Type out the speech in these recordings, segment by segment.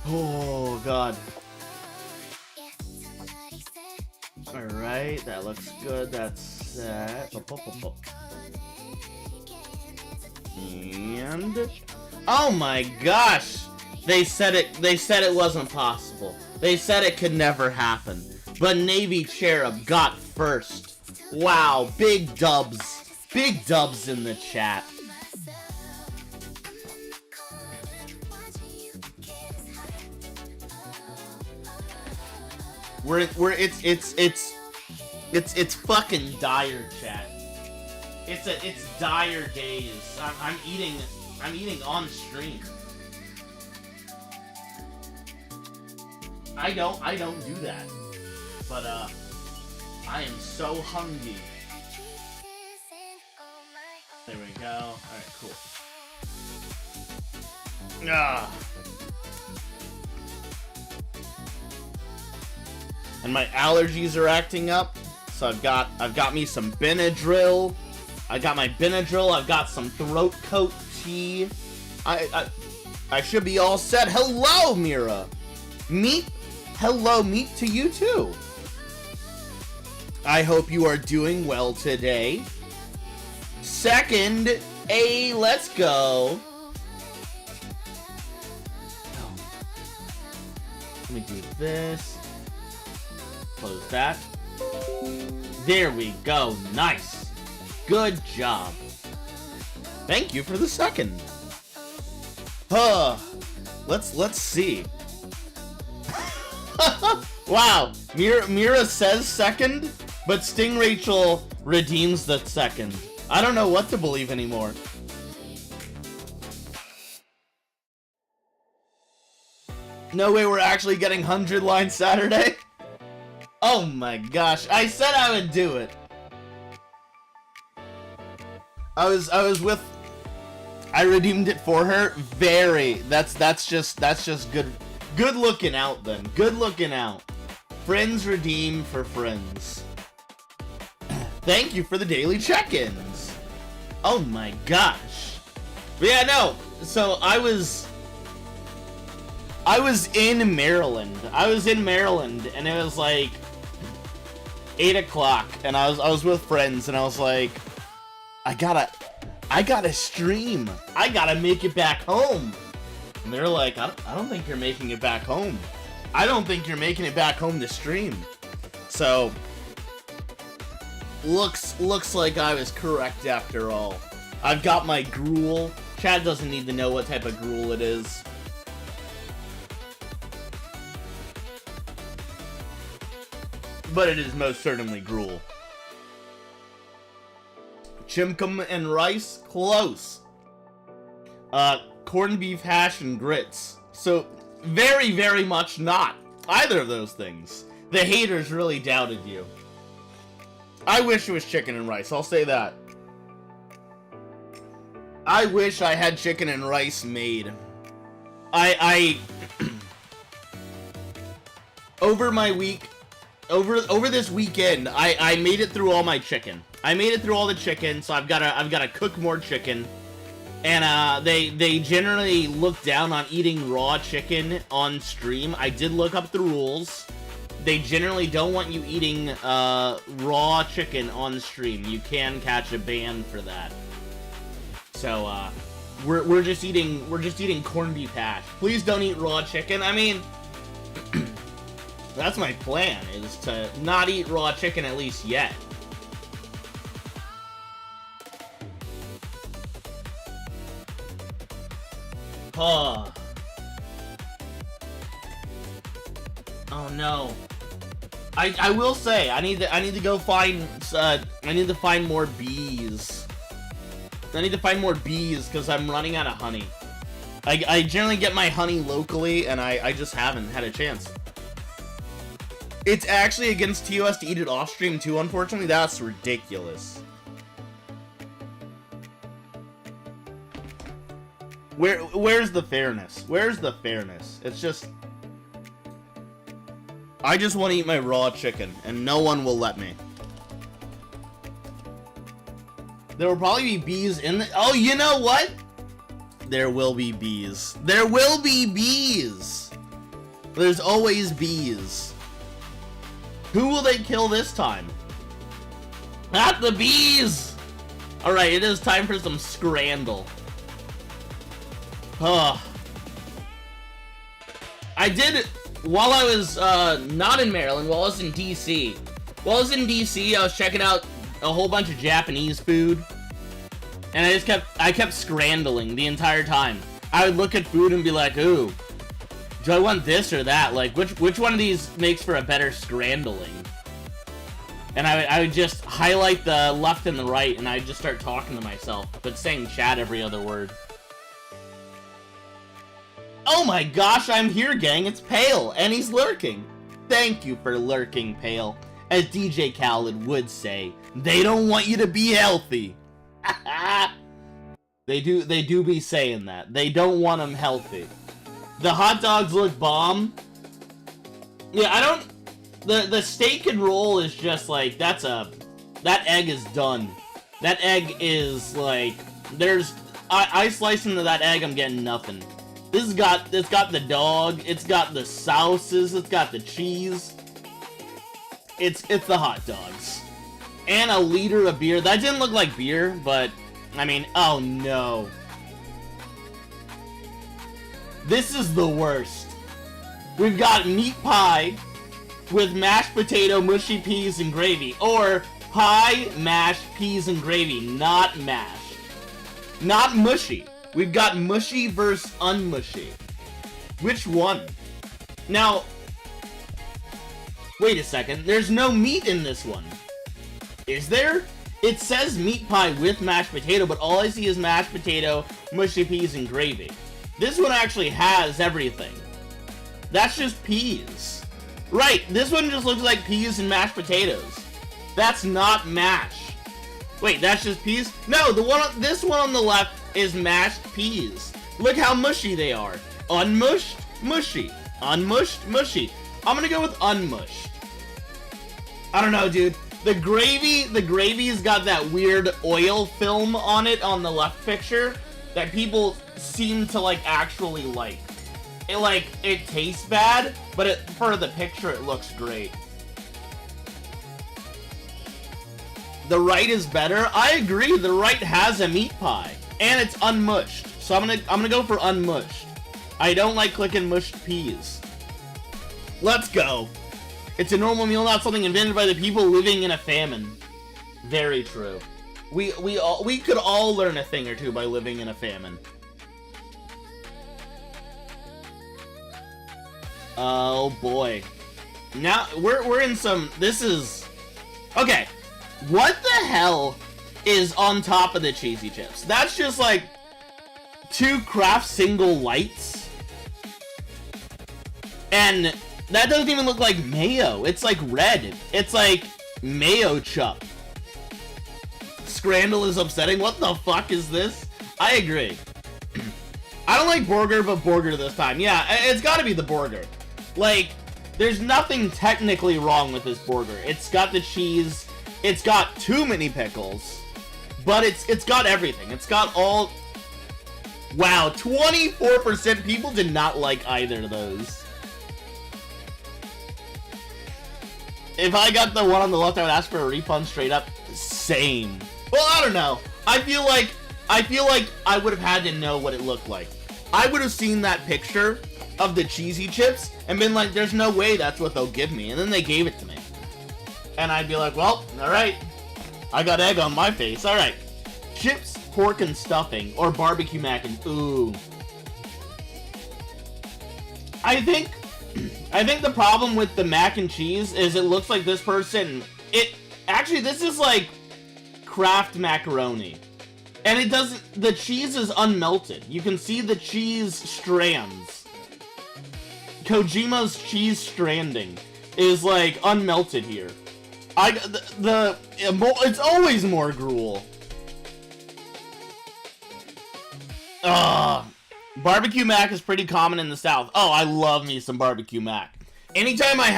Oh, God. Alright, that looks good. That's set. And... oh my gosh! They said it wasn't possible. They said it could never happen. But Navy Cherub got first. Wow, big dubs. Big dubs in the chat. It's fucking dire, chat. It's dire days. I'm eating on stream. I don't do that. But I am so hungry. There we go. Alright, cool. Ah. And my allergies are acting up. So I've got me some Benadryl. I got my Benadryl. I've got some throat coat tea. I should be all set. Hello, Mira. Hello, meet to you too. I hope you are doing well today. Second, let's go. Let me do this. Close that. There we go. Nice. Good job. Thank you for the second. Let's see. Wow. Mira says second, but Sting Rachel redeems the second. I don't know what to believe anymore. No way we're actually getting 100 line Saturday? Oh my gosh, I said I would do it. I redeemed it for her. That's just good looking out then. Good looking out. Friends redeem for friends. Thank you for the daily check-ins. Oh my gosh. But yeah, no. So I was in Maryland. And it was like 8 o'clock, and I was with friends, and I was like, I gotta stream. I gotta make it back home. And they're like, I don't think you're making it back home. I don't think you're making it back home to stream. So looks like I was correct after all. I've got my gruel. Chad doesn't need to know what type of gruel it is. But it is most certainly gruel. Chimkum and rice, close. Corned beef hash and grits. So, very, very much not either of those things. The haters really doubted you. I wish it was chicken and rice, I'll say that. I wish I had chicken and rice made. Over my week, over this weekend, I made it through all my chicken. I made it through all the chicken, so I've gotta cook more chicken. And they generally look down on eating raw chicken on stream. I did look up the rules. They generally don't want you eating raw chicken on stream. You can catch a ban for that. So we're just eating corned beef hash. Please don't eat raw chicken. I mean, that's my plan, is to not eat raw chicken at least yet. Oh no. I will say I need to go find I need to find more bees. I need to find more bees because I'm running out of honey. I generally get my honey locally, and I just haven't had a chance. It's actually against TOS to eat it off stream too, unfortunately. That's ridiculous. Where's the fairness? Where's the fairness? It's just, I just want to eat my raw chicken, and no one will let me. There will probably be bees in the... Oh, you know what? There will be bees. There will be bees! There's always bees. Who will they kill this time? Not the bees! Alright, it is time for some Scrandle. Ugh. I did, while I was not in Maryland, while I was in DC. While I was in DC, I was checking out a whole bunch of Japanese food. And I kept scrandling the entire time. I would look at food and be like, ooh, do I want this or that? Like, which one of these makes for a better scrandling? And I would just highlight the left and the right, and I'd just start talking to myself, but saying chat every other word. Oh my gosh, I'm here, gang. It's Pale, and he's lurking. Thank you for lurking, Pale. As DJ Khaled would say, they don't want you to be healthy. They do be saying that. They don't want them healthy. The hot dogs look bomb. Yeah, I don't... The steak and roll is just like, that egg is done. That egg is like, I slice into that egg, I'm getting nothing. It's got the dog, it's got the sauces, it's got the cheese. It's the hot dogs. And a liter of beer. That didn't look like beer, but, I mean, oh no. This is the worst. We've got meat pie with mashed potato, mushy peas, and gravy. Or pie, mashed peas, and gravy, not mashed. Not mushy. We've got mushy versus unmushy. Which one? Now, wait a second. There's no meat in this one. Is there? It says meat pie with mashed potato, but all I see is mashed potato, mushy peas, and gravy. This one actually has everything. That's just peas. Right, this one just looks like peas and mashed potatoes. That's not mash. Wait, that's just peas? No, this one on the left is mashed peas. Look how mushy they are. Unmushed, mushy. Unmushed, mushy. I'm gonna go with unmushed. I don't know, dude. The gravy's got that weird oil film on it on the left picture that people seem to like actually like. It tastes bad, but for the picture it looks great. The right is better. I agree. The right has a meat pie and it's unmushed. So I'm gonna go for unmushed. I don't like clicking mushed peas. Let's go. It's a normal meal, not something invented by the people living in a famine. Very true. We could all learn a thing or two by living in a famine. Oh boy. Now we're in some. This is okay. What the hell is on top of the cheesy chips? That's just like 2 Kraft single lights. And that doesn't even look like mayo. It's like red. It's like mayo chup. Scrandle is upsetting. What the fuck is this? I agree. I don't like burger, but burger this time. Yeah, it's gotta be the burger. Like, there's nothing technically wrong with this burger. It's got the cheese. It's got too many pickles. But it's got everything. It's got all... Wow, 24% people did not like either of those. If I got the one on the left, I would ask for a refund straight up. Same. Well, I don't know. I feel like I would have had to know what it looked like. I would have seen that picture of the cheesy chips and been like, there's no way that's what they'll give me. And then they gave it to me. And I'd be like, well, alright. I got egg on my face. Alright. Chips, pork, and stuffing. Or barbecue mac and... Ooh. I think the problem with the mac and cheese is it looks like this person... Actually, this is like Kraft macaroni. And it doesn't... The cheese is unmelted. You can see the cheese strands. Kojima's cheese stranding is like unmelted here. It's always more gruel. Barbecue mac is pretty common in the South. Oh, I love me some barbecue mac. Anytime I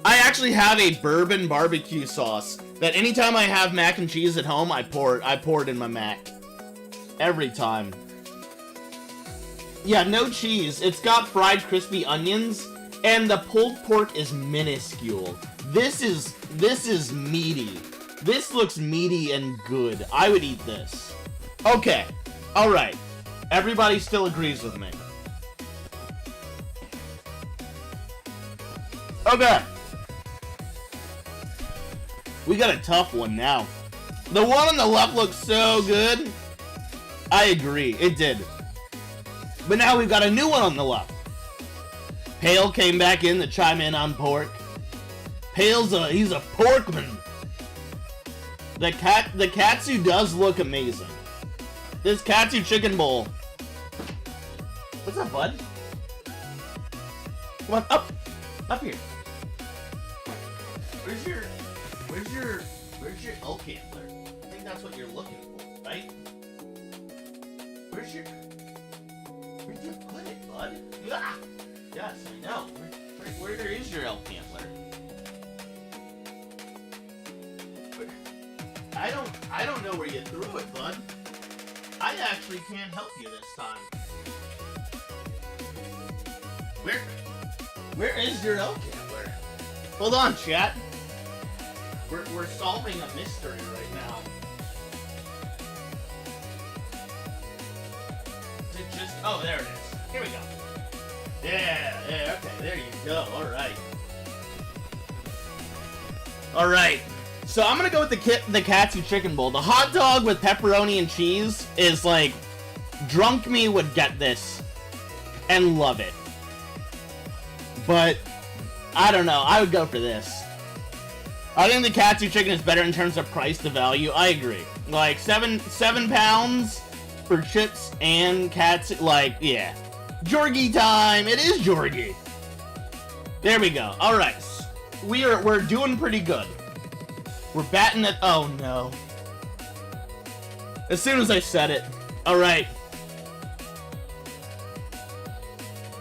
actually have a bourbon barbecue sauce that anytime I have mac and cheese at home, I pour it in my mac. Every time. Yeah, no cheese. It's got fried crispy onions And the pulled pork is minuscule. This is meaty. This looks meaty and good. I would eat this. Okay. Alright. Everybody still agrees with me. Okay. We got a tough one now. The one on the left looks so good. I agree. It did. But now we've got a new one on the left. Pale came back in to chime in on pork. He's a porkman. The katsu does look amazing. This katsu chicken bowl. What's up, bud? Come on, up here. Where's your elk antler? I think that's what you're looking for, right? Where'd you put it, bud? Ah! Yes, I know. Where is your elk antler? I don't know where you threw it, bud. I actually can't help you this time. Where is your elk antler? Hold on, chat. We're solving a mystery right now. Is it just... Oh, there it is. Here we go. Yeah, okay, there you go. Alright. So I'm gonna go with the katsu chicken bowl. The hot dog with pepperoni and cheese is like... Drunk me would get this and love it. But, I don't know. I would go for this. I think the katsu chicken is better in terms of price to value. I agree. Like, 7 pounds for chips and katsu. Like, yeah. Jorgy time! It is Jorgy! There we go. Alright. We're doing pretty good. We're batting it. Oh, no. As soon as I said it. Alright.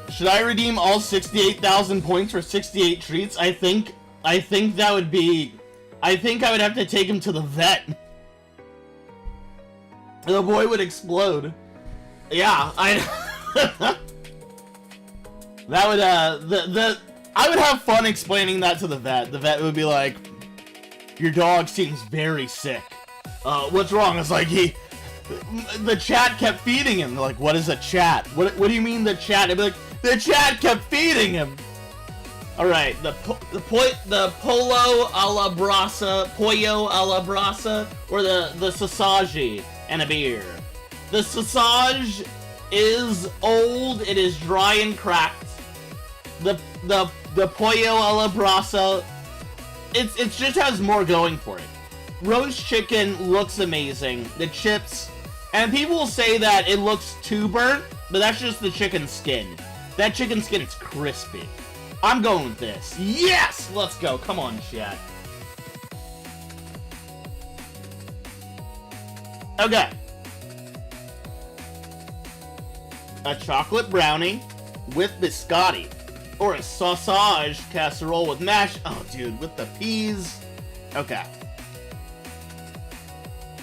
Should I redeem all 68,000 points for 68 treats? I think that would be... I think I would have to take him to the vet. The boy would explode. Yeah, that would, I would have fun explaining that to the vet. The vet would be like, your dog seems very sick. What's wrong? It's like, the chat kept feeding him. They're like, what is a chat? What do you mean the chat? I'd be like, the chat kept feeding him. Alright, the pollo alla brasa, or the sausage and a beer. The sausage is old, it is dry and cracked. The pollo alla brasa, it just has more going for it. Roast chicken looks amazing. The chips, and people will say that it looks too burnt, but that's just the chicken skin. That chicken skin is crispy. I'm going with this. Yes! Let's go. Come on, chat. Okay. A chocolate brownie with biscotti. Or a sausage casserole with mash. Oh, dude, with the peas. Okay.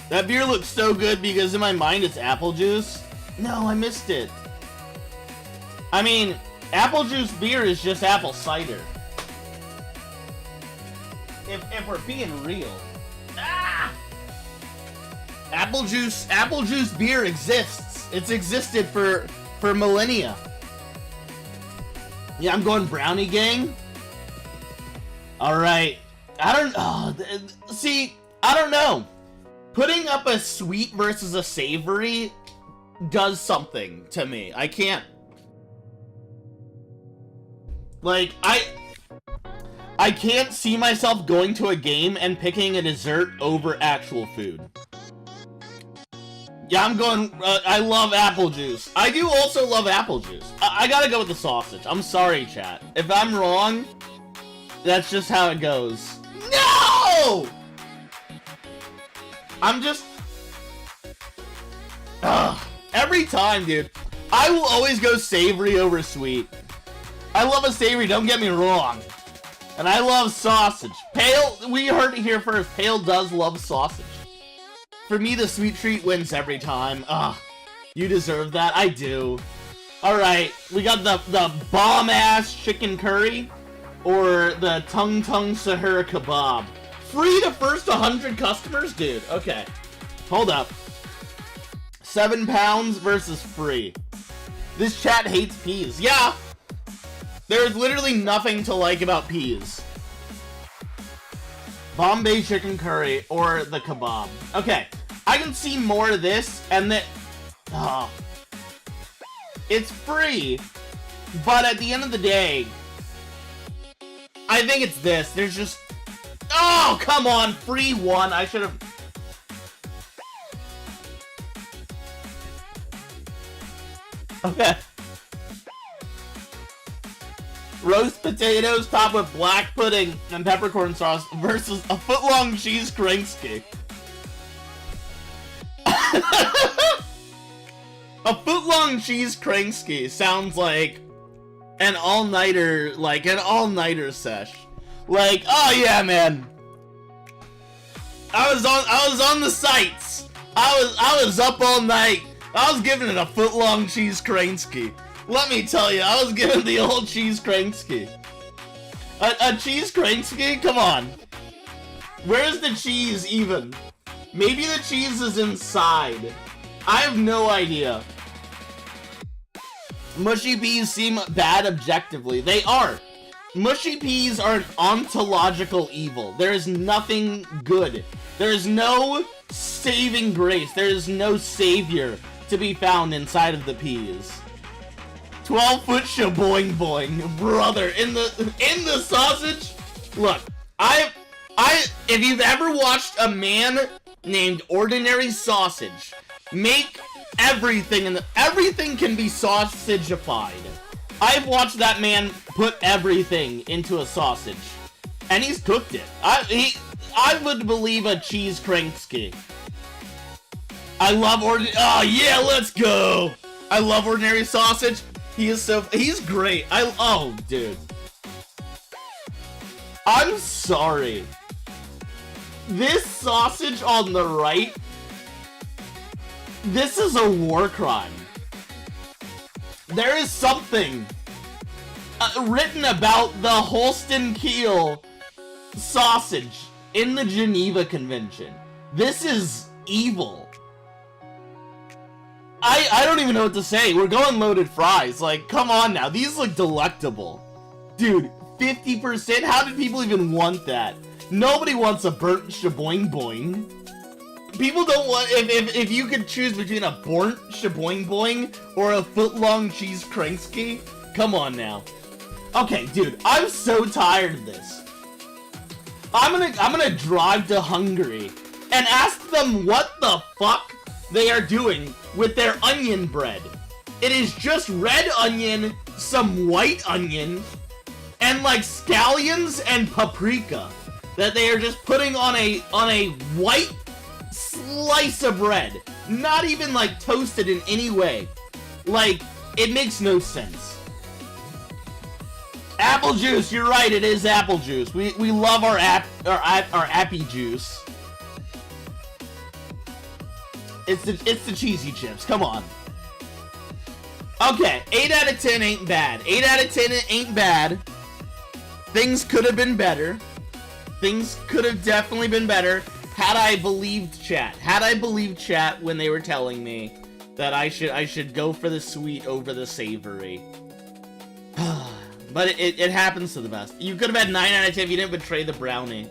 That beer looks so good because in my mind it's apple juice. No, I missed it. I mean... apple juice beer is just apple cider. If we're being real. Ah! Apple juice beer exists. It's existed for millennia. Yeah, I'm going brownie gang. Alright. I don't know. Putting up a sweet versus a savory does something to me. I can't. Like, I can't see myself going to a game and picking a dessert over actual food. Yeah, I'm going, I love apple juice. I do also love apple juice. I gotta go with the sausage. I'm sorry, chat. If I'm wrong, that's just how it goes. No! I'm just... every time, dude. I will always go savory over sweet. I love a savory, don't get me wrong. And I love sausage. Pale, we heard it here first. Pale does love sausage. For me, the sweet treat wins every time. You deserve that. I do. Alright, we got the bomb-ass chicken curry, or the Tung Tung Sahur kebab. Free to first 100 customers? Dude, okay. Hold up. 7 pounds versus free. This chat hates peas. Yeah! There's literally nothing to like about peas. Bombay chicken curry or the kebab. Okay, I can see more of this, and that... it's free, but at the end of the day, I think it's this. There's just... Oh, come on! Free one! I should've... Okay. Roast potatoes topped with black pudding and peppercorn sauce versus a foot-long cheese Kransky. A foot-long cheese Kransky sounds like an all-nighter, sesh. Like, oh yeah, man. I was on the sites. I was up all night. I was giving it a foot-long cheese Kransky. Let me tell you, I was giving the old cheese Kransky. A cheese Kransky? Come on. Where's the cheese even? Maybe the cheese is inside. I have no idea. Mushy peas seem bad objectively. They are. Mushy peas are an ontological evil. There is nothing good. There is no saving grace. There is no savior to be found inside of the peas. 12-foot shaboing boing, brother. In the sausage. Look, if you've ever watched a man named Ordinary Sausage make everything everything can be sausagified. I've watched that man put everything into a sausage, and he's cooked it. I would believe a cheese Kransky. I love oh yeah, let's go. I love Ordinary Sausage. He's great. Oh, dude. I'm sorry. This sausage on the right, this is a war crime. There is something written about the Holstein Kiel sausage in the Geneva Convention. This is evil. I don't even know what to say. We're going loaded fries. Like, come on now. These look delectable. Dude, 50%? How did people even want that? Nobody wants a burnt shaboing boing. People don't want... If you could choose between a burnt shaboing boing or a foot-long cheese Kransky, come on now. Okay, dude, I'm so tired of this. I'm gonna drive to Hungary and ask them what the fuck they are doing with their onion bread. It is just red onion, some white onion, and like scallions and paprika that they are just putting on a white slice of bread. Not even like toasted in any way. Like, it makes no sense. Apple juice, you're right, it is apple juice. We love our appy juice. It's the cheesy chips. Come on. Okay, 8 out of 10 ain't bad. 8 out of 10 ain't bad. Things could have been better. Things could have definitely been better had I believed chat. Had I believed chat when they were telling me that I should go for the sweet over the savory. But it happens to the best. You could have had 9 out of 10 if you didn't betray the brownie.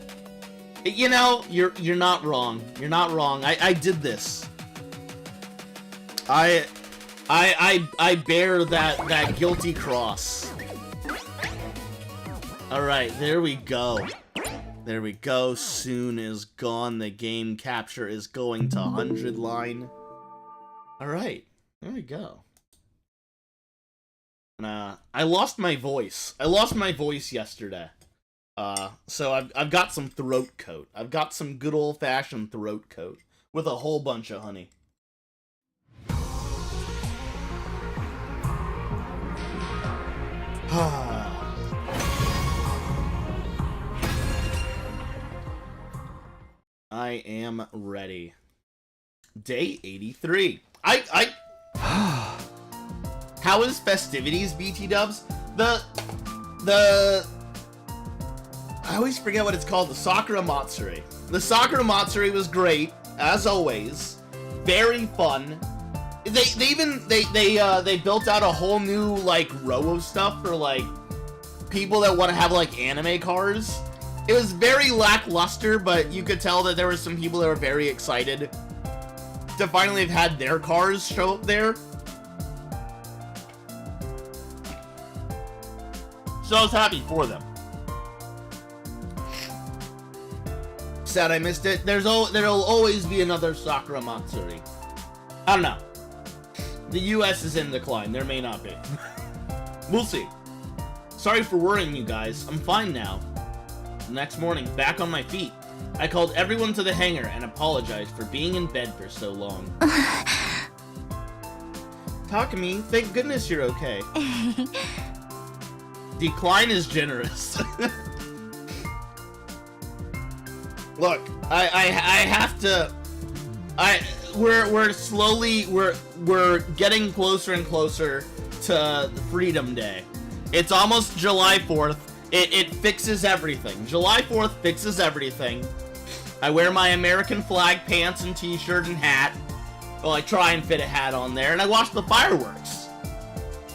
You know, you're not wrong. You're not wrong. I did this. I bear that guilty cross. Alright, there we go. There we go. Soon is gone. The game capture is going to 100 line. Alright, there we go. I lost my voice. I lost my voice yesterday. So I've got some throat coat. I've got some good old-fashioned throat coat with a whole bunch of honey. I am ready. Day 83. How how is festivities, BT Dubs? I always forget what it's called, the Sakura Matsuri. The Sakura Matsuri was great, as always. Very fun. They built out a whole new, like, row of stuff for, like, people that want to have, like, anime cars. It was very lackluster, but you could tell that there were some people that were very excited to finally have had their cars show up there. So I was happy for them. Sad I missed it. There'll always be another Sakura Matsuri. I don't know. The US is in decline. There may not be. We'll see. Sorry for worrying you guys. I'm fine now. The next morning, back on my feet, I called everyone to the hangar and apologized for being in bed for so long. Takumi, thank goodness you're okay. Decline is generous. Look, I have to. We're getting closer and closer to Freedom Day. It's almost July 4th. It fixes everything. July 4th fixes everything. I wear my American flag pants and t-shirt and hat. Well, I try and fit a hat on there, and I watch the fireworks.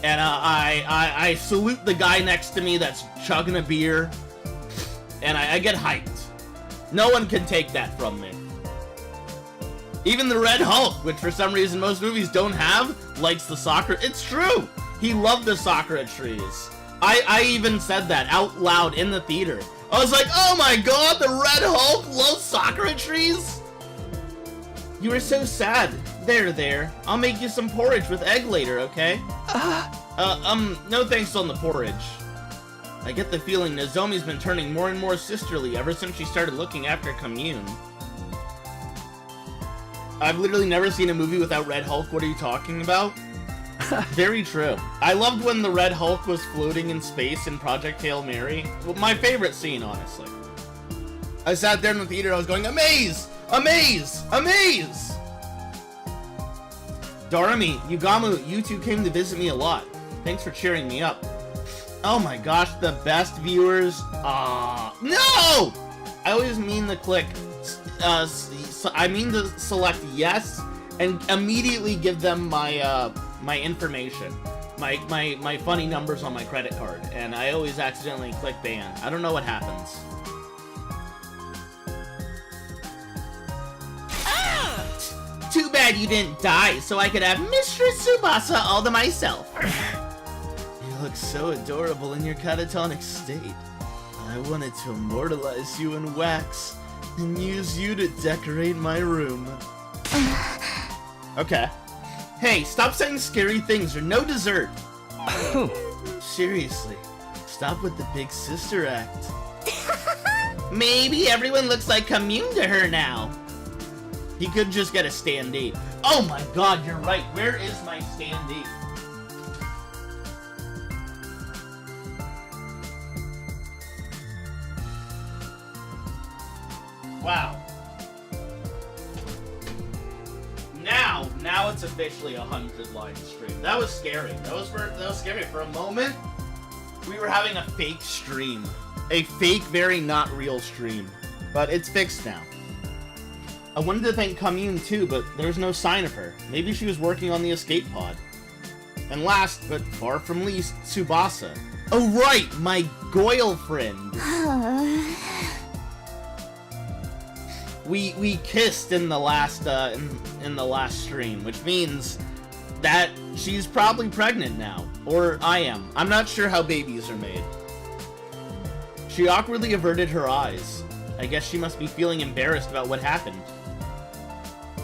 And I salute the guy next to me that's chugging a beer. And I get hyped. No one can take that from me. Even the Red Hulk, which for some reason most movies don't have, likes the Sakura. It's true! He loved the Sakura trees. I even said that out loud in the theater. I was like, oh my god, the Red Hulk loves Sakura trees? You were so sad. There. I'll make you some porridge with egg later, okay? No thanks on the porridge. I get the feeling Nozomi's been turning more and more sisterly ever since she started looking after Commune. I've literally never seen a movie without Red Hulk. What are you talking about? Very true. I loved when the Red Hulk was floating in space in Project Hail Mary. Well, my favorite scene, honestly. I sat there in the theater, I was going, amaze! Amaze! Amaze! Darami, Yugamu, you two came to visit me a lot. Thanks for cheering me up. Oh my gosh, the best viewers. No! I always mean to click, I mean to select yes, and immediately give them my, my information. My funny numbers on my credit card, and I always accidentally click ban. I don't know what happens. Too bad you didn't die, so I could have Mistress Tsubasa all to myself. You look so adorable in your catatonic state. I wanted to immortalize you in wax and use you to decorate my room. Okay. Hey, stop saying scary things or no dessert. Seriously, stop with the big sister act. Maybe everyone looks like Commune to her now. He could just get a standee. Oh my god, you're right. Where is my standee? Wow. Now it's officially a 100-line stream. That was scary. That was scary. For a moment, we were having a fake stream. A fake, very not real stream. But it's fixed now. I wanted to thank Commune too, but there's no sign of her. Maybe she was working on the escape pod. And last, but far from least, Tsubasa. Oh right, my Goyle friend. We kissed in the last in the last stream, which means that she's probably pregnant now, or I am. I'm not sure how babies are made. She awkwardly averted her eyes. I guess she must be feeling embarrassed about what happened.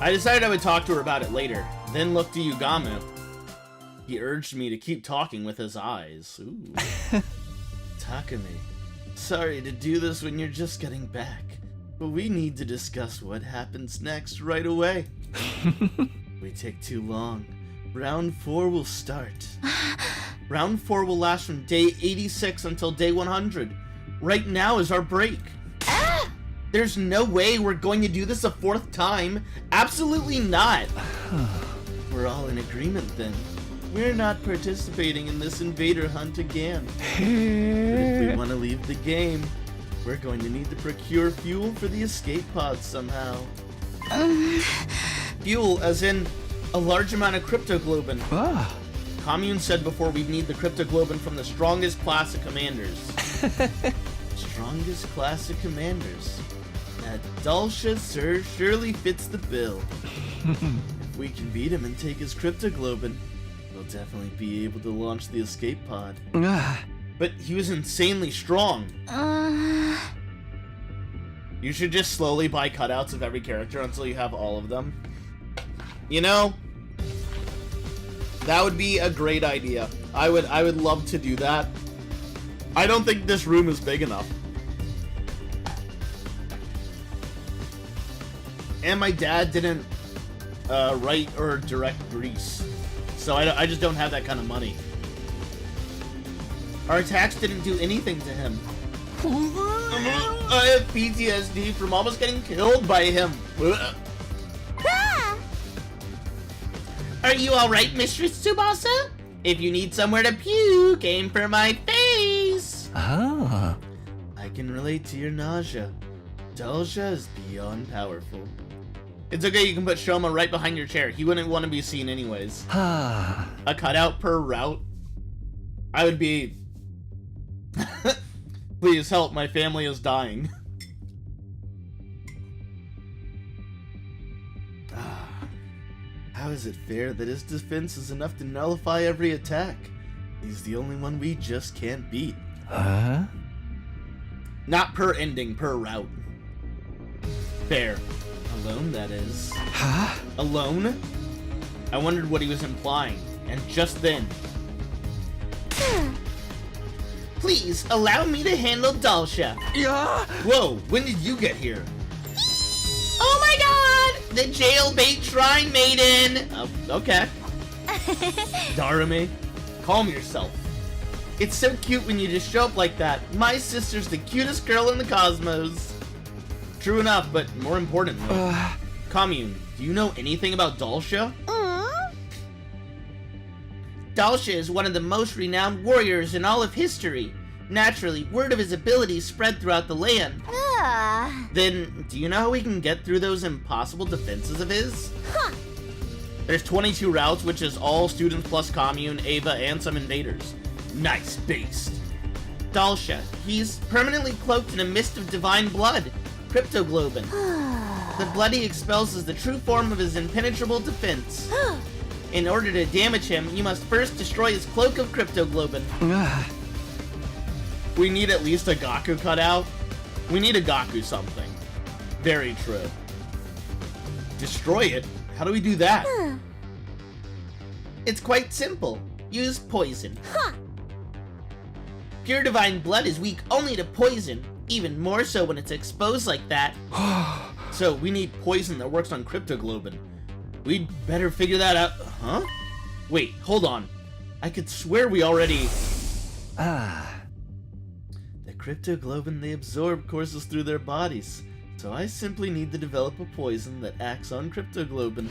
I decided I would talk to her about it later, then looked to Yugamu. He urged me to keep talking with his eyes. Ooh. Takumi, sorry to do this when you're just getting back, but we need to discuss what happens next right away. We take too long. Round 4 will start. Round 4 will last from day 86 until day 100. Right now is our break. There's no way we're going to do this a 4th time. Absolutely not. We're all in agreement then. we're not participating in this invader hunt again. But if we want to leave the game, we're going to need to procure fuel for the escape pod somehow. Fuel, as in a large amount of cryptoglobin. Commune said before we'd need the cryptoglobin from the strongest class of commanders. Strongest class of commanders. That Dulcia surely fits the bill. If we can beat him and take his cryptoglobin, we'll definitely be able to launch the escape pod. But he was insanely strong. You should just slowly buy cutouts of every character until you have all of them. You know, that would be a great idea. I would love to do that. I don't think this room is big enough. And my dad didn't write or direct Grease, so I just don't have that kind of money. Our attacks didn't do anything to him. I have PTSD from almost getting killed by him. Are you alright, Mistress Tsubasa? If you need somewhere to puke, aim for my face. I can relate to your nausea. Dulcia is beyond powerful. It's okay, you can put Shoma right behind your chair. He wouldn't want to be seen anyways. A cutout per route? I would be... Please help, my family is dying. How is it fair that his defense is enough to nullify every attack? He's the only one we just can't beat. Not per ending, per route. Fair. Alone, that is. Alone? I wondered what he was implying, and just then... Please, allow me to handle Dulcia. Whoa, when did you get here? Oh my god! The jailbait shrine maiden! Oh, okay. Darame, calm yourself. It's so cute when you just show up like that. My sister's the cutest girl in the cosmos. True enough, but more importantly, Commune, do you know anything about Dulcia? Dulcia is one of the most renowned warriors in all of history. Naturally, word of his abilities spread throughout the land. Then, do you know how we can get through those impossible defenses of his? There's 22 routes, which is all students plus Commune, Ava, and some invaders. Nice beast. Dulcia, he's permanently cloaked in a mist of divine blood, cryptoglobin. The blood he expels is the true form of his impenetrable defense. In order to damage him, you must first destroy his cloak of cryptoglobin. We need at least a Gaku cutout. We need a Gaku something. Very true. Destroy it? How do we do that? It's quite simple. Use poison. Pure divine blood is weak only to poison, even more so when it's exposed like that. So we need poison that works on cryptoglobin. We'd better figure that out. Huh? Wait, hold on. I could swear we already... The cryptoglobin they absorb courses through their bodies, so I simply need to develop a poison that acts on cryptoglobin.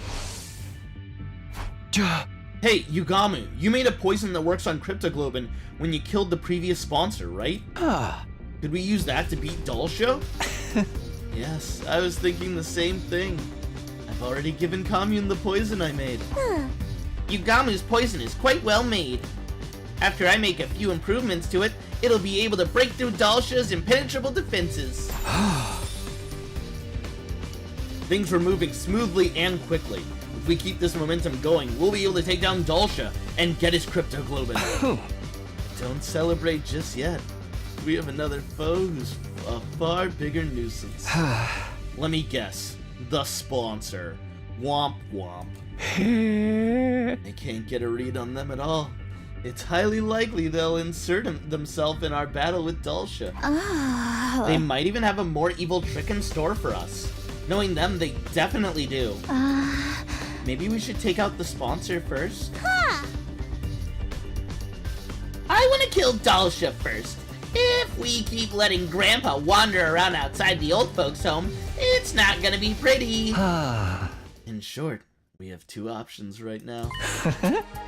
Hey, Yugamu, you made a poison that works on cryptoglobin when you killed the previous sponsor, right? Could we use that to beat Dulcia? Yes, I was thinking the same thing. I've already given Commune the poison I made. Yugamu's poison is quite well made. After I make a few improvements to it, it'll be able to break through Dulcia's impenetrable defenses. Things were moving smoothly and quickly. If we keep this momentum going, we'll be able to take down Dulcia and get his cryptoglobin. Don't celebrate just yet. We have another foe who's a far bigger nuisance. Let me guess. The sponsor. Womp womp. I can't get a read on them at all. It's highly likely they'll insert themselves in our battle with Dulcia. They might even have a more evil trick in store for us. Knowing them, they definitely do. Maybe we should take out the sponsor first? I want to kill Dulcia first. If we keep letting Grandpa wander around outside the old folks' home, it's not gonna be pretty. In short, We have two options right now.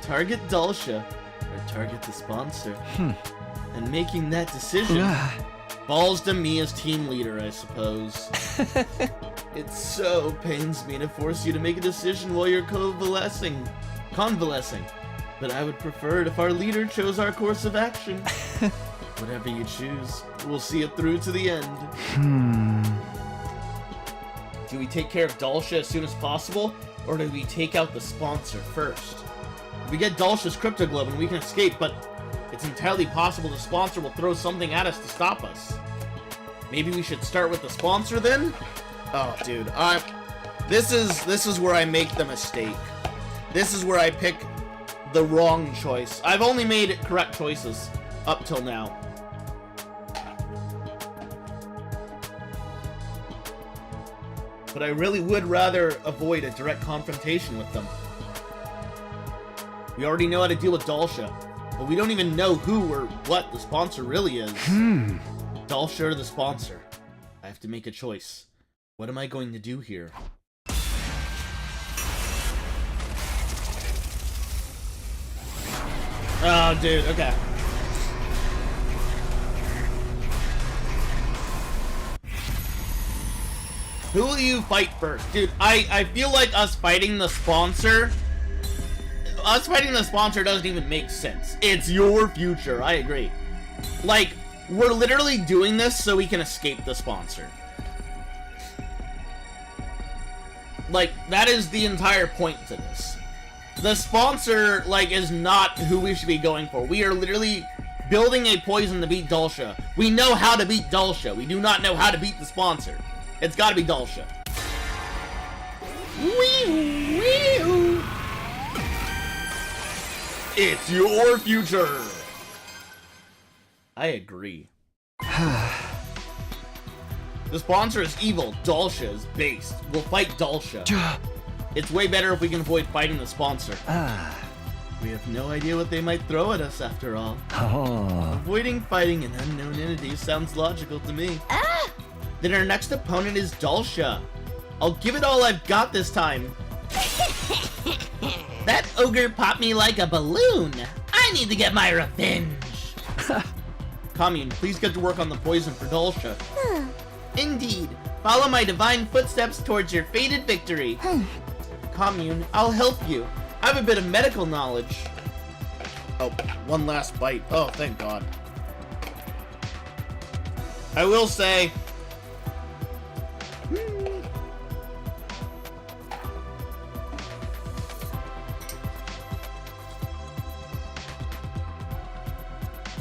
Target Dulcia, or target the sponsor. And making that decision falls to me as team leader, I suppose. It so pains me to force you to make a decision while you're convalescing. But I would prefer it if our leader chose our course of action. Whatever you choose, we'll see it through to the end. Do we take care of Dulcia as soon as possible, or do we take out the sponsor first? We get Dulcia's Crypto Glove and we can escape, but it's entirely possible the sponsor will throw something at us to stop us. Maybe we should start with the sponsor then? Oh, dude, this is where I make the mistake. This is where I pick the wrong choice. I've only made correct choices up till now. But I really would rather avoid a direct confrontation with them. We already know how to deal with Dulcia, but we don't even know who or what the sponsor really is. Dulcia or the sponsor? I have to make a choice. What am I going to do here? Oh, dude, okay. Who will you fight first? Dude, I feel like us fighting the sponsor doesn't even make sense. It's your future, I agree. Like, we're literally doing this so we can escape the sponsor. Like, that is the entire point to this. The sponsor, like, is not who we should be going for. We are literally building a poison to beat Dulcia. We know how to beat Dulcia. We do not know how to beat the sponsor. It's gotta be Dulcia. It's your future. I agree. The sponsor is evil. Dulcia is based. We'll fight Dulcia. It's way better if we can avoid fighting the sponsor. We have no idea what they might throw at us after all. Avoiding fighting an unknown entity sounds logical to me. Then our next opponent is Dulcia. I'll give it all I've got this time. That ogre popped me like a balloon. I need to get my revenge. Commune, please get to work on the poison for Dulcia. Indeed. Follow my divine footsteps towards your fated victory. Commune, I'll help you. I have a bit of medical knowledge. Oh, one last bite. Oh, thank God. I will say...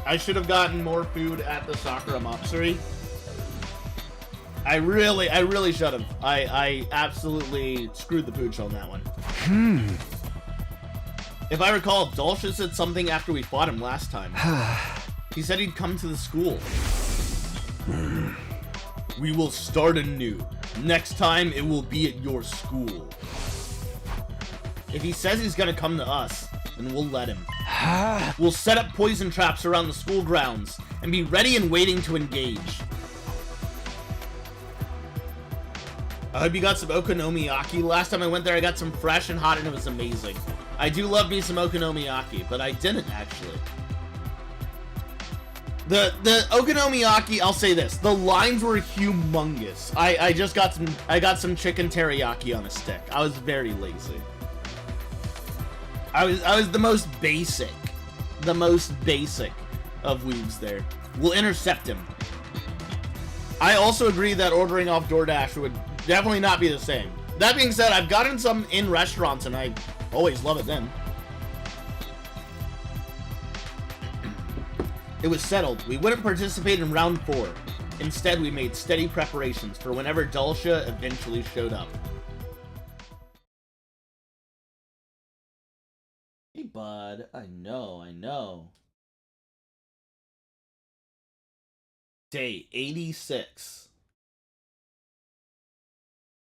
I should have gotten more food at the Sakura Matsuri. I really should have. I absolutely screwed the pooch on that one. If I recall, Dulcia said something after we fought him last time. He said he'd come to the school. We will start anew. Next time, it will be at your school. If he says he's gonna come to us, then we'll let him. We'll set up poison traps around the school grounds and be ready and waiting to engage. I hope you got some okonomiyaki. Last time I went there, I got some fresh and hot, and it was amazing. I do love me some okonomiyaki, but I didn't actually. The okonomiyaki, I'll say this: the lines were humongous. I got some chicken teriyaki on a stick. I was very lazy. I was the most basic of weebs there. We'll intercept him. I also agree that ordering off DoorDash would definitely not be the same. That being said, I've gotten some in restaurants and I always love it then. It was settled. We wouldn't participate in round 4. Instead, we made steady preparations for whenever Dulcia eventually showed up. Hey, bud. I know. Day 86.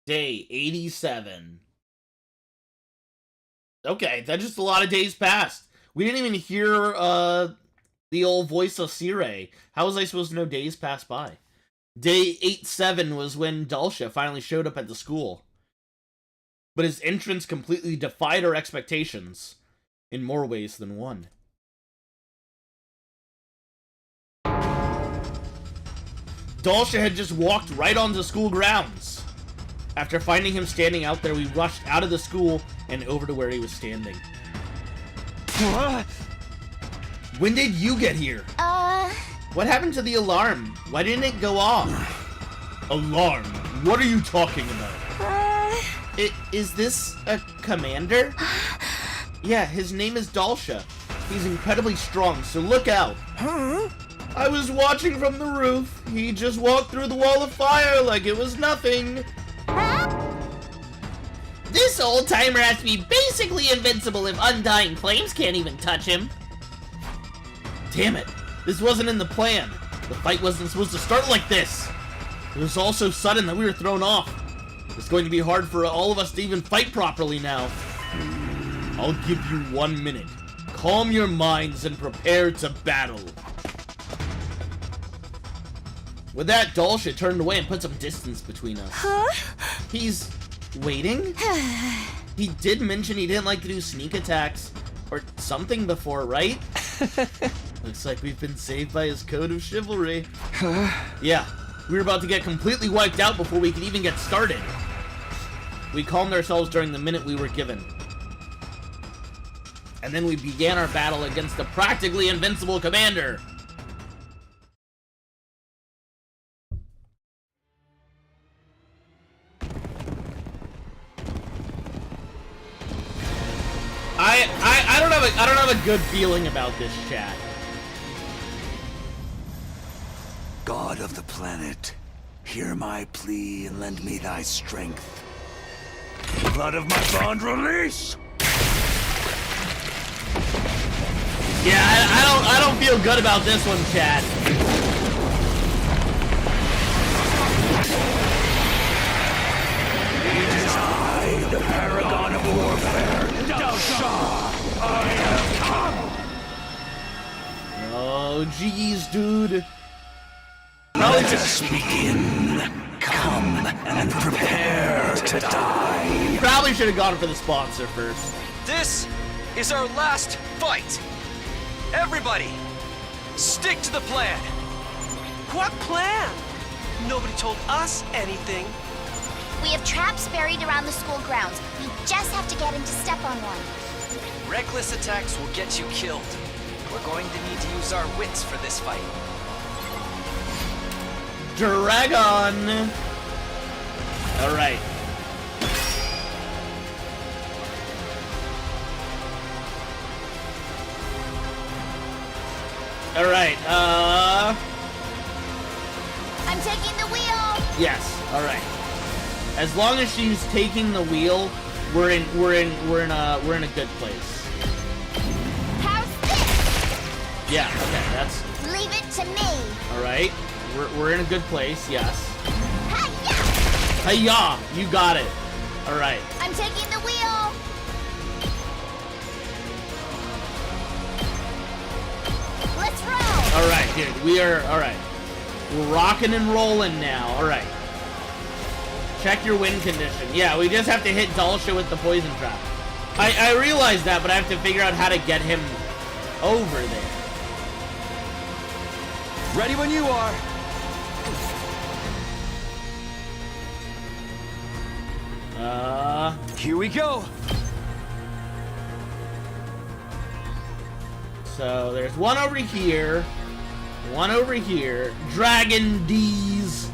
Day 87. Okay, that's just a lot of days passed. We didn't even hear, the old voice of Sire. How was I supposed to know days passed by? Day 87 was when Dulcia finally showed up at the school. but his entrance completely defied our expectations in more ways than one. Dalsha had just walked right onto school grounds. After finding him standing out there, we rushed out of the school and over to where he was standing. When did you get here? What happened to the alarm? Why didn't it go off? Alarm? What are you talking about? Is this a commander? Yeah, his name is Dalsha. He's incredibly strong, so look out. Huh? I was watching from the roof. He just walked through the wall of fire like it was nothing. This old-timer has to be basically invincible if Undying Flames can't even touch him. Damn it. This wasn't in the plan. The fight wasn't supposed to start like this. It was all so sudden that we were thrown off. It's going to be hard for all of us to even fight properly now. I'll give you 1 minute. Calm your minds and prepare to battle. With that, Dalsha turned away and put some distance between us. Huh? He's waiting? He did mention he didn't like to do sneak attacks or something before, right? Looks like we've been saved by his code of chivalry. Huh? Yeah, we were about to get completely wiped out before we could even get started. We calmed ourselves during the minute we were given. And then we began our battle against the practically invincible commander. I don't have a good feeling about this, chat. God of the planet, hear my plea and lend me thy strength. Blood of my bond release! Yeah, I don't feel good about this one, chat. It is I, the paragon of warfare, Dalsha! I have come! Oh, jeez, dude. Let us begin. Come and prepare to die. Probably should have gone for the sponsor first. This is our last fight. Everybody, stick to the plan. What plan? Nobody told us anything. We have traps buried around the school grounds. We just have to get him to step on one. Reckless attacks will get you killed. We're going to need to use our wits for this fight. Dragon! Alright. Alright, I'm taking the wheel! yes, alright. As long as she's taking the wheel, we're in a good place. How's this? Yeah, okay, that's... Leave it to me! Alright. We're in a good place, yes. Hi-ya! Hi-ya! You got it. Alright. I'm taking the wheel! Let's roll! Alright, dude. We are... Alright. We're rocking and rolling now. Alright. Check your win condition. Yeah, we just have to hit Dalsha with the poison trap. I realize that, but I have to figure out how to get him over there. Ready when you are. Here we go. So there's one over here, one over here. Dragon D's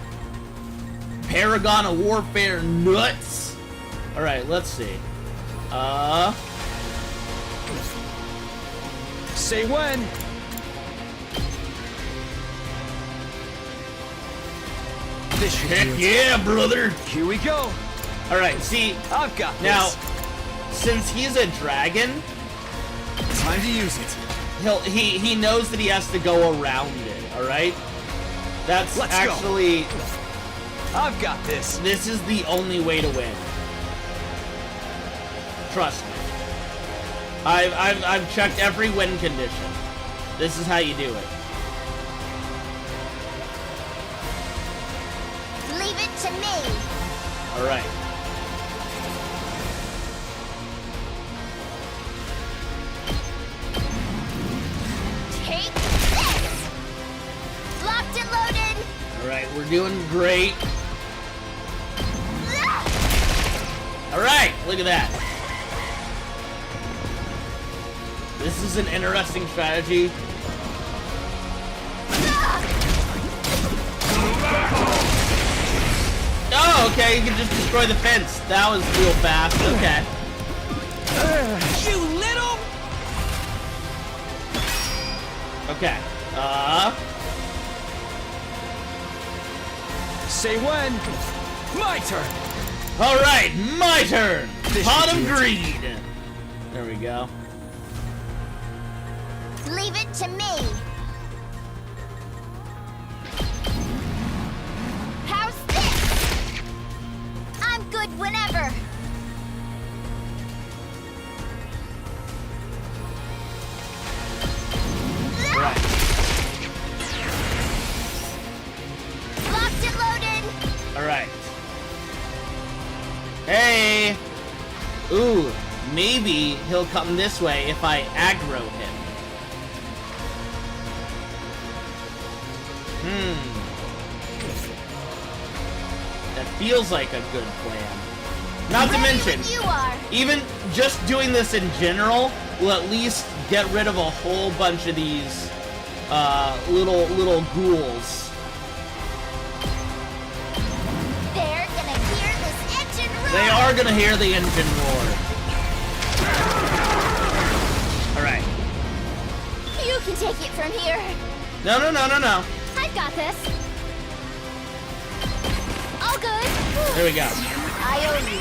Paragon of Warfare nuts. All right, let's see. Say when. This should Heck do it. yeah, brother. Here we go. All right, see, I've got this. now, since he's a dragon, Time to use it. he knows that he has to go around it, all right? That's Let's go. actually, I've got this. this is the only way to win. Trust me. I've checked every win condition. This is how you do it. Leave it to me! All right. doing great. Alright, look at that. This is an interesting strategy. Oh, okay, you can just destroy the fence. That was real fast. Okay. You little... Okay. Say when. My turn. Alright, my turn! This Pot should of do it. Greed! There we go. Leave it to me. How's this? I'm good whenever. Right. Locked and loaded. Alright. Hey! Ooh, maybe he'll come this way if I aggro him. That feels like a good plan. Not to Ready mention, when you are. even just doing this in general will at least get rid of a whole bunch of these little ghouls. They're gonna hear this engine roar. They are gonna hear the engine roar. Alright. You can take it from here. No. I've got this. All good. There we go. I owe you.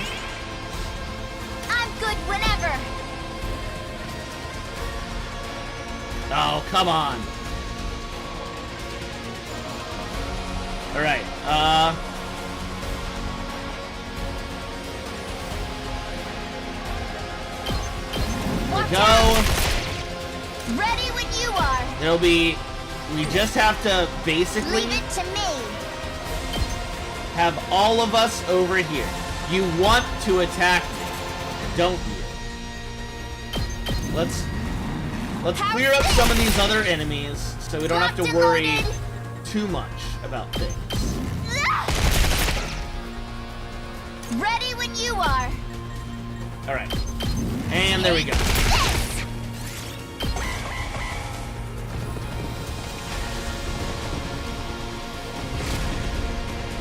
I'm good whenever. Oh, come on. Alright, Watch go. out. Ready when you are. There'll be... We just have to basically Leave it to me. have all of us over here. You want to attack me, don't you? Let's clear up some of these other enemies so we don't have to Locked and worry loaded. too much about things. Ready when you are. Alright. And there we go. This.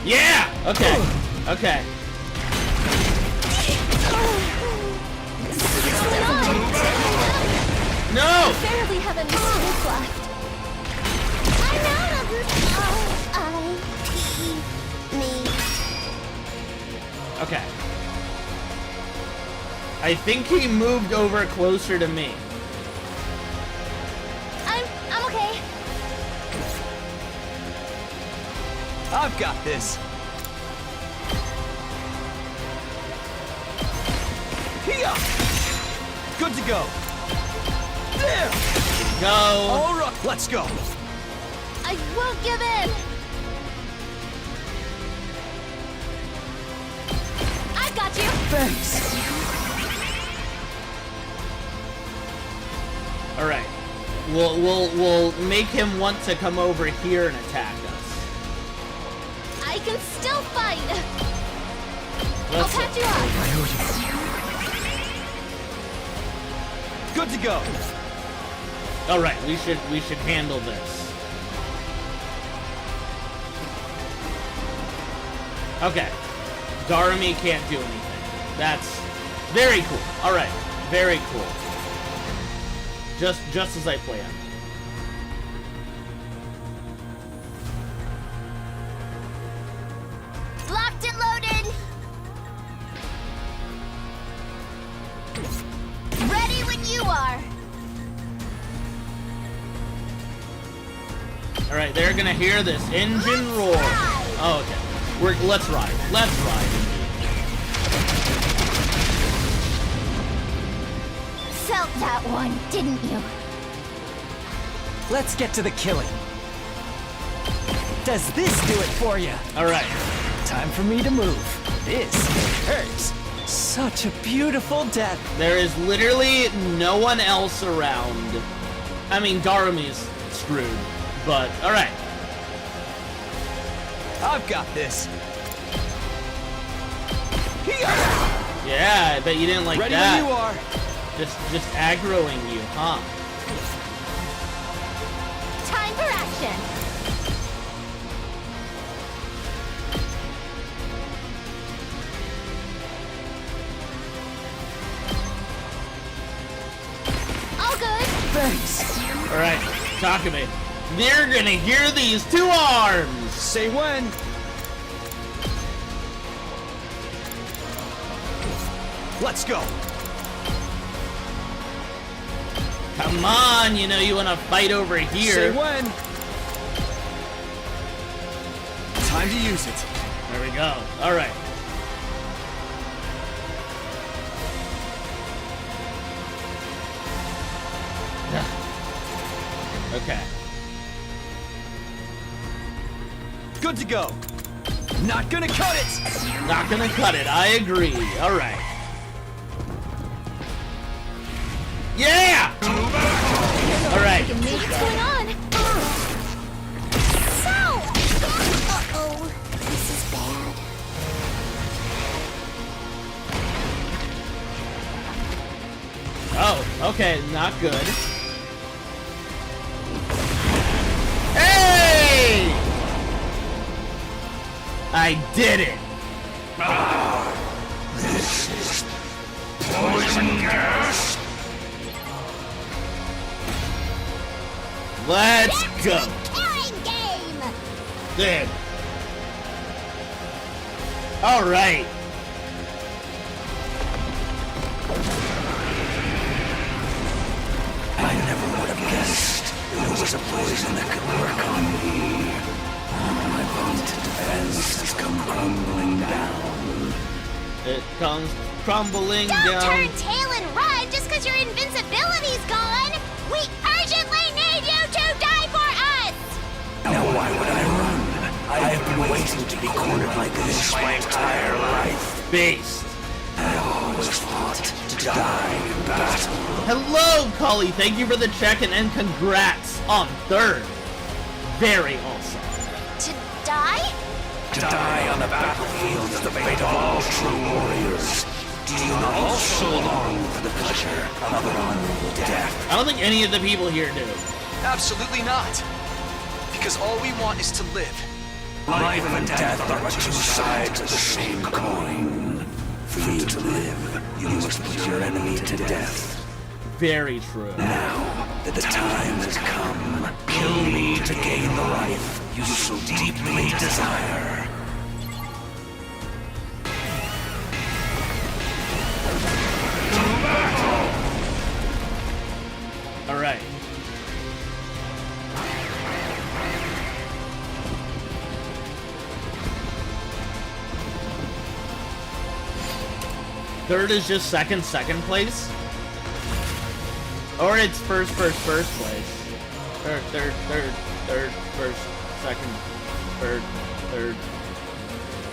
Yeah! Okay. Okay. No! Barely have any strength left. I'm out of me. Okay. I think he moved over closer to me. I'm okay. I've got this. Here. Good to go. There. Go. All right, let's go. I won't give in. I got you. Thanks. All right. We'll make him want to come over here and attack us. I can still fight. I'll Let's catch you up. Good to go. All right. We should handle this. Okay. Darami can't do anything. That's very cool. All right. Very cool. Just as I planned. Locked and loaded. Ready when you are. All right, they're gonna hear this engine roar. Oh, okay. Let's ride. Let's ride. Felt that one, didn't you? Let's get to the killing. Does this do it for you? All right. Time for me to move. This hurts. Such a beautiful death. There is literally no one else around. I mean, Darami's screwed, but all right. I've got this. Yeah, I bet you didn't like Ready that. when you are. Just aggroing you, huh? Time for action. All good. Thanks. All right, Takumi. They're gonna hear these 2 arms. Say when. Let's go. Come on, you know you wanna fight over here. Say when. Time to use it. There we go. All right. Okay. Good to go. Not gonna cut it. Not gonna cut it. I agree. All right. Yeah! All right. What's going on? So! Uh-oh. This is bad. Oh, okay. Not good. Hey! I did it. This is poison gas. Let's go. Killing game! Good. All right. I never would have guessed there was a poison that could work on me. My vaunted defense has come crumbling down. It comes crumbling Don't down. turn tail and run just because your invincibility's gone! We urgently need you to die for us! Now why would I run? I have been waiting to be cornered like this my entire life. Beast. I always fought to die in battle. Hello, Cully. Thank you for the check-in and congrats on 3rd. Very awesome. To die? To die on the battlefield is the fate of all true warriors. Do you not also long for the pleasure of an honorable death? I don't think any of the people here do. Absolutely not. Because all we want is to live. Life and death are but 2 sides of the same coin. For you to live, you must put your enemy to death. Very true. Now that the time has come, kill me to gain the life you so deeply desire. All right. Third is just second place? Or it's first place. Third, first, second, third,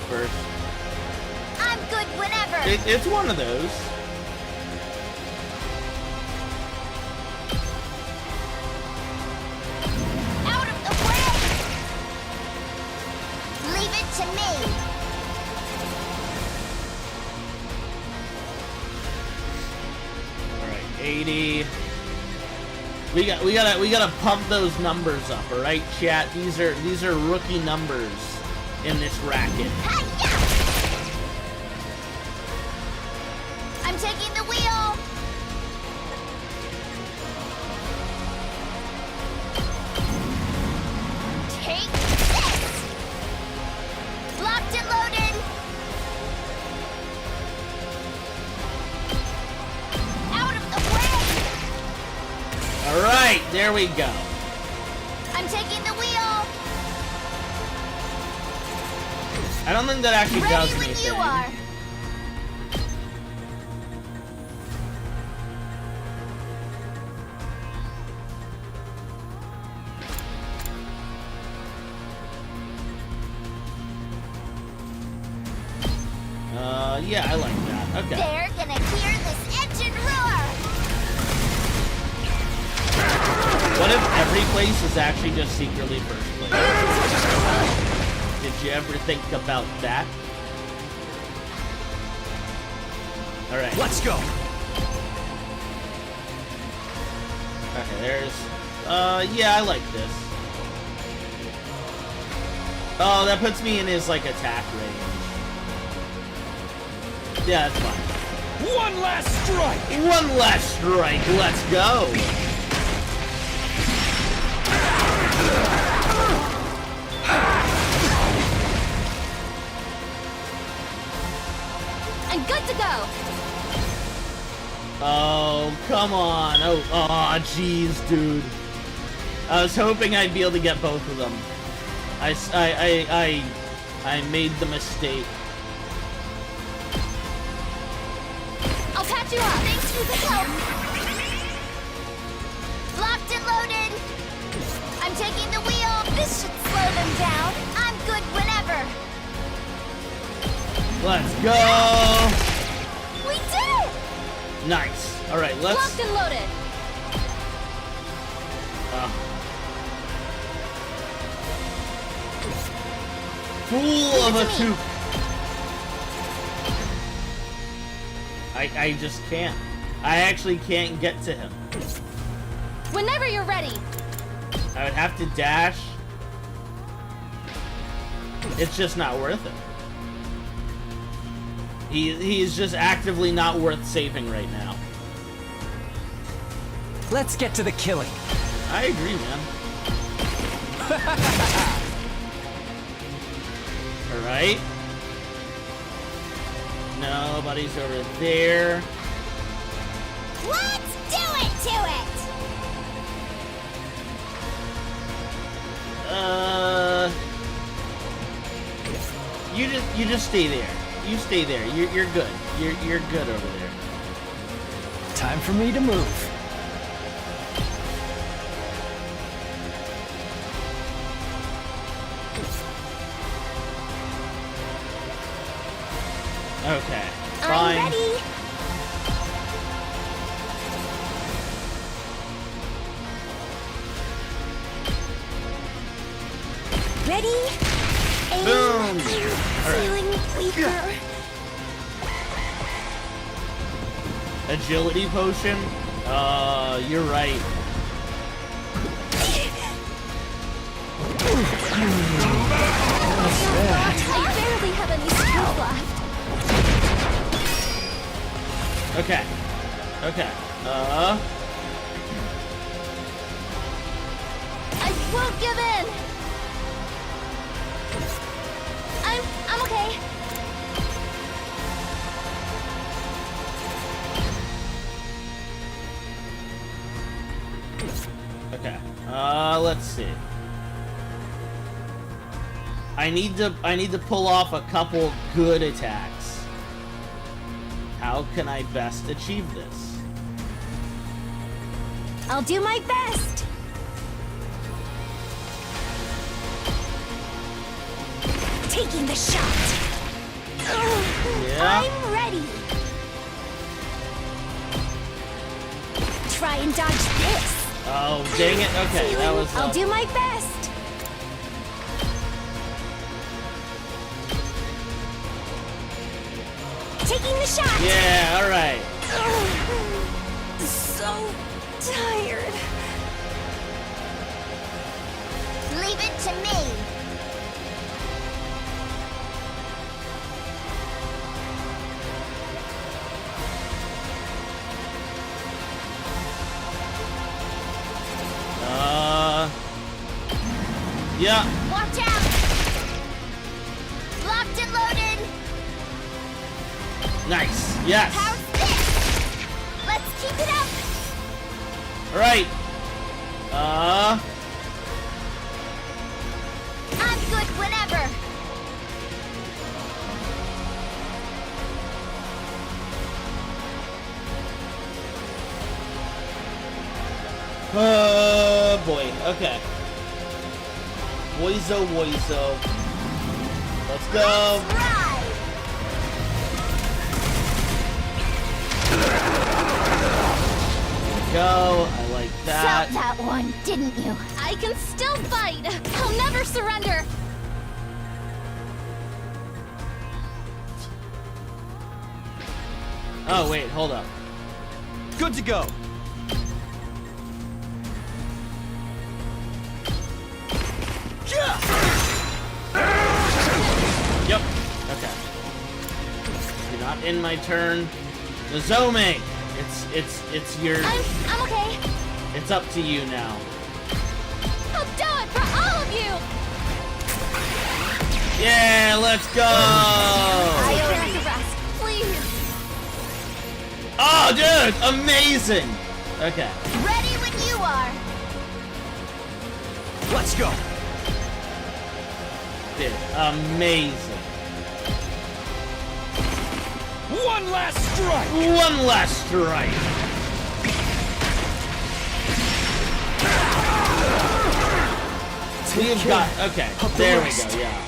first. I'm good whenever! It's one of those. Out of the way! Leave it to me! All right, 80. We gotta pump those numbers up, all right, chat. These are rookie numbers in this racket. Hi-ya! I'm taking the wheel! Take this! Locked and loaded! Out of the way! All right, there we go. I'm taking the wheel! I don't think that actually does Ready when anything. you are! Yeah, I like that. Okay. They're gonna hear this engine roar! What if every place is actually just secretly first place? Did you ever think about that? Alright. Let's go. Okay, there's... yeah, I like this. Oh, that puts me in his, like, attack range. Yeah, that's fine. One last strike. One last strike, let's go! I'm good to go. Oh, come on. Oh, jeez, dude. I was hoping I'd be able to get both of them. I made the mistake. I'll patch you up. Thanks for the help. Locked and loaded. I'm taking the wheel. This should slow them down. I'm good whenever. Let's go! We did it! Nice. All right, let's... Locked and loaded. Fool of a Give it to me. toque. I just can't. I actually can't get to him. Whenever you're ready. I would have to dash. It's just not worth it. He's just actively not worth saving right now. Let's get to the killing. I agree, man. Alright. Nobody's over there. Let's do it to it! You just stay there. You stay there. You're good. You're good over there. Time for me to move. Okay. I'm Fine. ready. Ready? Aim. Boom. Feeling weaker. Agility potion? You're right. I barely have any strength left. Okay. Okay. I won't give in. I'm okay. Okay. Let's see. I need to pull off a couple good attacks. How can I best achieve this? I'll do my best. Taking the shot. Yeah. I'm ready. Try and dodge this. Oh, dang it. Okay, that was... I'll do my best. Taking the shot. Yeah, alright. So tired. Leave it to me. Yeah. Watch out. Locked and loaded. Nice. Yes. How's this? Let's keep it up. Alright. I'm good whenever. Oh boy. Okay. Woizo. Let's go. Ride. Go. I like that. Felt that one, didn't you? I can still fight. I'll never surrender. Oh, wait, hold up. Good to go. Yep. Okay. You're not in my turn. Nozomi! It's your... I'm okay. It's up to you now. I'll do it for all of you! Yeah, let's go! I owe you rest, please. Oh, dude! Amazing! Okay. Ready when you are. Let's go. Dude, amazing. One last strike. One last strike. We've got... Okay, there we go, yeah.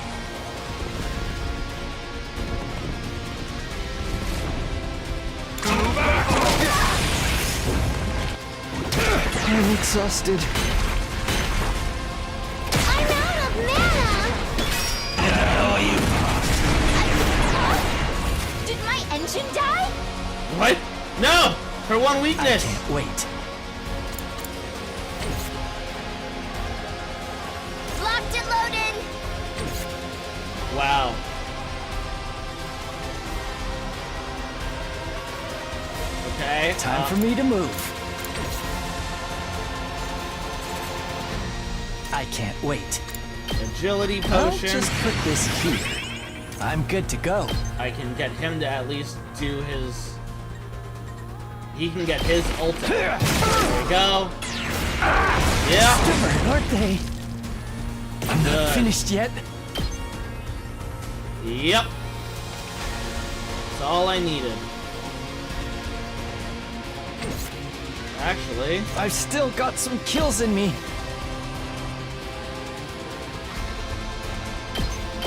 I'm exhausted. I'm out of mana! Did my engine die? What? No! For one weakness! Can't wait. Locked and loaded! Wow. Okay. Time for me to move. I can't wait. Agility I'll potion. just put this here. I'm good to go. I can get him to at least do his... He can get his ultimate. There we go. Yeah. Stubborn, aren't they? I'm not Good. finished yet. Yep. That's all I needed. Actually, I've still got some kills in me.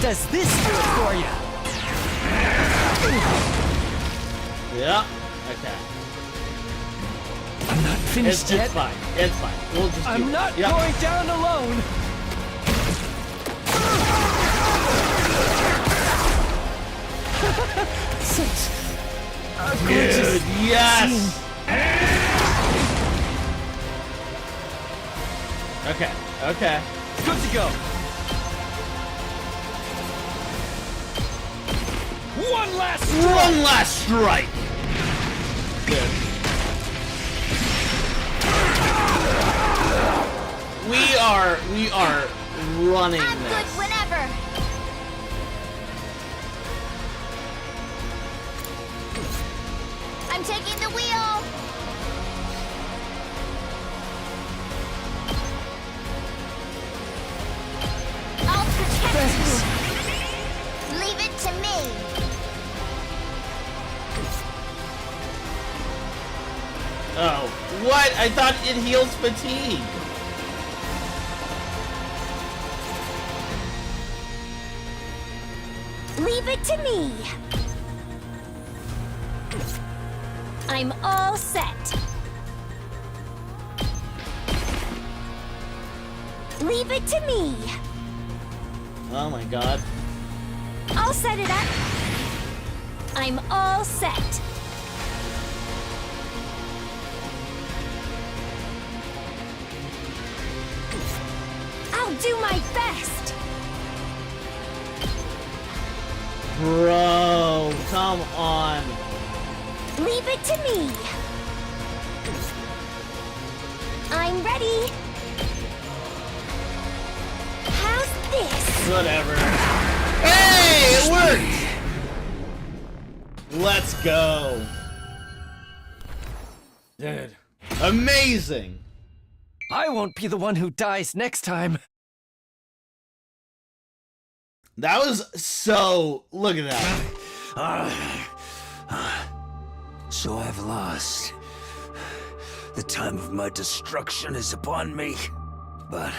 Does this do it for you? yeah. Okay. I'm not finished It's yet. fine. It's fine. We'll just do I'm it. not Yep. going down alone. Such a gorgeous Dude, yes! scene. Okay, okay. Good to go. One last strike. One last strike! Good. We are running I'm this. good whenever. I'm taking the wheel. I'll protect you. Leave it to me. Oh, what? I thought it heals fatigue. Leave it to me. I'm all set. Leave it to me. Oh my god. I'll set it up. I'm all set. I'll do my best. Bro, come on. Leave it to me. I'm ready. How's this? Whatever. Hey, it worked! Let's go. Dude. Amazing. I won't be the one who dies next time. That was so... Look at that. So I've lost. The time of my destruction is upon me. But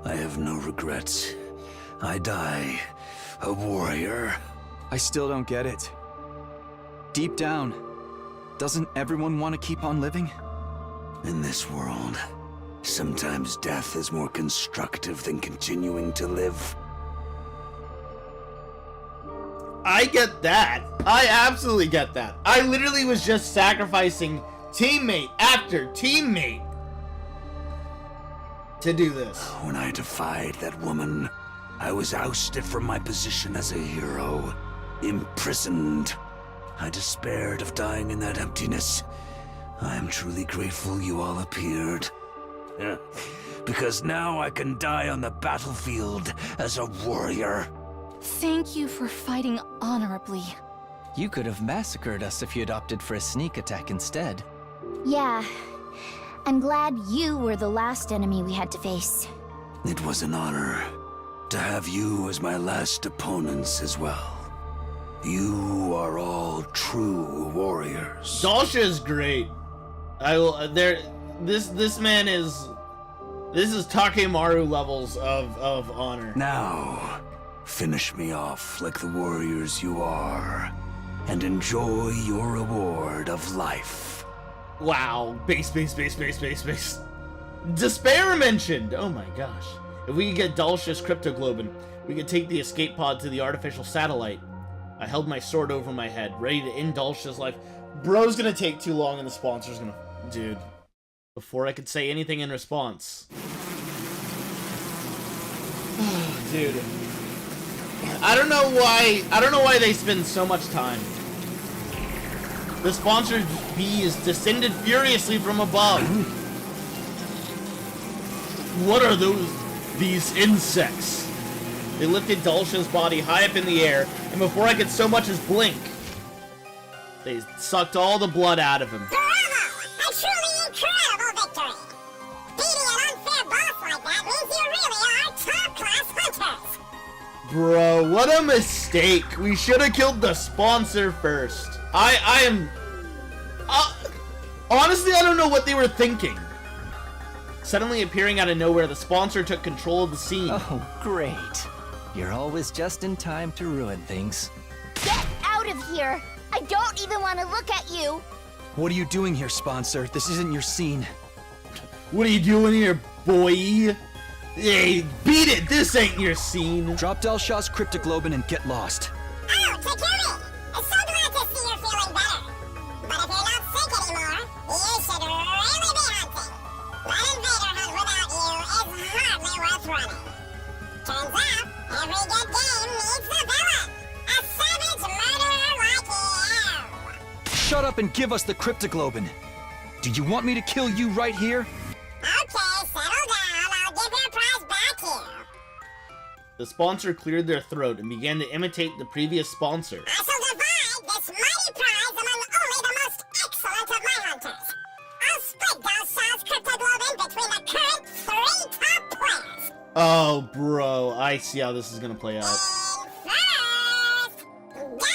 I have no regrets. I die a warrior. I still don't get it. Deep down, doesn't everyone want to keep on living? In this world, sometimes death is more constructive than continuing to live. I get that. I absolutely get that. I literally was just sacrificing teammate after teammate to do this. When I defied that woman, I was ousted from my position as a hero, imprisoned. I despaired of dying in that emptiness. I am truly grateful you all appeared. Because now I can die on the battlefield as a warrior. Thank you for fighting honorably. You could have massacred us if you'd opted for a sneak attack instead. Yeah. I'm glad you were the last enemy we had to face. It was an honor to have you as my last opponents as well. You are all true warriors. Dalsha is great. I will. This man is. This is Takemaru levels of honor. Now, finish me off like the warriors you are, and enjoy your reward of life. Wow. Base. Despair mentioned! Oh my gosh. If we could get Dalsha's cryptoglobin, we could take the escape pod to the artificial satellite. I held my sword over my head, ready to end Dalsha's life. Bro's gonna take too long and the sponsor's gonna... Dude. Before I could say anything in response. Dude. I don't know why they spend so much time. The sponsor's bees descended furiously from above. What are these insects? They lifted Dalsha's body high up in the air, and before I could so much as blink, they sucked all the blood out of him. Bravo! A truly incredible victory! Beating an unfair boss like that means you really are top-class hunters! Bro, what a mistake. We should have killed the sponsor first. I am... honestly, I don't know what they were thinking. Suddenly appearing out of nowhere, the sponsor took control of the scene. Oh, great. You're always just in time to ruin things. Get out of here! I don't even want to look at you! What are you doing here, sponsor? This isn't your scene. What are you doing here, boy? Hey, beat it! This ain't your scene! Drop Dalshaw's cryptoglobin and get lost. Oh, Takumi! I'm so glad to see you're feeling better. But if you're not sick anymore, you should really be hunting. An invader hunt without you is hardly worth running. Turns out, every good game needs a villain. A savage murderer like you. Shut up and give us the cryptoglobin. Do you want me to kill you right here? Okay, settle down. I'll give your prize back here. The sponsor cleared their throat and began to imitate the previous sponsor. I shall divide this mighty prize among only the most excellent of my hunters. I'll split Dalshaw's cryptoglobin between the current 3 top players. Oh, bro, I see how this is gonna play out. In first, Garumi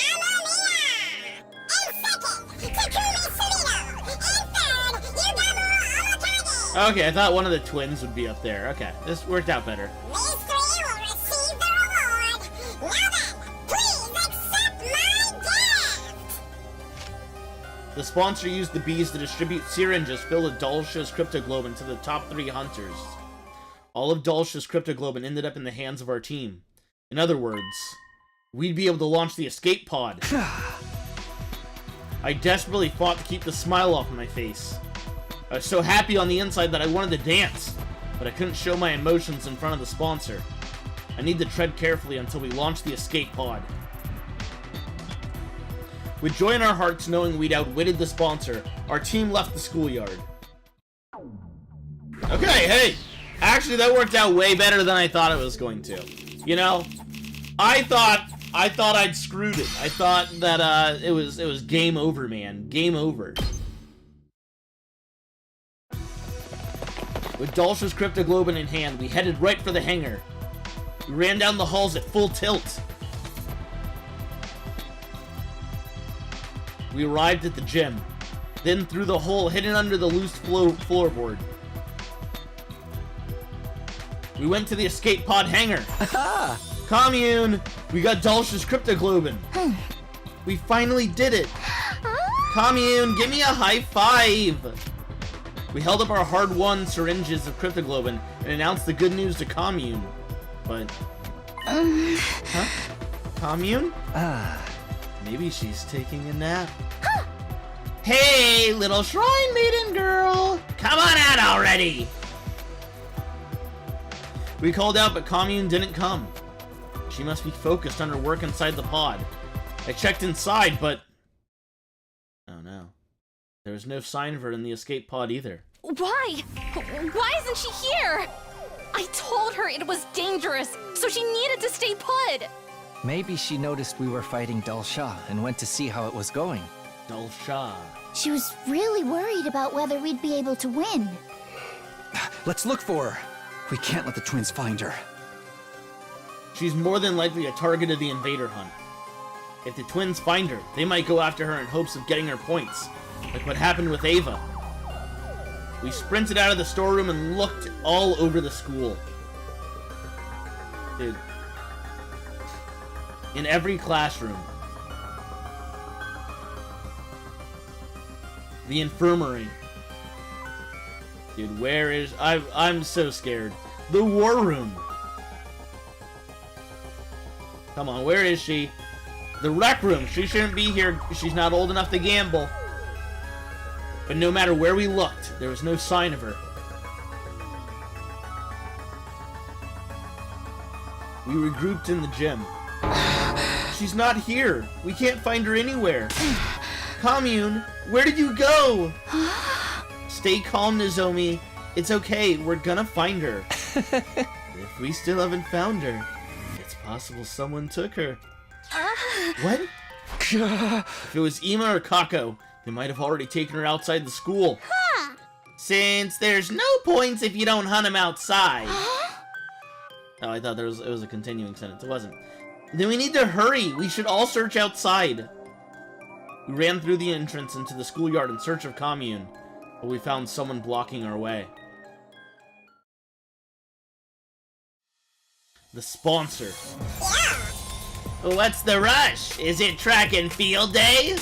Amamiya. In second, Takumi Surino. In third, Yugamu Amakagi. Okay, I thought one of the twins would be up there. Okay, this worked out better. These 3 will receive the reward. Now then, please accept my gift. The sponsor used the bees to distribute syringes filled with Dalsha's cryptoglobin to the top 3 hunters. All of Dalsha's cryptoglobin ended up in the hands of our team. In other words, we'd be able to launch the escape pod. I desperately fought to keep the smile off my face. I was so happy on the inside that I wanted to dance, but I couldn't show my emotions in front of the sponsor. I need to tread carefully until we launch the escape pod. With joy in our hearts knowing we'd outwitted the sponsor, our team left the schoolyard. Okay, hey! Actually, that worked out way better than I thought it was going to. You know, I thought I'd screwed it. I thought that it was game over, man. Game over. With Dalsha's cryptoglobin in hand, we headed right for the hangar. We ran down the halls at full tilt. We arrived at the gym, then through the hole hidden under the loose floorboard. We went to the escape pod hangar. Commune! We got Dalsha's cryptoglobin. We finally did it. Commune, give me a high five. We held up our hard-won syringes of cryptoglobin and announced the good news to Commune. But... Huh? Commune? Ah, Maybe she's taking a nap. Hey, little shrine maiden girl! Come on out already! We called out, but Commune didn't come. She must be focused on her work inside the pod. I checked inside, but... oh no. There was no sign of her in the escape pod either. Why? Why isn't she here? I told her it was dangerous, so she needed to stay put. maybe she noticed we were fighting Dal Shah and went to see how it was going. Dal Shah. She was really worried about whether we'd be able to win. Let's look for her. We can't let the twins find her. She's more than likely a target of the invader hunt. If the twins find her, they might go after her in hopes of getting her points, like what happened with Ava. We sprinted out of the storeroom and looked all over the school. Dude. In every classroom. The infirmary. Dude, where is... I'm so scared. The war room. Come on, where is she? The rec room. She shouldn't be here. She's not old enough to gamble. But no matter where we looked, there was no sign of her. We regrouped in the gym. She's not here. We can't find her anywhere. Commune, where did you go? Stay calm, Nozomi. It's okay. We're gonna find her. If we still haven't found her, it's possible someone took her. What? If it was Ima or Kako, they might have already taken her outside the school. Since there's no points if you don't hunt them outside. Oh, I thought it was a continuing sentence. It wasn't. Then we need to hurry. We should all search outside. We ran through the entrance into the schoolyard in search of Commune, but we found someone blocking our way. The sponsor. What's the rush? Is it track and field day?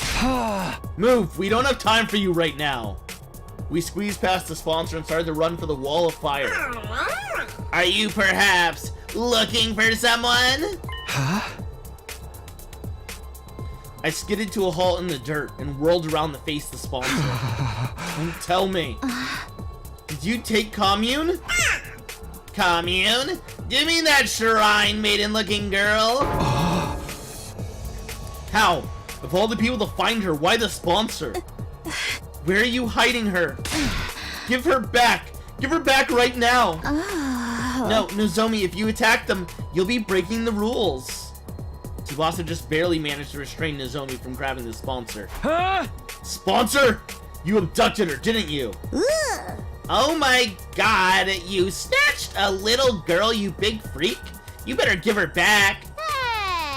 Move! We don't have time for you right now. We squeezed past the sponsor and started to run for the wall of fire. Are you perhaps looking for someone? I skidded to a halt in the dirt and whirled around to face the sponsor. Don't tell me. Did you take Commune? Commune? Do you mean that shrine maiden looking girl? How? Of all the people to find her, why the sponsor? Where are you hiding her? Give her back! Give her back right now! No, Nozomi, if you attack them, you'll be breaking the rules. Tsubasa just barely managed to restrain Nozomi from grabbing the sponsor. Sponsor? You abducted her, didn't you? Oh my god, you snatched a little girl, you big freak. You better give her back.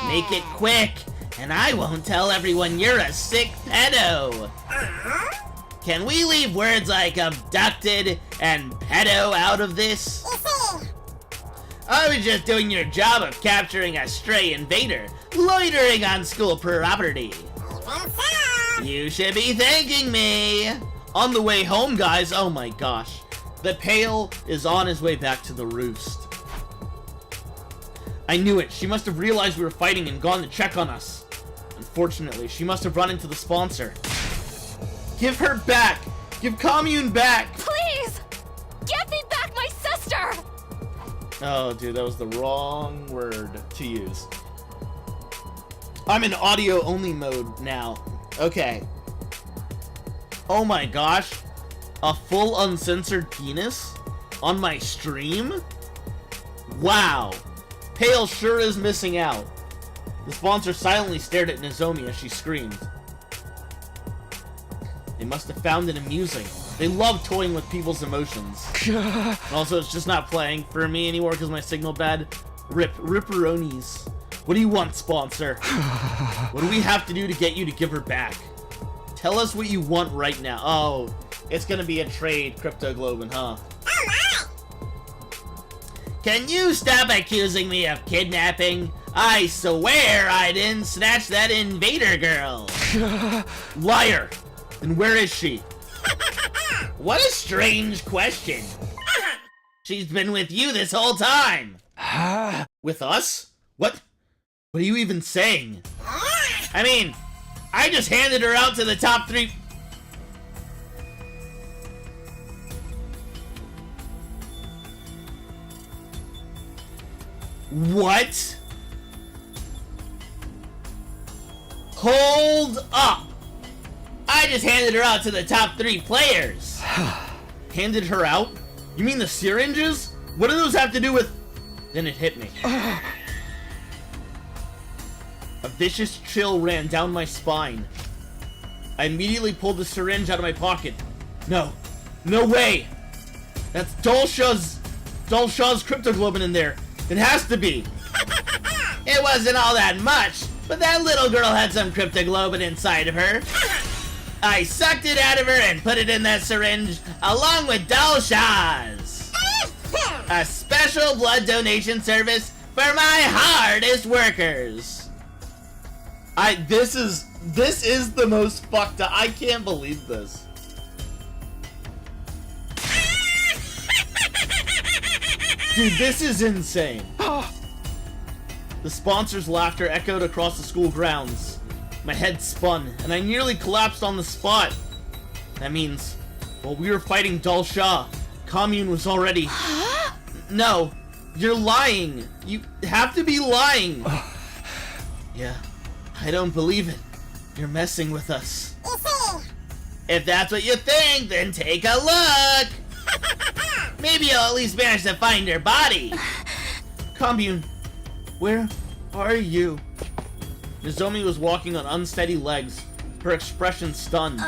Make it quick, and I won't tell everyone you're a sick pedo. Can we leave words like abducted and pedo out of this? I was just doing your job of capturing a stray invader, loitering on school property. You should be thanking me. On the way home, guys, oh my gosh. The Pale is on his way back to the roost. I knew it. She must have realized we were fighting and gone to check on us. Unfortunately, she must have run into the sponsor. Give her back! Give Commune back! Please! Get me back my sister! Oh, dude, that was the wrong word to use. I'm in audio-only mode now. Okay. Oh my gosh. A full uncensored penis? On my stream? Wow. Pale sure is missing out. The sponsor silently stared at Nozomi as she screamed. They must have found it amusing. They love toying with people's emotions. Also, it's just not playing for me anymore because my signal bad. Ripperonis. What do you want, sponsor? What do we have to do to get you to give her back? Tell us what you want right now. Oh, it's gonna be a trade, Crypto Globin, huh? Can you stop accusing me of kidnapping? I swear I didn't snatch that invader girl. Liar! And where is she? What a strange question. She's been with you this whole time. With us? What? What are you even saying? I mean, I just handed her out to the top 3. What? Hold up! I just handed her out to the top 3 players. Handed her out? You mean the syringes? What do those have to do with... Then it hit me. A vicious chill ran down my spine. I immediately pulled the syringe out of my pocket. No. No way! That's Dulsha's cryptoglobin in there. It has to be. It wasn't all that much, but that little girl had some cryptoglobin inside of her. I sucked it out of her and put it in that syringe along with Dulsha's. A special blood donation service for my hardest workers. This is the most fucked up. I can't believe this. Dude, this is insane. The sponsor's laughter echoed across the school grounds. My head spun, and I nearly collapsed on the spot. That means, while we were fighting Dulsha, Commune was already... No, you're lying. You have to be lying. Yeah, I don't believe it. You're messing with us. If that's what you think, then take a look. Maybe you'll at least manage to find her body. Commune, where are you? Nozomi was walking on unsteady legs, her expression stunned.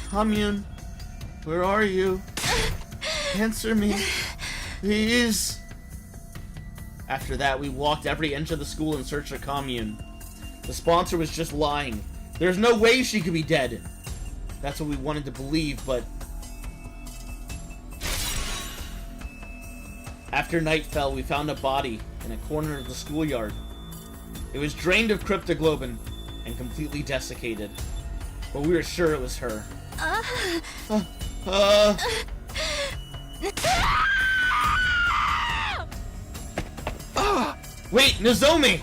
Commune, where are you? Answer me, please. After that, we walked every inch of the school in search of Commune. The sponsor was just lying. There's no way she could be dead. That's what we wanted to believe, but... After night fell, we found a body in a corner of the schoolyard. It was drained of cryptoglobin and completely desiccated, but we were sure it was her. Wait, Nozomi!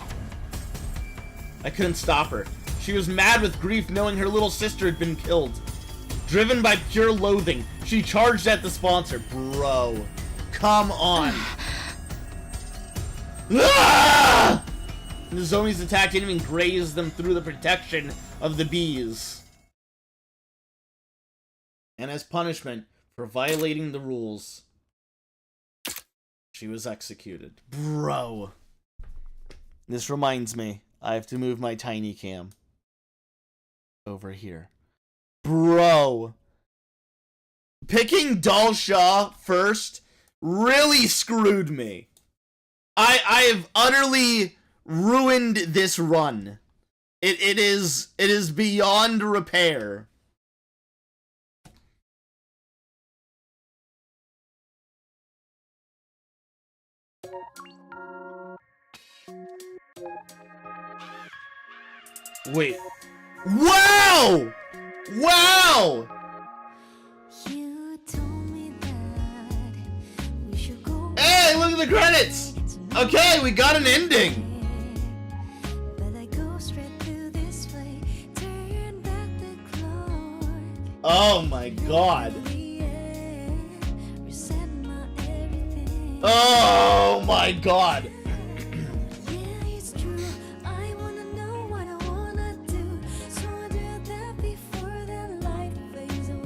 I couldn't stop her. She was mad with grief knowing her little sister had been killed. Driven by pure loathing, she charged at the sponsor. Bro. Come on. Ah! Nozomi's attack didn't even graze them through the protection of the bees. And as punishment for violating the rules, she was executed. Bro. This reminds me, I have to move my tiny cam over here. Bro. Picking Dulsha first really screwed me. I have utterly ruined this run. It is beyond repair. Wait. Wow! Wow! Hey, look at the credits! Okay, we got an ending! Oh my god. Oh my god.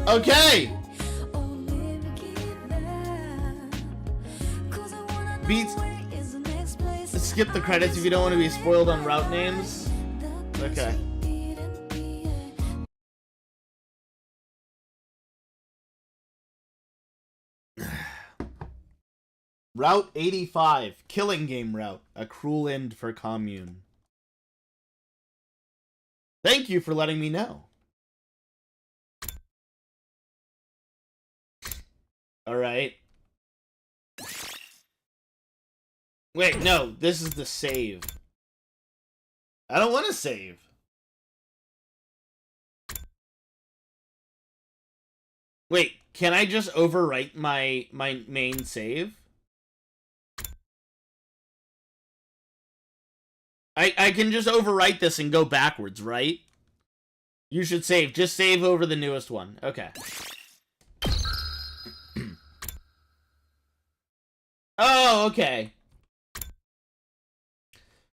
Okay! Beats. Skip the credits if you don't want to be spoiled on route names. Okay. Route 85, Killing Game Route. A cruel end for Commune. Thank you for letting me know. Alright. Wait, no, this is the save. I don't want to save. Wait, can I just overwrite my main save? I can just overwrite this and go backwards, right? You should save. Just save over the newest one. Okay. Oh, okay.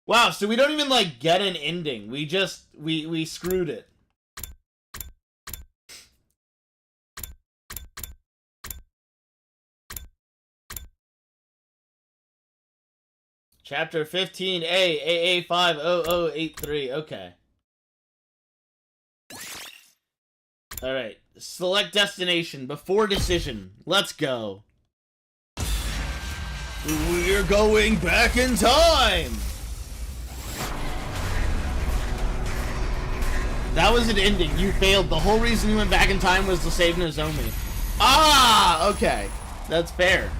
Wow, so we don't even, like, get an ending. We just, we screwed it. Chapter 15A, AA50083. Okay. Alright. Select destination before decision. Let's go. We're going back in time! That was an ending. You failed. The whole reason you went back in time was to save Nozomi. Ah! Okay. That's fair.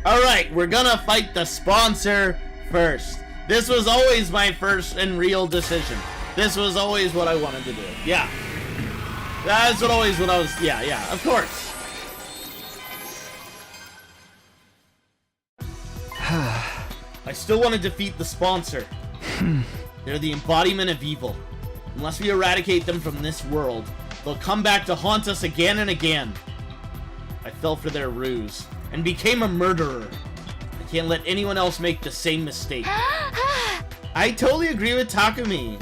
Alright, we're gonna fight the sponsor first. This was always my first and real decision. This was always what I wanted to do. Yeah. That's what always what I was... Yeah, of course. I still want to defeat the sponsor. They're the embodiment of evil. Unless we eradicate them from this world, they'll come back to haunt us again and again. I fell for their ruse and became a murderer. I can't let anyone else make the same mistake. I totally agree with Takumi.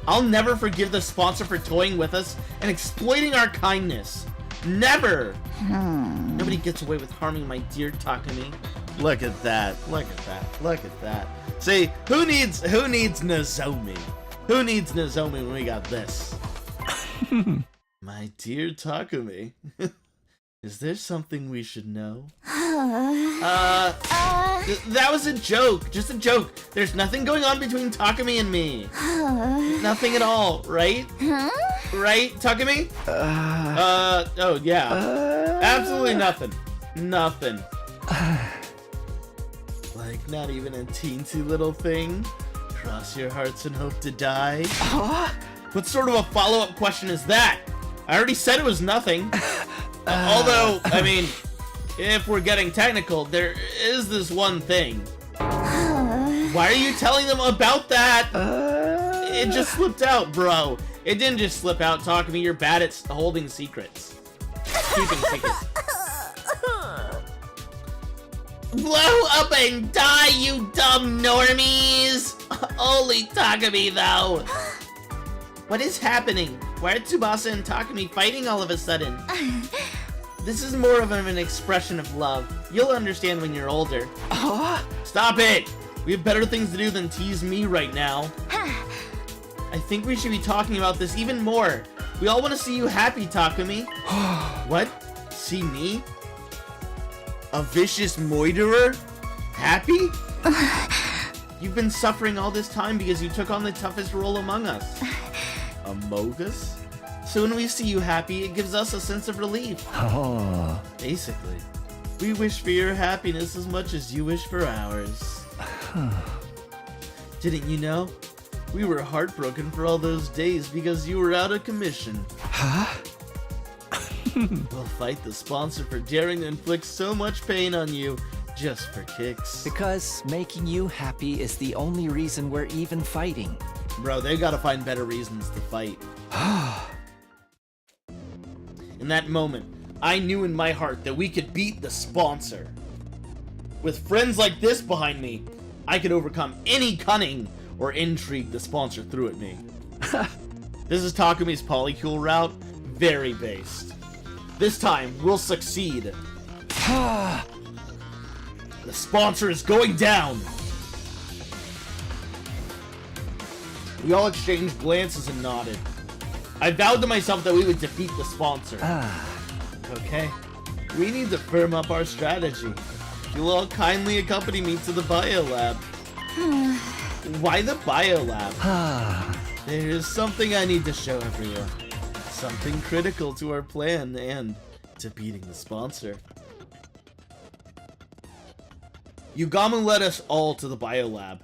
I'll never forgive the sponsor for toying with us and exploiting our kindness. Never! Nobody gets away with harming my dear Takumi. Look at that. Look at that. Look at that. See, who needs Nozomi? Who needs Nozomi when we got this? My dear Takumi. Is there something we should know? That was a joke. Just a joke. There's nothing going on between Takumi and me. Nothing at all, right? Right, Takumi? Oh, yeah. Absolutely nothing. Nothing. Like, not even a teensy little thing? Cross your hearts and hope to die? What sort of a follow-up question is that? I already said it was nothing. Although, I mean, if we're getting technical, there is this one thing. Why are you telling them about that? It just slipped out, bro. It didn't just slip out. Talk to me. You're bad at holding secrets. Keeping secrets. Blow up and die, you dumb normies! Only Takumi, though. What is happening? Why are Tsubasa and Takumi fighting all of a sudden? This is more of an expression of love. You'll understand when you're older. Stop it! We have better things to do than tease me right now. I think we should be talking about this even more. We all want to see you happy, Takumi. What? See me? A vicious moiterer? Happy? You've been suffering all this time because you took on the toughest role among us. Among us? So when we see you happy, it gives us a sense of relief. Basically, we wish for your happiness as much as you wish for ours. Didn't you know? We were heartbroken for all those days because you were out of commission. We'll fight the sponsor for daring to inflict so much pain on you just for kicks. Because making you happy is the only reason we're even fighting. Bro, they gotta find better reasons to fight. In that moment, I knew in my heart that we could beat the sponsor. With friends like this behind me, I could overcome any cunning or intrigue the sponsor threw at me. This is Takumi's polycule route, very based. This time, we'll succeed. The sponsor is going down! We all exchanged glances and nodded. I vowed to myself that we would defeat the sponsor. Okay. We need to firm up our strategy. You'll all kindly accompany me to the biolab. Why the biolab? There's something I need to show everyone. Something critical to our plan and to beating the sponsor. Yugamu led us all to the biolab.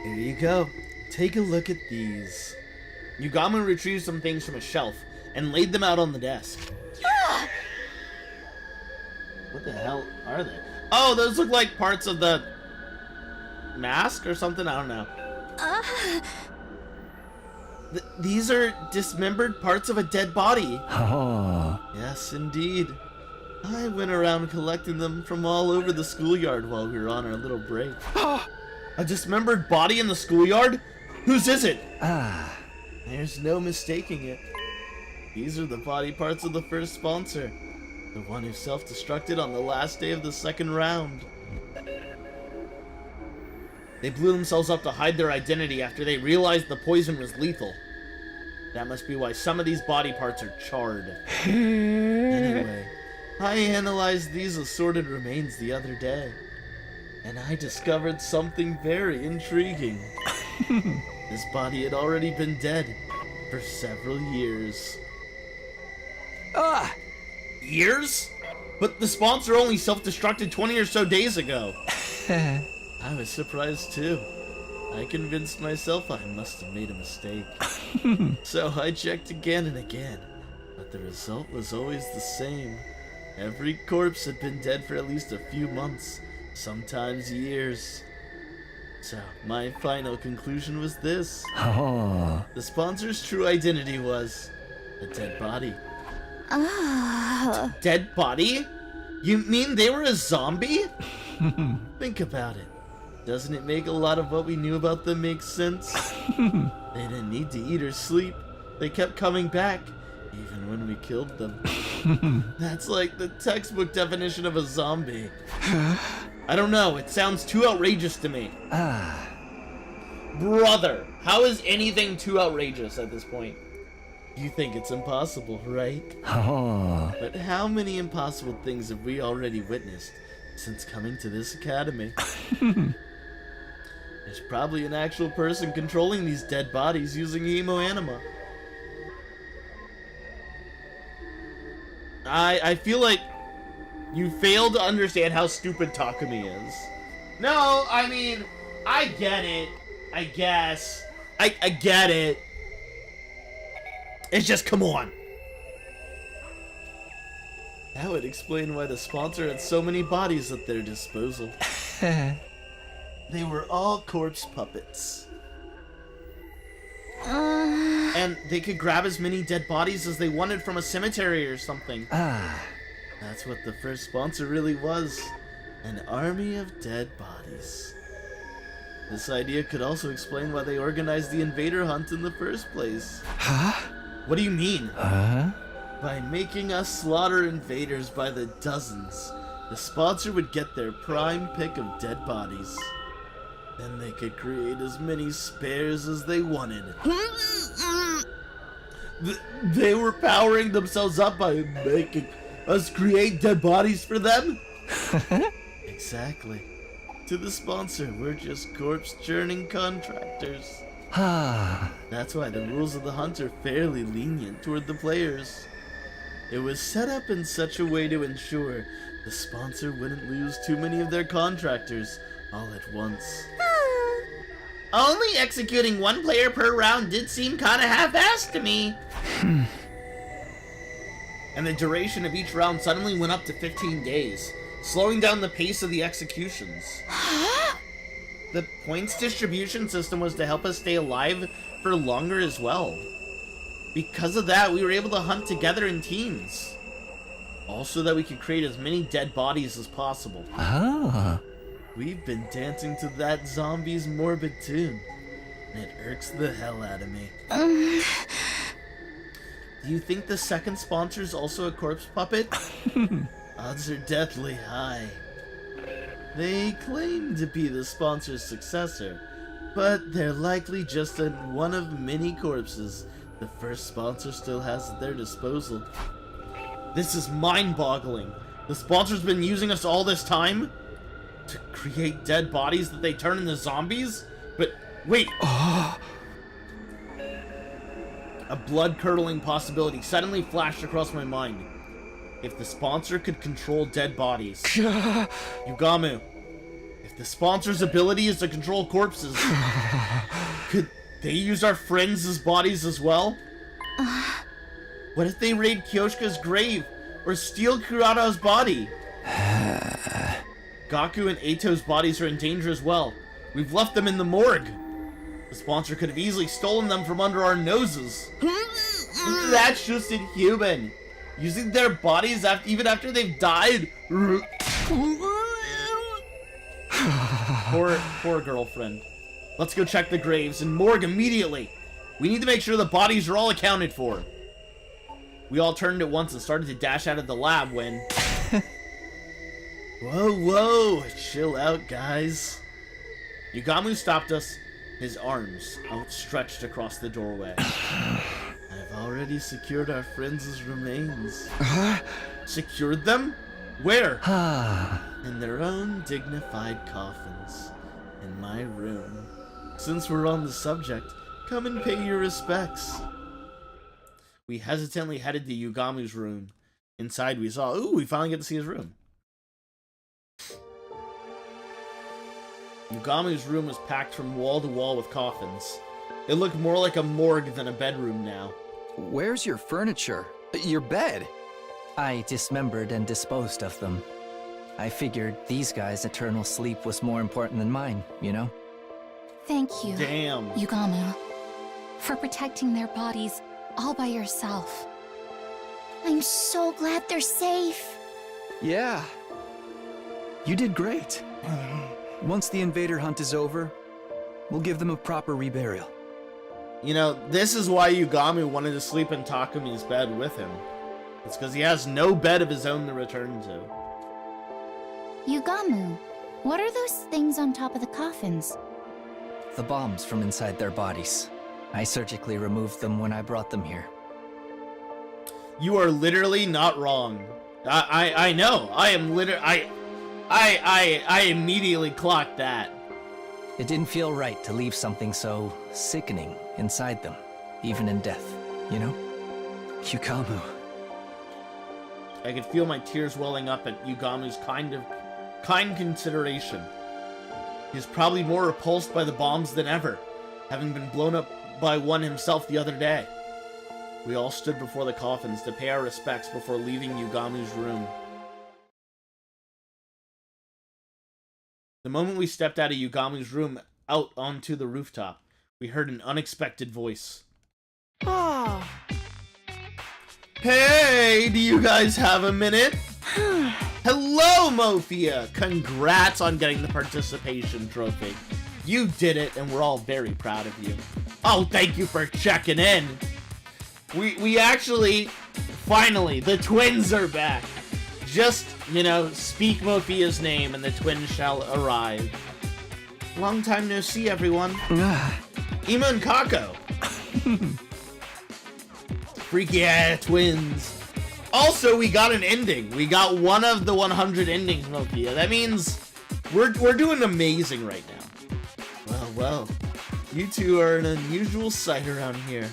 Here you go. Take a look at these. Yugamu retrieved some things from a shelf and laid them out on the desk. What the hell are they? Oh, those look like parts of the mask or something? I don't know. These are dismembered parts of a dead body. Oh. Yes, indeed. I went around collecting them from all over the schoolyard while we were on our little break. A dismembered body in the schoolyard? Whose is it? There's no mistaking it. These are the body parts of the first sponsor. The one who self-destructed on the last day of the second round. They blew themselves up to hide their identity after they realized the poison was lethal. That must be why some of these body parts are charred. Anyway, I analyzed these assorted remains the other day, and I discovered something very intriguing. This body had already been dead for several years. Years? But the sponsor only self-destructed 20 or so days ago. I was surprised too. I convinced myself I must have made a mistake. So I checked again and again, but the result was always the same. Every corpse had been dead for at least a few months, sometimes years. So my final conclusion was this. The sponsor's true identity was a dead body. Dead body? You mean they were a zombie? Think about it. Doesn't it make a lot of what we knew about them make sense? They didn't need to eat or sleep. They kept coming back, even when we killed them. That's like the textbook definition of a zombie. I don't know, it sounds too outrageous to me. Brother, how is anything too outrageous at this point? You think it's impossible, right? But how many impossible things have we already witnessed since coming to this academy? There's probably an actual person controlling these dead bodies using hemoanima. I feel like you fail to understand how stupid Takumi is. No, I mean, I get it. I guess. I get it. It's just, come on. That would explain why the sponsor had so many bodies at their disposal. They were all corpse puppets. And they could grab as many dead bodies as they wanted from a cemetery or something. That's what the first sponsor really was. An army of dead bodies. This idea could also explain why they organized the invader hunt in the first place. What do you mean? By making us slaughter invaders by the dozens, the sponsor would get their prime pick of dead bodies. Then they could create as many spares as they wanted. They were powering themselves up by making us create dead bodies for them? Exactly. To the sponsor, we're just corpse-churning contractors. That's why the rules of the hunt are fairly lenient toward the players. It was set up in such a way to ensure the sponsor wouldn't lose too many of their contractors all at once. Only executing one player per round did seem kinda half-assed to me. And the duration of each round suddenly went up to 15 days, slowing down the pace of the executions. The points distribution system was to help us stay alive for longer as well. Because of that, we were able to hunt together in teams. Also that we could create as many dead bodies as possible. We've been dancing to that zombie's morbid tune, and it irks the hell out of me. Do you think the second sponsor's also a corpse puppet? Odds are deathly high. They claim to be the sponsor's successor, but they're likely just one of many corpses the first sponsor still has at their disposal. This is mind-boggling. The sponsor's been using us all this time to create dead bodies that they turn into zombies? But wait! A blood-curdling possibility suddenly flashed across my mind. If the sponsor could control dead bodies... Yugamu, if the sponsor's ability is to control corpses, could they use our friends as bodies as well? What if they raid Kyoshka's grave or steal Kurata's body? Gaku and Eito's bodies are in danger as well. We've left them in the morgue. The sponsor could have easily stolen them from under our noses. That's just inhuman. Using their bodies even after they've died. Poor girlfriend. Let's go check the graves and morgue immediately. We need to make sure the bodies are all accounted for. We all turned at once and started to dash out of the lab when... Whoa, chill out, guys. Yugamu stopped us, his arms outstretched across the doorway. I've already secured our friends' remains. Secured them? Where? In their own dignified coffins. In my room. Since we're on the subject, come and pay your respects. We hesitantly headed to Yugamu's room. Inside we saw... Ooh, we finally get to see his room. Yugamu's room was packed from wall to wall with coffins. It looked more like a morgue than a bedroom now. Where's your furniture? Your bed? I dismembered and disposed of them. I figured these guys' eternal sleep was more important than mine, you know? Thank you, Damn. Yugamu, for protecting their bodies all by yourself. I'm so glad they're safe. Yeah. You did great. Once the invader hunt is over, we'll give them a proper reburial. You know, this is why Yugamu wanted to sleep in Takumi's bed with him. It's because he has no bed of his own to return to. Yugamu, what are those things on top of the coffins? The bombs from inside their bodies. I surgically removed them when I brought them here. You are literally not wrong. I know. I am literally... I immediately clocked that. It didn't feel right to leave something so sickening inside them, even in death, you know? Yugamu. I could feel my tears welling up at Yugamu's kind consideration. He's probably more repulsed by the bombs than ever, having been blown up by one himself the other day. We all stood before the coffins to pay our respects before leaving Yugamu's room. The moment we stepped out of Yugamu's room out onto the rooftop, we heard an unexpected voice. Hey, do you guys have a minute? Hello, Mofia! Congrats on getting the participation trophy. You did it, and we're all very proud of you. Oh, thank you for checking in. We actually, finally, the twins are back. Just, you know, speak Mofia's name and the twins shall arrive. Long time no see, everyone. Ima and Kako. Freaky ass twins. Also, we got an ending. We got one of the 100 endings, Mofia. That means we're doing amazing right now. Well, you two are an unusual sight around here.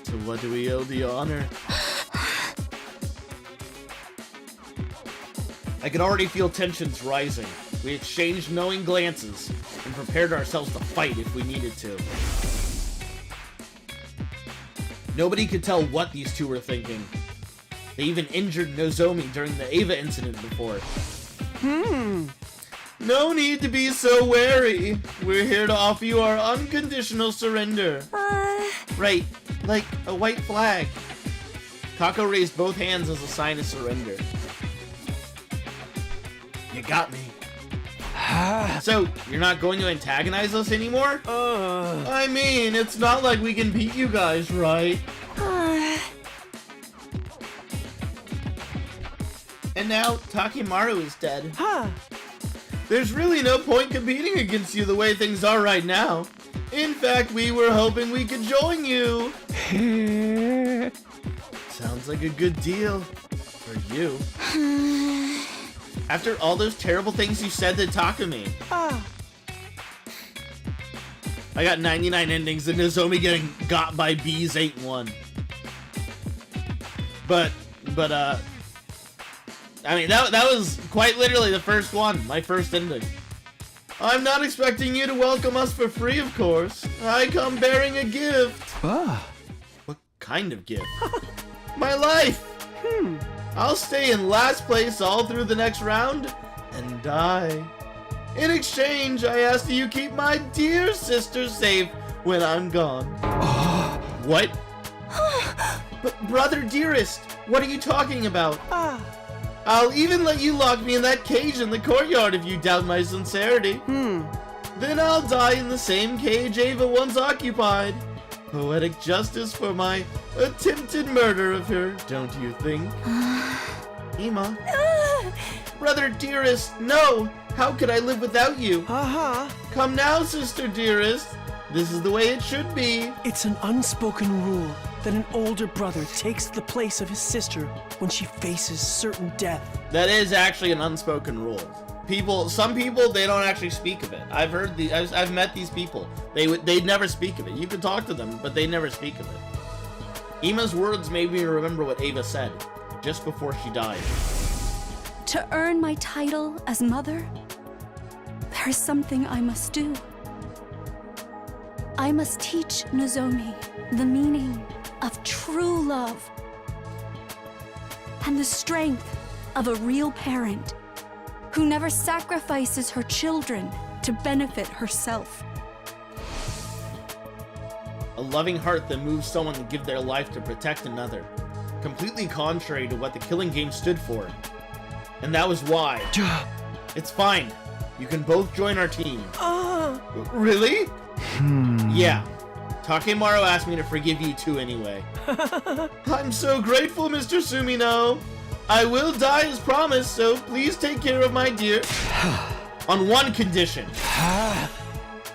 So what do we owe the honor? I could already feel tensions rising. We exchanged knowing glances and prepared ourselves to fight if we needed to. Nobody could tell what these two were thinking. They even injured Nozomi during the Eva incident before. No need to be so wary. We're here to offer you our unconditional surrender. Right, like a white flag. Kako raised both hands as a sign of surrender. You got me. So, you're not going to antagonize us anymore? I mean, it's not like we can beat you guys, right? And now, Takimaru is dead. There's really no point competing against you the way things are right now. In fact, we were hoping we could join you. Sounds like a good deal. For you. After all those terrible things you said to Takumi. I got 99 endings and Nozomi getting got by bees 8-1. But I mean, that was quite literally the first one, my first ending. I'm not expecting you to welcome us for free, of course. I come bearing a gift. What kind of gift? My life! I'll stay in last place all through the next round and die. In exchange, I ask that you keep my dear sister safe when I'm gone. What? Brother dearest, what are you talking about? I'll even let you lock me in that cage in the courtyard if you doubt my sincerity. Then I'll die in the same cage Ava once occupied. Poetic justice for my attempted murder of her, don't you think? Ima. Brother dearest, no! How could I live without you? Come now, sister dearest. This is the way it should be. It's an unspoken rule that an older brother takes the place of his sister when she faces certain death. That is actually an unspoken rule. Some people, they don't actually speak of it. I've met these people. They never speak of it. You can talk to them, but they never speak of it. Ima's words made me remember what Ava said just before she died. To earn my title as mother, there is something I must do. I must teach Nozomi the meaning of true love and the strength of a real parent who never sacrifices her children to benefit herself. A loving heart that moves someone to give their life to protect another. Completely contrary to what the Killing Game stood for. And that was why. It's fine. You can both join our team. Really? Yeah. Takemaru asked me to forgive you too anyway. I'm so grateful, Mr. Sumino. I will die as promised, so please take care of my dear. On one condition.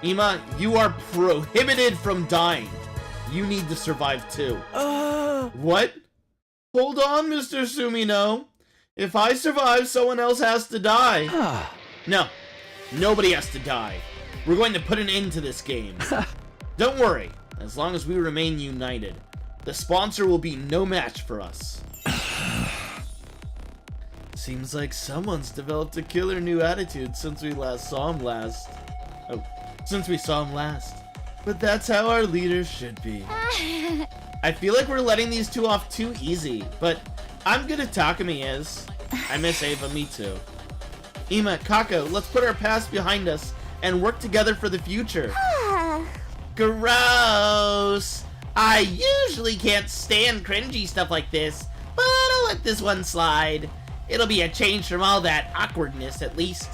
Ima, you are prohibited from dying. You need to survive too. What? Hold on, Mr. Sumino. If I survive, someone else has to die. No, nobody has to die. We're going to put an end to this game. Don't worry, as long as we remain united. The sponsor will be no match for us. Seems like someone's developed a killer new attitude since we saw him last. But that's how our leaders should be. I feel like we're letting these two off too easy, but I'm good at Takumi is. I miss Ava, me too. Ima, Kako, let's put our past behind us and work together for the future. Gross! I usually can't stand cringy stuff like this, but I'll let this one slide. It'll be a change from all that awkwardness, at least.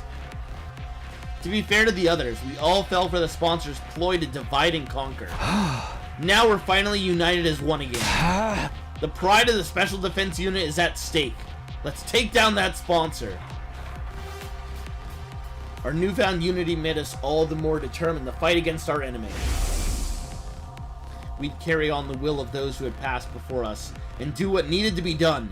To be fair to the others, we all fell for the sponsor's ploy to divide and conquer. Now we're finally united as one again. The pride of the Special Defense Unit is at stake. Let's take down that sponsor. Our newfound unity made us all the more determined to fight against our enemy. We'd carry on the will of those who had passed before us and do what needed to be done.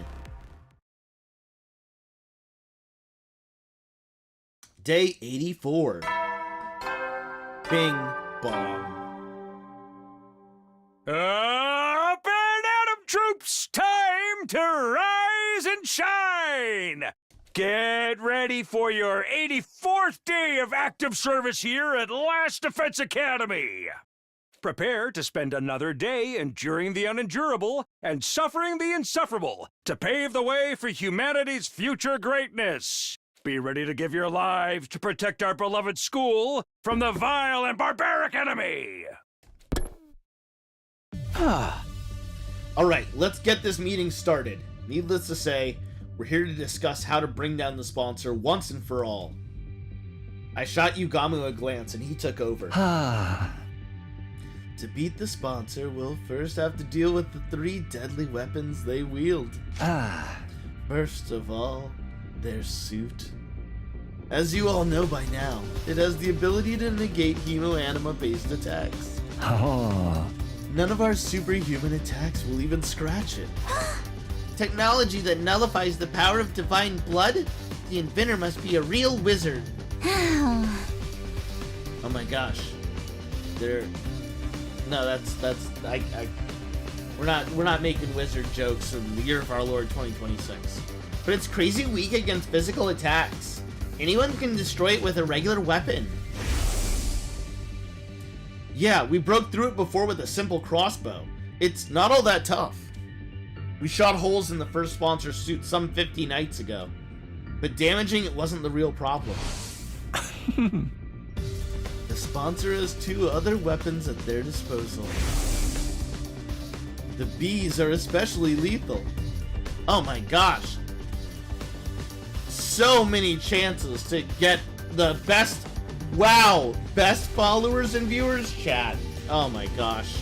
Day 84. Bing bong. Up and at 'em, troops! Time to rise and shine! Get ready for your 84th day of active service here at Last Defense Academy! Prepare to spend another day enduring the unendurable and suffering the insufferable to pave the way for humanity's future greatness. Be ready to give your lives to protect our beloved school from the vile and barbaric enemy! Alright, let's get this meeting started. Needless to say, we're here to discuss how to bring down the sponsor once and for all. I shot Yugamu a glance and he took over. To beat the sponsor, we'll first have to deal with the 3 deadly weapons they wield. First of all, their suit. As you all know by now, it has the ability to negate hemoanima-based attacks. None of our superhuman attacks will even scratch it. Technology that nullifies the power of divine blood? The inventor must be a real wizard. Oh my gosh. We're not making wizard jokes in the year of our Lord 2026. But it's crazy weak against physical attacks. Anyone can destroy it with a regular weapon. Yeah, we broke through it before with a simple crossbow. It's not all that tough. We shot holes in the first sponsor's suit some 50 nights ago, but damaging it wasn't the real problem. The sponsor has 2 other weapons at their disposal. The bees are especially lethal. Oh my gosh. So many chances to get the best, wow, best followers and viewers chat. Oh my gosh.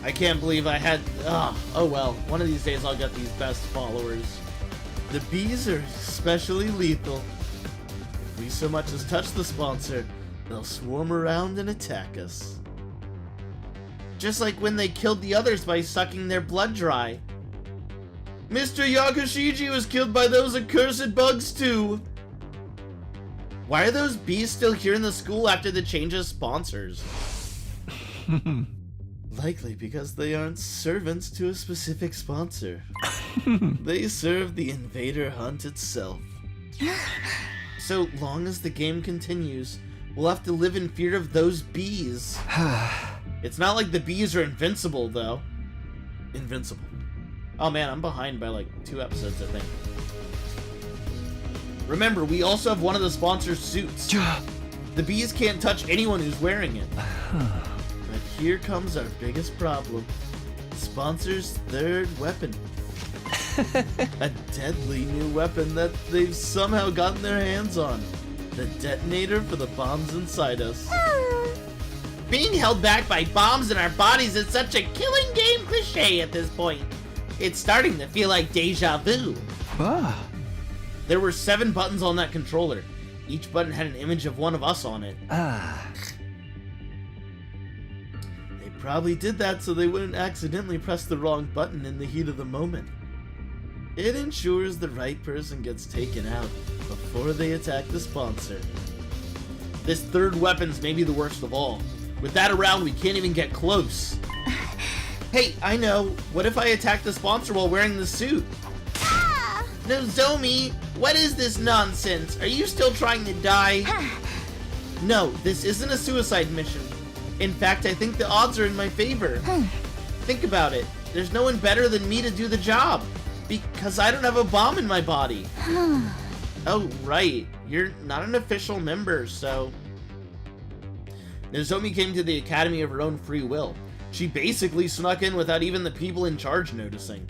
I can't believe I had, oh well, one of these days I'll get these best followers. The bees are especially lethal. If we so much as touch the sponsor, they'll swarm around and attack us. Just like when they killed the others by sucking their blood dry. Mr. Yakushiji was killed by those accursed bugs too. Why are those bees still here in the school after the change of sponsors? Likely because they aren't servants to a specific sponsor. They serve the invader hunt itself. So long as the game continues, we'll have to live in fear of those bees. It's not like the bees are invincible, though. Invincible. Oh man, I'm behind by like 2 episodes, I think. Remember, we also have one of the sponsor's suits. The bees can't touch anyone who's wearing it. But here comes our biggest problem. The sponsor's 3rd weapon. A deadly new weapon that they've somehow gotten their hands on. The detonator for the bombs inside us. Being held back by bombs in our bodies is such a killing game cliche at this point. It's starting to feel like deja vu. There were 7 buttons on that controller. Each button had an image of one of us on it. They probably did that so they wouldn't accidentally press the wrong button in the heat of the moment. It ensures the right person gets taken out before they attack the sponsor. This 3rd weapon's maybe the worst of all. With that around, we can't even get close. Hey, I know. What if I attack the sponsor while wearing the suit? Nozomi, what is this nonsense? Are you still trying to die? No, this isn't a suicide mission. In fact, I think the odds are in my favor. Think about it. There's no one better than me to do the job. Because I don't have a bomb in my body. Oh, right. You're not an official member, so... Nozomi came to the academy of her own free will. She basically snuck in without even the people in charge noticing.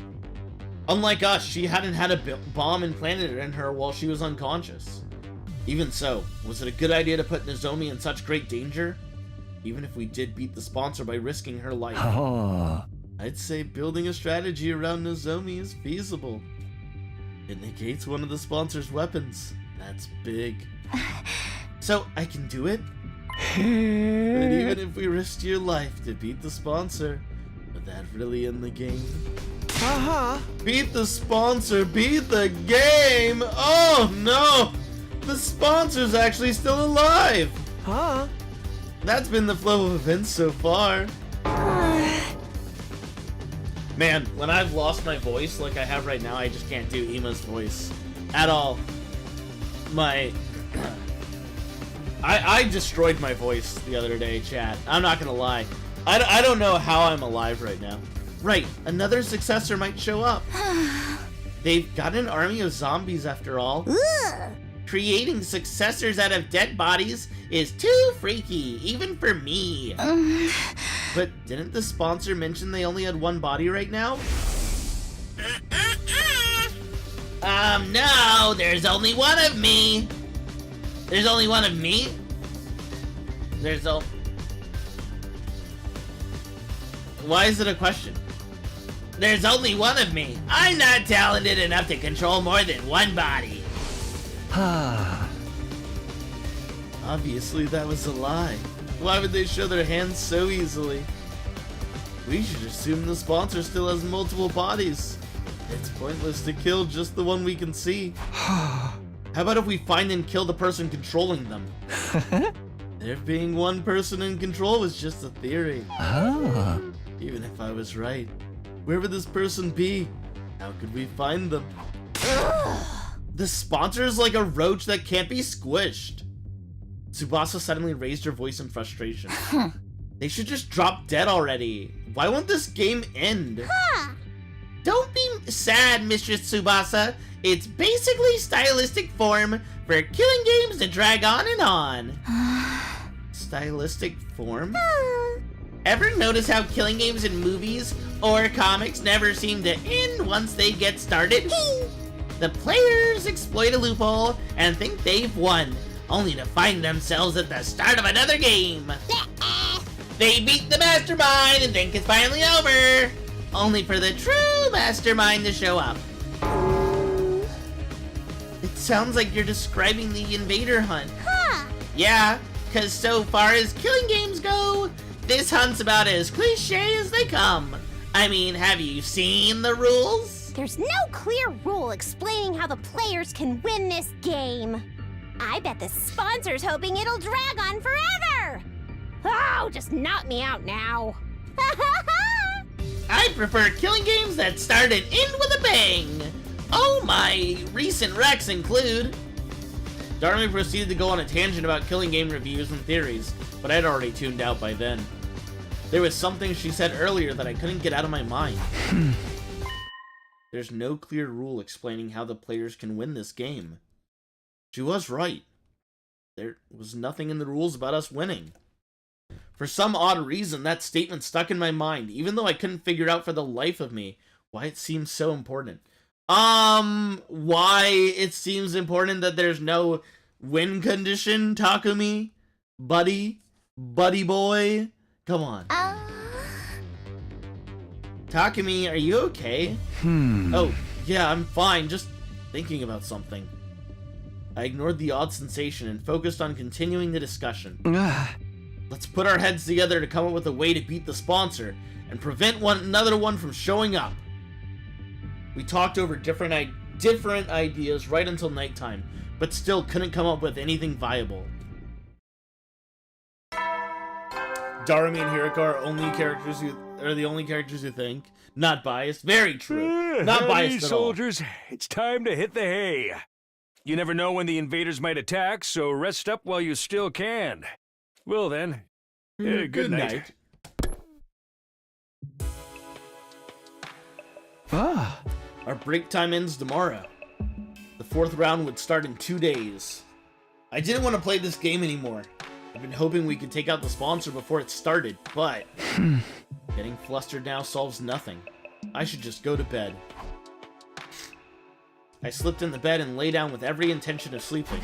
Unlike us, she hadn't had a bomb implanted in her while she was unconscious. Even so, was it a good idea to put Nozomi in such great danger? Even if we did beat the sponsor by risking her life. I'd say building a strategy around Nozomi is feasible. It negates one of the sponsor's weapons. That's big. So, I can do it? But even if we risked your life to beat the sponsor, would that really end the game? Beat the sponsor, beat the game! Oh no! The sponsor's actually still alive! That's been the flow of events so far. Man, when I've lost my voice like I have right now, I just can't do Ima's voice at all. I destroyed my voice the other day, chat. I'm not gonna lie. I don't know how I'm alive right now. Right, another successor might show up. They've got an army of zombies after all. Creating successors out of dead bodies is too freaky, even for me. But didn't the sponsor mention they only had 1 body right now? No, there's only one of me. There's only one of me? Why is it a question? There's only one of me. I'm not talented enough to control more than 1 body. Obviously that was a lie. Why would they show their hands so easily? We should assume the sponsor still has multiple bodies. It's pointless to kill just the one we can see. How about if we find and kill the person controlling them? There being one person in control was just a theory. Even if I was right, where would this person be? How could we find them? The sponsor is like a roach that can't be squished. Tsubasa suddenly raised her voice in frustration. They should just drop dead already. Why won't this game end? Huh. Don't be sad, Mistress Tsubasa. It's basically stylistic form for killing games to drag on and on. Stylistic form? Ever notice how killing games in movies or comics never seem to end once they get started? The players exploit a loophole and think they've won, only to find themselves at the start of another game. They beat the mastermind and think it's finally over, only for the true mastermind to show up. It sounds like you're describing the invader hunt. Huh. Yeah, because so far as killing games go, this hunt's about as cliche as they come. I mean, have you seen the rules? There's no clear rule explaining how the players can win this game. I bet the sponsor's hoping it'll drag on forever. Oh, just knock me out now. I prefer killing games that start and end with a bang. Oh, my recent wrecks include... Darmy proceeded to go on a tangent about killing game reviews and theories, but I'd already tuned out by then. There was something she said earlier that I couldn't get out of my mind. There's no clear rule explaining how the players can win this game. She was right. There was nothing in the rules about us winning. For some odd reason, that statement stuck in my mind, even though I couldn't figure out for the life of me why it seems so important. Why it seems important that there's no win condition, Takumi? Buddy boy? Come on. Takumi, are you okay? Oh, yeah, I'm fine, just thinking about something. I ignored the odd sensation and focused on continuing the discussion. Let's put our heads together to come up with a way to beat the sponsor and prevent another one from showing up. We talked over different ideas right until nighttime, but still couldn't come up with anything viable. Darumi and Hiriko are the only characters who think. Not biased. Very true. Not biased at all. Soldiers, it's time to hit the hay. You never know when the invaders might attack, so rest up while you still can. Well then, good night. Our break time ends tomorrow. The 4th round would start in 2 days. I didn't want to play this game anymore. I've been hoping we could take out the sponsor before it started, but getting flustered now solves nothing. I should just go to bed. I slipped in the bed and lay down with every intention of sleeping.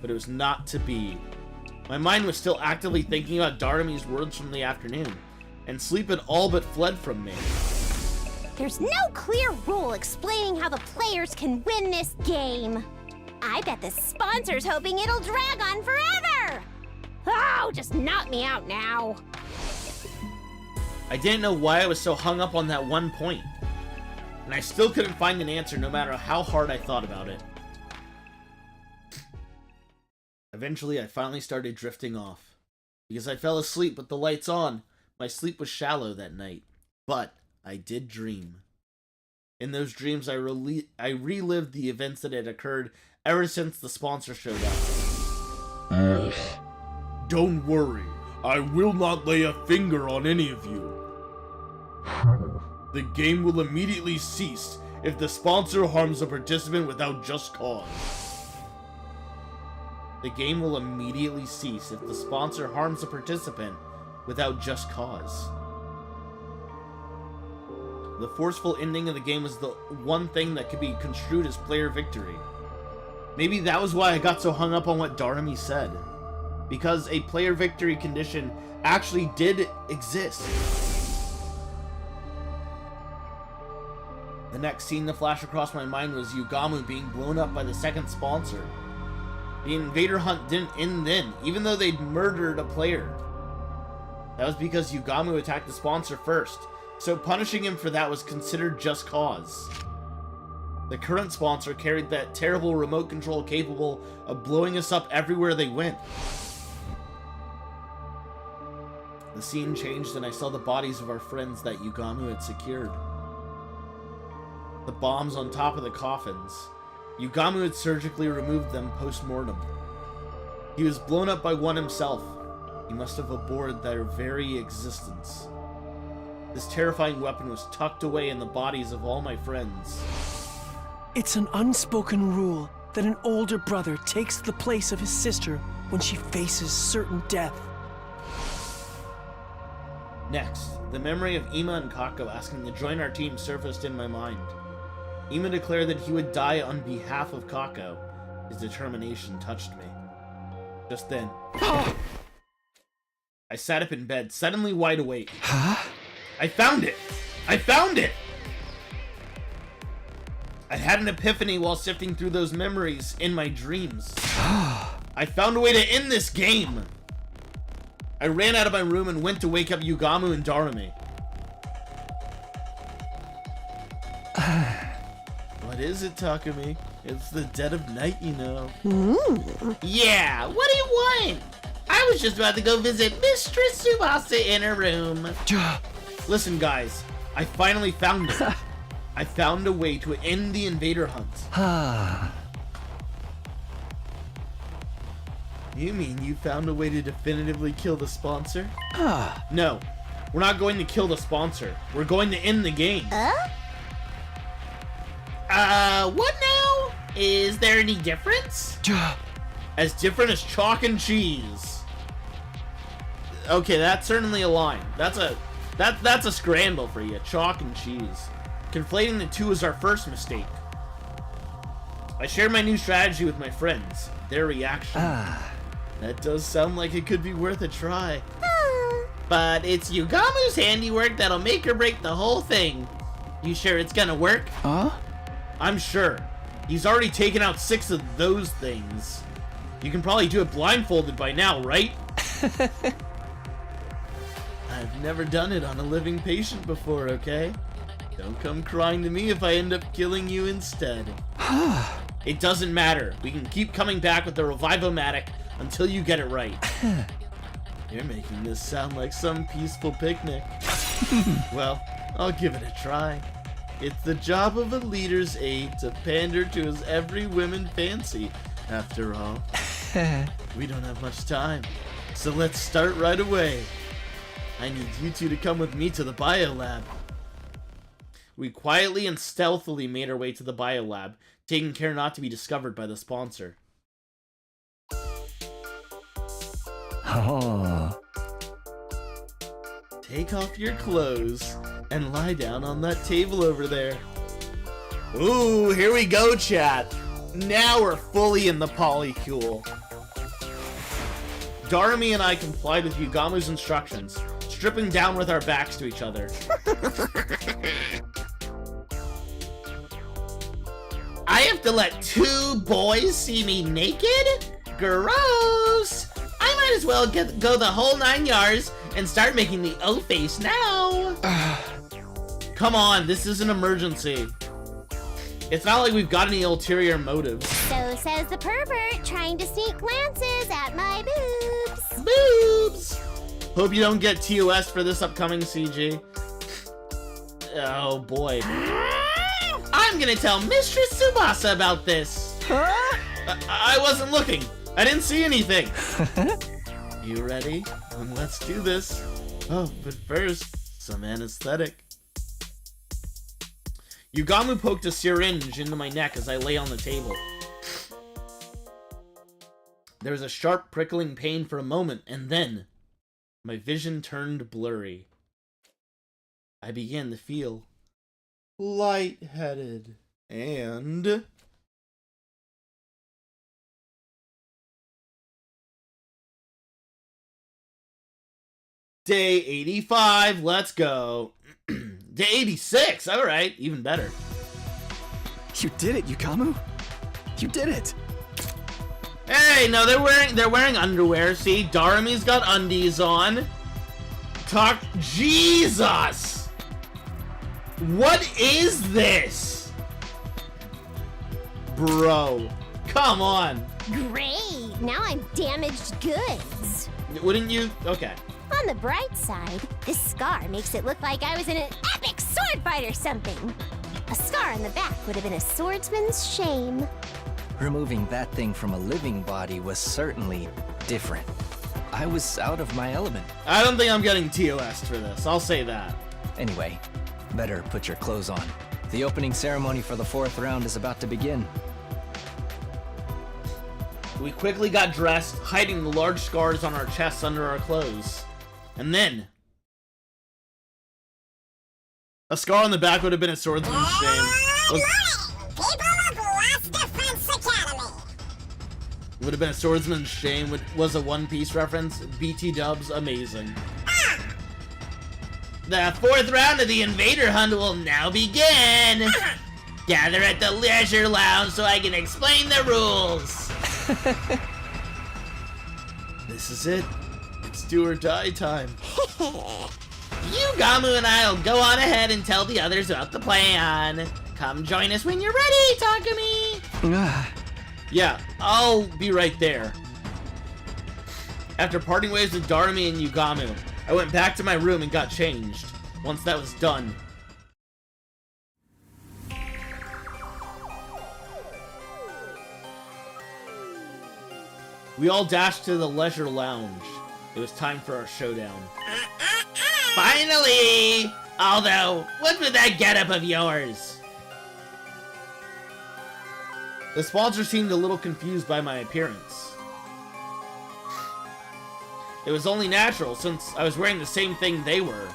But it was not to be. My mind was still actively thinking about Darumi's words from the afternoon, and sleep had all but fled from me. There's no clear rule explaining how the players can win this game. I bet the sponsor's hoping it'll drag on forever. Oh, just knock me out now. I didn't know why I was so hung up on that one point, and I still couldn't find an answer no matter how hard I thought about it. Eventually, I finally started drifting off. Because I fell asleep with the lights on, my sleep was shallow that night. But I did dream. In those dreams, I relived the events that had occurred ever since the sponsor showed up. Don't worry, I will not lay a finger on any of you. The game will immediately cease if the sponsor harms a participant without just cause. The game will immediately cease if the sponsor harms a participant without just cause. The forceful ending of the game was the one thing that could be construed as player victory. Maybe that was why I got so hung up on what Darumi said. Because a player victory condition actually did exist. The next scene to flash across my mind was Yugamu being blown up by the second sponsor. The invader hunt didn't end then, even though they'd murdered a player. That was because Yugamu attacked the sponsor first, so punishing him for that was considered just cause. The current sponsor carried that terrible remote control capable of blowing us up everywhere they went. The scene changed and I saw the bodies of our friends that Yugamu had secured. The bombs on top of the coffins. Yugamu had surgically removed them post-mortem. He was blown up by one himself. You must have abhorred their very existence. This terrifying weapon was tucked away in the bodies of all my friends. It's an unspoken rule that an older brother takes the place of his sister when she faces certain death. Next, the memory of Ima and Kako asking to join our team surfaced in my mind. Ima declared that he would die on behalf of Kako. His determination touched me. Just then, I sat up in bed, suddenly wide awake. Huh? I found it! I found it! I had an epiphany while sifting through those memories in my dreams. I found a way to end this game! I ran out of my room and went to wake up Yugamu and Darumi. What is it, Takumi? It's the dead of night, you know. Yeah, what do you want? I was just about to go visit Mistress Tsubasa in her room. Listen, guys, I finally found it. I found a way to end the invader hunt. You mean you found a way to definitively kill the sponsor? No, we're not going to kill the sponsor. We're going to end the game. What now? Is there any difference? As different as chalk and cheese. Okay, that's certainly a line. That's a scramble for you, chalk and cheese. Conflating the two is our first mistake. I shared my new strategy with my friends. Their reaction. That does sound like it could be worth a try. But it's Yugamu's handiwork that'll make or break the whole thing. You sure it's gonna work? I'm sure. He's already taken out 6 of those things. You can probably do it blindfolded by now, right? I've never done it on a living patient before, okay? Don't come crying to me if I end up killing you instead. It doesn't matter. We can keep coming back with the Revivomatic until you get it right. You're making this sound like some peaceful picnic. Well, I'll give it a try. It's the job of a leader's aide to pander to his every woman fancy, after all. We don't have much time, so let's start right away. I need you two to come with me to the biolab. We quietly and stealthily made our way to the biolab, taking care not to be discovered by the sponsor. Take off your clothes and lie down on that table over there. Ooh, here we go, chat. Now we're fully in the polycule. Darumi and I complied with Yugamu's instructions, stripping down with our backs to each other. I have to let 2 boys see me naked? Gross! I might as well go the whole 9 yards and start making the O face now. Come on, this is an emergency. It's not like we've got any ulterior motives. So says the pervert trying to sneak glances at my boobs. Boobs! Hope you don't get TOS for this upcoming CG. Oh boy. I'm gonna tell Mistress Tsubasa about this. I wasn't looking. I didn't see anything. You ready? Then let's do this. Oh, but first, some anesthetic. Yugamu poked a syringe into my neck as I lay on the table. There was a sharp prickling pain for a moment, and then my vision turned blurry. I began to feel lightheaded and... Day 85, let's go. Day 86, alright, even better. You did it, Yugamu. You did it. Hey, no, they're wearing underwear. See, Darumi's got undies on. Jesus! What is this? Bro, come on. Great, now I'm damaged goods. Wouldn't you? Okay. On the bright side, this scar makes it look like I was in an epic sword fight or something. A scar on the back would have been a swordsman's shame. Removing that thing from a living body was certainly different. I was out of my element. I don't think I'm getting TOS for this. I'll say that. Anyway, better put your clothes on. The opening ceremony for the 4th round is about to begin. We quickly got dressed, hiding the large scars on our chests under our clothes. And then... a scar on the back would have been a swordsman's shame. Would have been a swordsman's shame. Was a One Piece reference. BT dubs, amazing. The 4th round of the Invader Hunt will now begin. Gather at the Leisure Lounge so I can explain the rules. This is it. It's do or die time. You, Gamu, and I'll go on ahead and tell the others about the plan. Come join us when you're ready, Takumi. Yeah, I'll be right there. After parting ways with Darumi and Yugamu, I went back to my room and got changed. Once that was done, we all dashed to the Leisure Lounge. It was time for our showdown. Finally! Although, what's with that getup of yours? The sponsor seemed a little confused by my appearance. It was only natural, since I was wearing the same thing they were.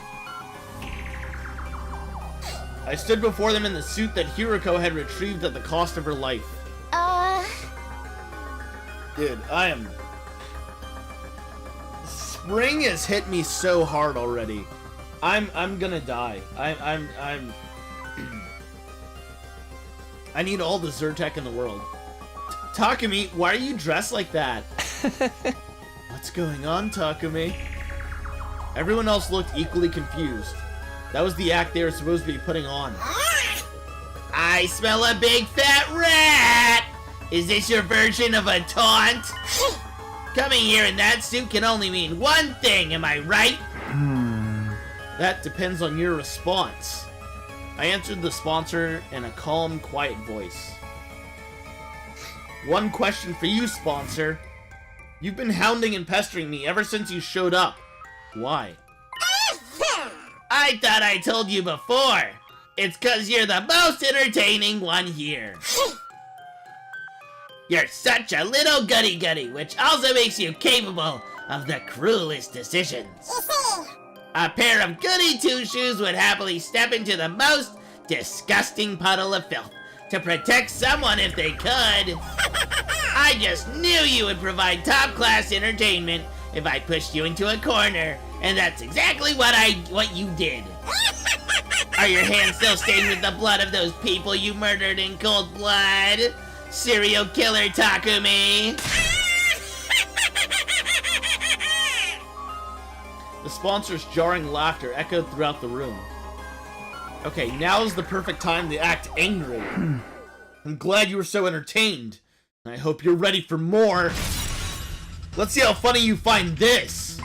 I stood before them in the suit that Hiroko had retrieved at the cost of her life. Dude, I am... Spring has hit me so hard already. I'm gonna die. I'm I need all the Zyrtec in the world. Takumi, why are you dressed like that? What's going on, Takumi? Everyone else looked equally confused. That was the act they were supposed to be putting on. I smell a big fat rat! Is this your version of a taunt? Coming here in that suit can only mean one thing, am I right? That depends on your response. I answered the sponsor in a calm, quiet voice. One question for you, sponsor. You've been hounding and pestering me ever since you showed up. Why? I thought I told you before. It's 'cause you're the most entertaining one here. You're such a little goody-goody, which also makes you capable of the cruelest decisions. A pair of goody two-shoes would happily step into the most disgusting puddle of filth to protect someone if they could. I just knew you would provide top-class entertainment if I pushed you into a corner, and that's exactly what you did. Are your hands still stained with the blood of those people you murdered in cold blood? Serial killer Takumi! The sponsor's jarring laughter echoed throughout the room. Okay, now's the perfect time to act angry. I'm glad you were so entertained. I hope you're ready for more. Let's see how funny you find this.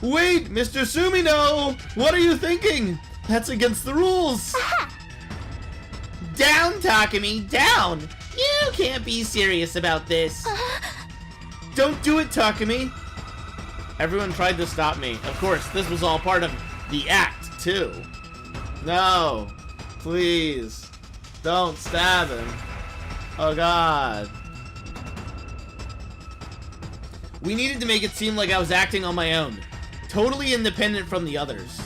Wait, Mr. Sumino! What are you thinking? That's against the rules. Down, Takumi, down! You can't be serious about this. Don't do it, Takumi. Everyone tried to stop me. Of course, this was all part of the act, too. No. Please. Don't stab him. Oh, God. We needed to make it seem like I was acting on my own. Totally independent from the others.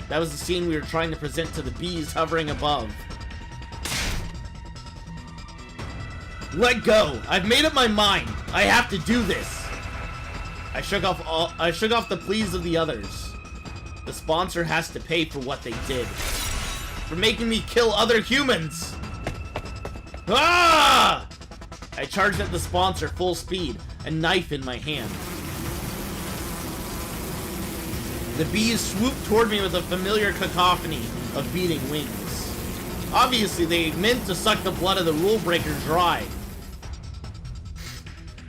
That was the scene we were trying to present to the bees hovering above. Let go! I've made up my mind! I have to do this! I shook off the pleas of the others. The sponsor has to pay for what they did. For making me kill other humans! Ah! I charged at the sponsor full speed, a knife in my hand. The bees swooped toward me with a familiar cacophony of beating wings. Obviously, they meant to suck the blood of the rule breaker dry.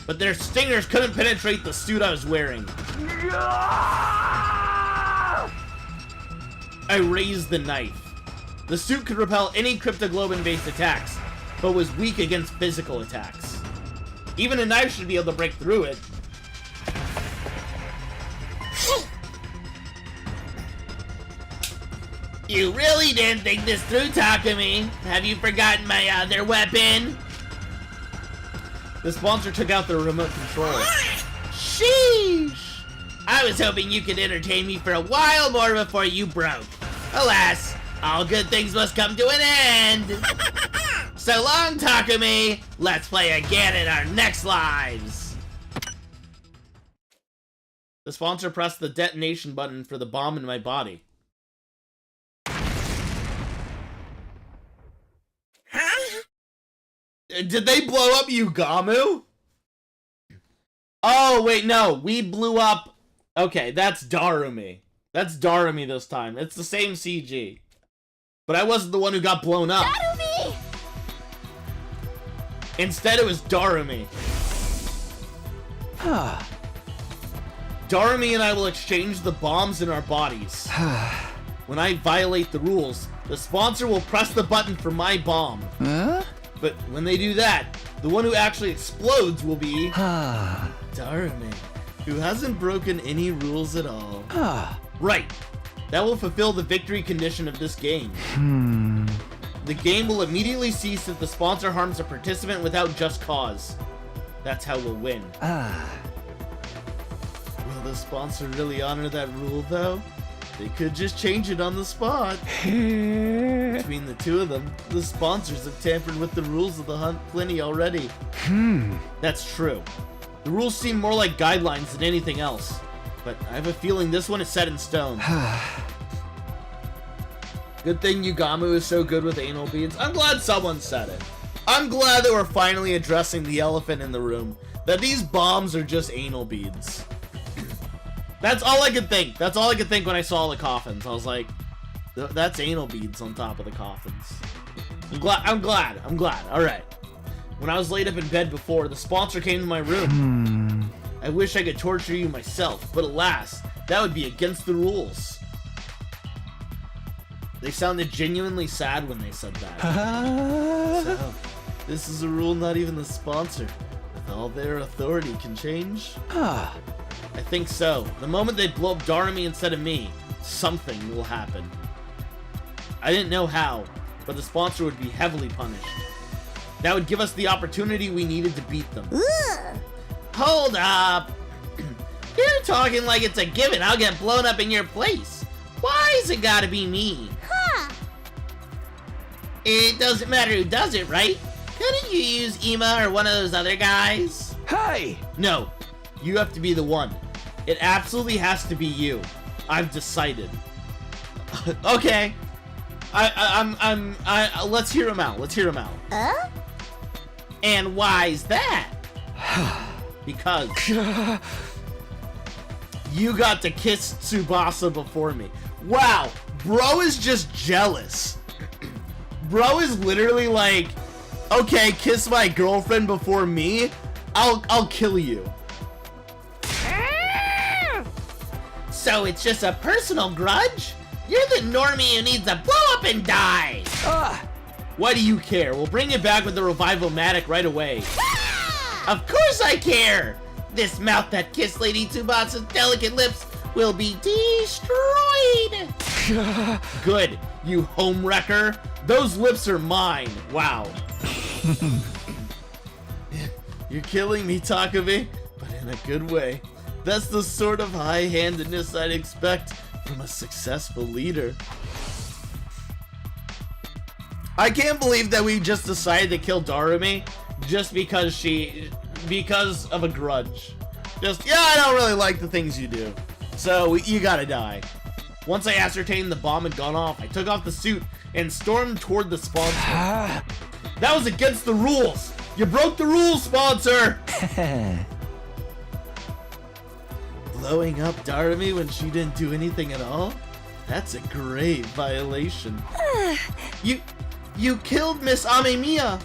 But their stingers couldn't penetrate the suit I was wearing. I raised the knife. The suit could repel any Cryptoglobin-based attacks, but was weak against physical attacks. Even a knife should be able to break through it. You really didn't think this through, Takumi. Have you forgotten my other weapon? The sponsor took out the remote control. Sheesh! I was hoping you could entertain me for a while more before you broke. Alas, all good things must come to an end. So long, Takumi. Let's play again in our next lives. The sponsor pressed the detonation button for the bomb in my body. Did they blow up Yugamu? Oh, wait, no. We blew up... Okay, that's Darumi. That's Darumi this time. It's the same CG. But I wasn't the one who got blown up. Darumi! Instead, it was Darumi. Darumi and I will exchange the bombs in our bodies. When I violate the rules, the sponsor will press the button for my bomb. Huh? But when they do that, the one who actually explodes will be Darumi, who hasn't broken any rules at all. Right. That will fulfill the victory condition of this game. The game will immediately cease if the sponsor harms a participant without just cause. That's how we'll win. Will the sponsor really honor that rule, though? They could just change it on the spot. Between the two of them, the sponsors have tampered with the rules of the hunt plenty already. That's true. The rules seem more like guidelines than anything else. But I have a feeling this one is set in stone. Good thing Yugamu is so good with anal beads. I'm glad someone said it. I'm glad that we're finally addressing the elephant in the room. That these bombs are just anal beads. That's all I could think. That's all I could think when I saw the coffins. I was like, that's anal beads on top of the coffins. I'm glad. All right. When I was laid up in bed before, the sponsor came to my room. I wish I could torture you myself, but alas, that would be against the rules. They sounded genuinely sad when they said that. So, this is a rule not even the sponsor, with all their authority, can change? I think so. The moment they blow up Darumi instead of me, something will happen. I didn't know how, but the sponsor would be heavily punished. That would give us the opportunity we needed to beat them. Hold up! You're talking like it's a given I'll get blown up in your place. Why is it gotta be me? It doesn't matter who does it, right? Couldn't you use Ima or one of those other guys? Hey! No, you have to be the one. It absolutely has to be you. I've decided. Okay. Let's hear him out. And why's that? Because you got to kiss Tsubasa before me. Wow, bro is just jealous. Bro is literally like, okay, kiss my girlfriend before me. I'll kill you. So it's just a personal grudge? You're the normie who needs to blow up and die. Why do you care? We'll bring it back with the Revival-matic right away. Of course I care! This mouth that kissed Lady Tsubasa's delicate lips will be destroyed! Good, you homewrecker. Those lips are mine. Wow. You're killing me, Takumi, but in a good way. That's the sort of high-handedness I'd expect from a successful leader. I can't believe that we just decided to kill Darumi just because of a grudge. Just, yeah, I don't really like the things you do. So, you gotta die. Once I ascertained the bomb had gone off, I took off the suit and stormed toward the sponsor. That was against the rules! You broke the rules, sponsor! Blowing up Darumi when she didn't do anything at all? That's a grave violation. You killed Miss Amemiya!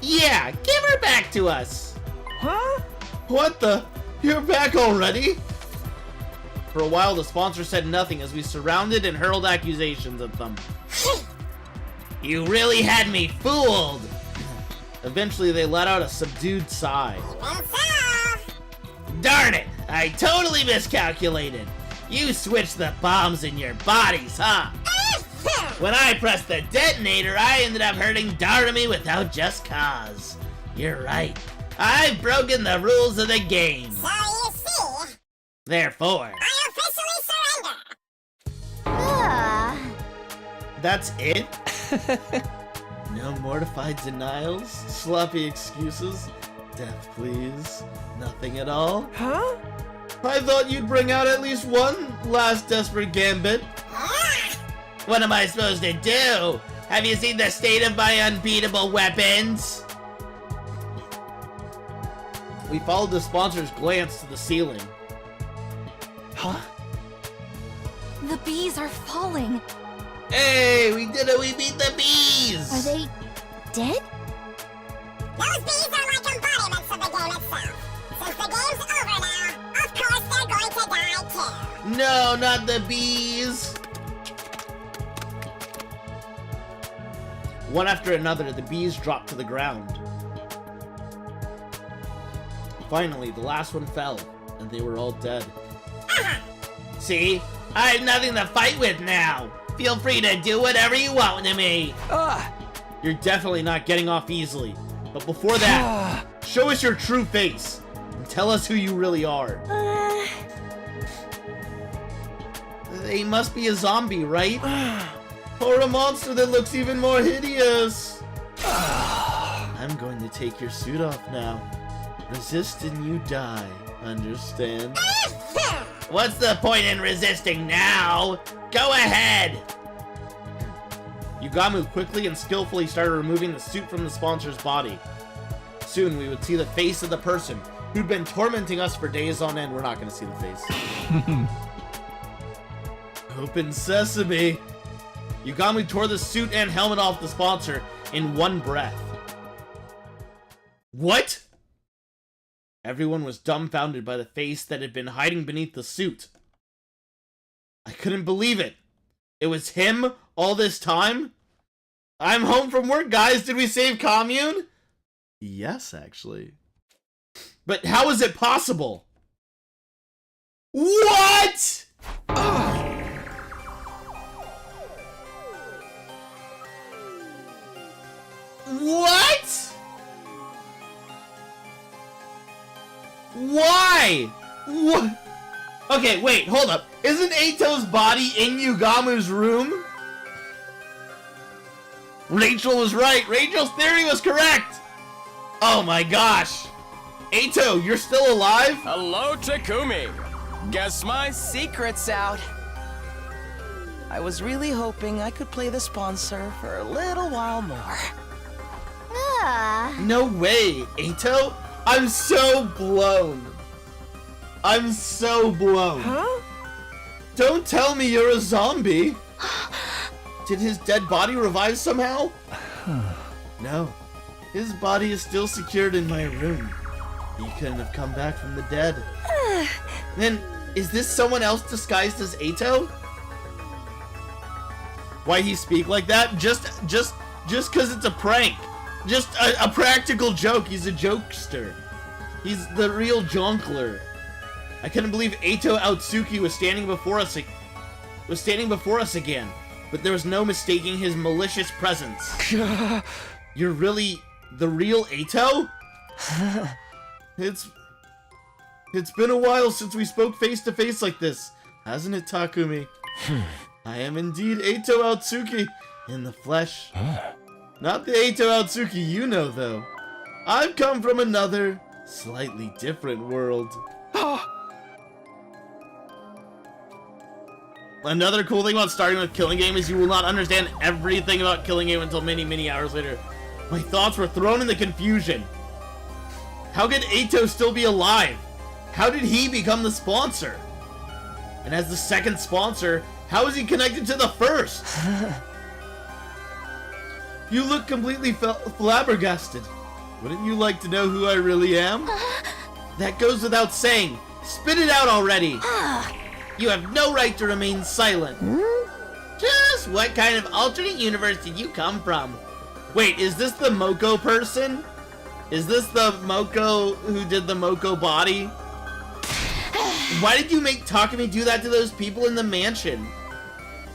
Yeah, give her back to us! Huh? What the? You're back already? For a while, the sponsor said nothing as we surrounded and hurled accusations at them. You really had me fooled! Eventually, they let out a subdued sigh. Darn it! I totally miscalculated! You switched the bombs in your bodies, huh? When I pressed the detonator, I ended up hurting Darumi without just cause. You're right. I've broken the rules of the game. So you see, Therefore, I officially surrender. Ah. that's it? No mortified denials, sloppy excuses, death pleas, nothing at all? Huh? I thought you'd bring out at least one last desperate gambit. What am I supposed to do? Have you seen the state of my unbeatable weapons? We followed the sponsor's glance to the ceiling. Huh? The bees are falling. Hey, we did it! We beat the bees! Are they dead? Those bees are like embodiments of the game itself. Since the game's over now, of course they're going to die too. No, not the bees! One after another, the bees dropped to the ground. Finally, the last one fell, and they were all dead. See? I have nothing to fight with now! Feel free to do whatever you want to me! You're definitely not getting off easily. But before that, show us your true face, and tell us who you really are. They must be a zombie, right? Or a monster that looks even more hideous! I'm going to take your suit off now. Resist and you die, understand? What's the point in resisting now? Go ahead! Yugamu quickly and skillfully started removing the suit from the sponsor's body. Soon we would see the face of the person who'd been tormenting us for days on end. We're not going to see the face. Open sesame! Yugamu tore the suit and helmet off the sponsor in one breath. What? Everyone was dumbfounded by the face that had been hiding beneath the suit. I couldn't believe it. It was him all this time? I'm home from work, guys. Did we save Commune? Yes, actually. But how is it possible? What? What? Why? What? Okay, wait, hold up. Isn't Eito's body in Yugamu's room? Rachel was right. Rachel's theory was correct. Oh my gosh. Eito, you're still alive? Hello, Takumi. Guess my secret's out. I was really hoping I could play the sponsor for a little while more. Ah. No way, Eito. I'm so blown. I'm so blown. Huh? Don't tell me you're a zombie. Did his dead body revive somehow? No. His body is still secured in my room. He couldn't have come back from the dead. Then, is this someone else disguised as Eito? Why he speak like that? Just cause it's a prank. Just a practical joke. He's a jokester. He's the real jonkler. I couldn't believe Eito Aotsuki was standing before us again, but there was no mistaking his malicious presence. You're really the real Eito? It's been a while since we spoke face to face like this, hasn't it, Takumi? I am indeed Eito Aotsuki in the flesh. Not the Eito Aotsuki you know, though. I've come from another, slightly different world. Another cool thing about starting with Killing Game is you will not understand everything about Killing Game until many, many hours later. My thoughts were thrown into confusion. How could Eito still be alive? How did he become the sponsor? And as the second sponsor, how is he connected to the first? You look completely flabbergasted. Wouldn't you like to know who I really am? That goes without saying. Spit it out already. You have no right to remain silent. Just what kind of alternate universe did you come from? Wait, is this the Moko person? Is this the Moko who did the Moko body? Why did you make Takumi do that to those people in the mansion?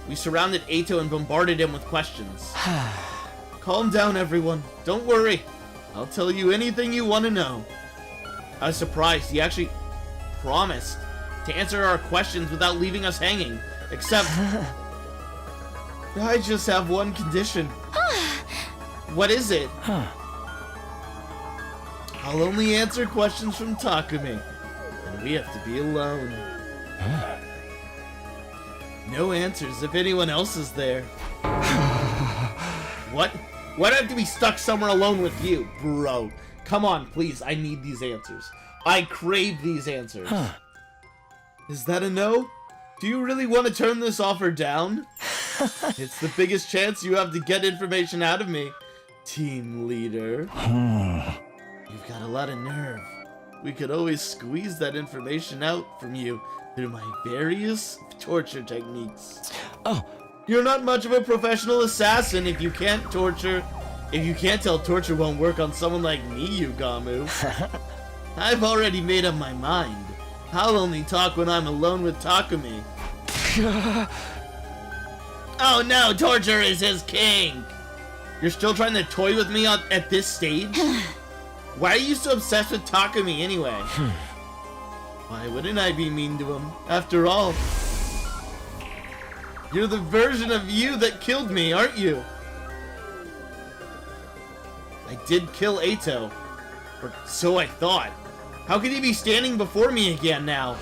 We surrounded Eito and bombarded him with questions. Calm down, everyone. Don't worry. I'll tell you anything you want to know. I was surprised. He actually promised to answer our questions without leaving us hanging. Except, I just have one condition. What is it? I'll only answer questions from Takumi. And we have to be alone. No answers if anyone else is there. What? Why do I have to be stuck somewhere alone with you? Bro, come on, please. I need these answers. I crave these answers. Is that a no? Do you really want to turn this offer down? It's the biggest chance you have to get information out of me, team leader. You've got a lot of nerve. We could always squeeze that information out from you through my various torture techniques. Oh. You're not much of a professional assassin if you can't torture. If you can't tell torture won't work on someone like me, Yugamu. I've already made up my mind. I'll only talk when I'm alone with Takumi. Oh no, torture is his king! You're still trying to toy with me at this stage? Why are you so obsessed with Takumi anyway? Why wouldn't I be mean to him? After all, you're the version of you that killed me, aren't you? I did kill Eito. Or so I thought. How could he be standing before me again now?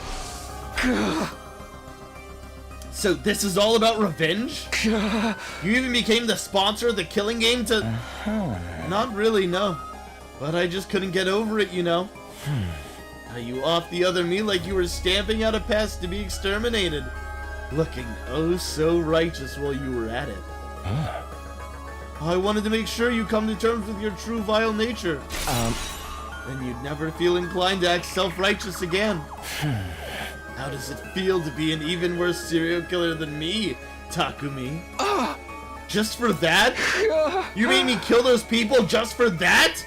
So this is all about revenge? You even became the sponsor of the killing game to... Not really, no. But I just couldn't get over it, you know. Now you off the other me like you were stamping out a pest to be exterminated. Looking oh so righteous while you were at it. I wanted to make sure you come to terms with your true vile nature. Then you'd never feel inclined to act self-righteous again. How does it feel to be an even worse serial killer than me, Takumi? Just for that? You made me kill those people just for that?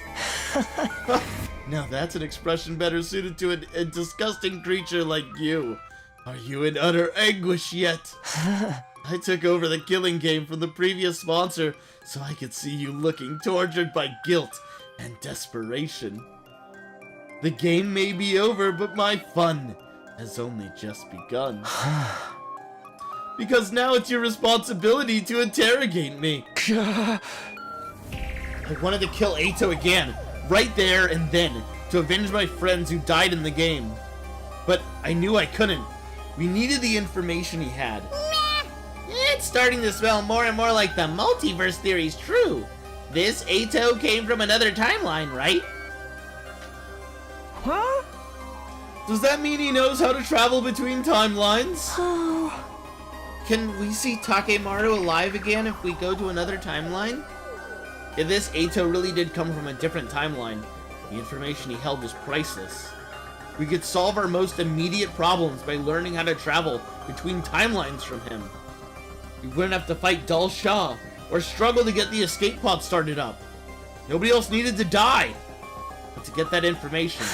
Now that's an expression better suited to a disgusting creature like you. Are you in utter anguish yet? I took over the killing game from the previous sponsor so I could see you looking tortured by guilt and desperation. The game may be over, but my fun has only just begun. Because now it's your responsibility to interrogate me. I wanted to kill Eito again, right there and then, to avenge my friends who died in the game. But I knew I couldn't. We needed the information he had. It's starting to smell more and more like the multiverse theory's true. This Eito came from another timeline, right? Huh? Does that mean he knows how to travel between timelines? Can we see Takemaru alive again if we go to another timeline? If this Eito really did come from a different timeline, the information he held was priceless. We could solve our most immediate problems by learning how to travel between timelines from him. We wouldn't have to fight Dal Shah, or struggle to get the escape pod started up. Nobody else needed to die. But to get that information...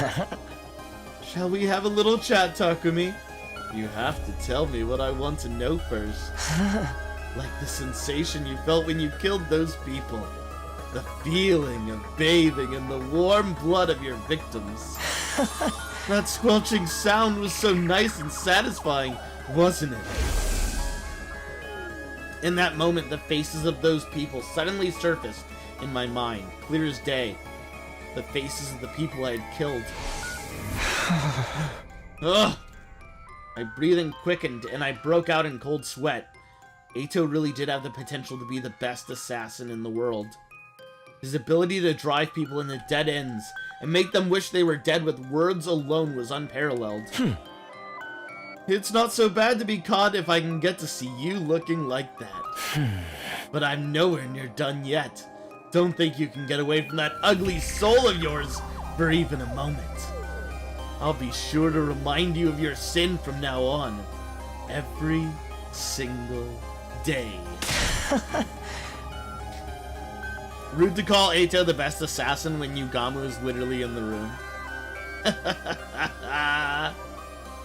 Shall we have a little chat, Takumi? You have to tell me what I want to know first. Like the sensation you felt when you killed those people. The feeling of bathing in the warm blood of your victims. That squelching sound was so nice and satisfying, wasn't it? In that moment, the faces of those people suddenly surfaced in my mind, clear as day. The faces of the people I had killed. Ugh! My breathing quickened and I broke out in cold sweat. Eito really did have the potential to be the best assassin in the world. His ability to drive people into dead ends and make them wish they were dead with words alone was unparalleled. It's not so bad to be caught if I can get to see you looking like that. But I'm nowhere near done yet. Don't think you can get away from that ugly soul of yours for even a moment. I'll be sure to remind you of your sin from now on. Every single day. Rude to call Eito the best assassin when Yugamu is literally in the room.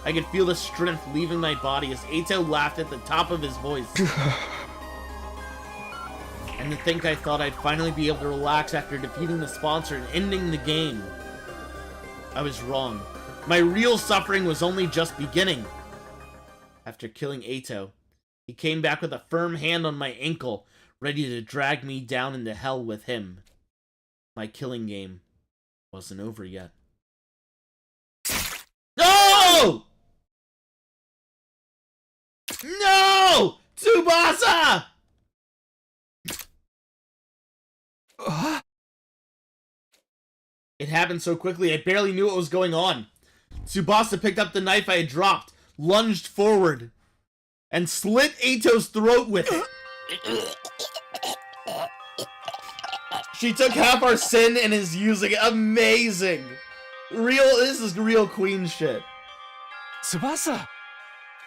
I could feel the strength leaving my body as Eito laughed at the top of his voice. And to think I thought I'd finally be able to relax after defeating the sponsor and ending the game. I was wrong. My real suffering was only just beginning. After killing Eito, he came back with a firm hand on my ankle, ready to drag me down into hell with him. My killing game wasn't over yet. No! No! Tsubasa! It happened so quickly, I barely knew what was going on. Tsubasa picked up the knife I had dropped, lunged forward, and slit Eito's throat with it. She took half our sin and is using it. Amazing! This is real queen shit. Tsubasa!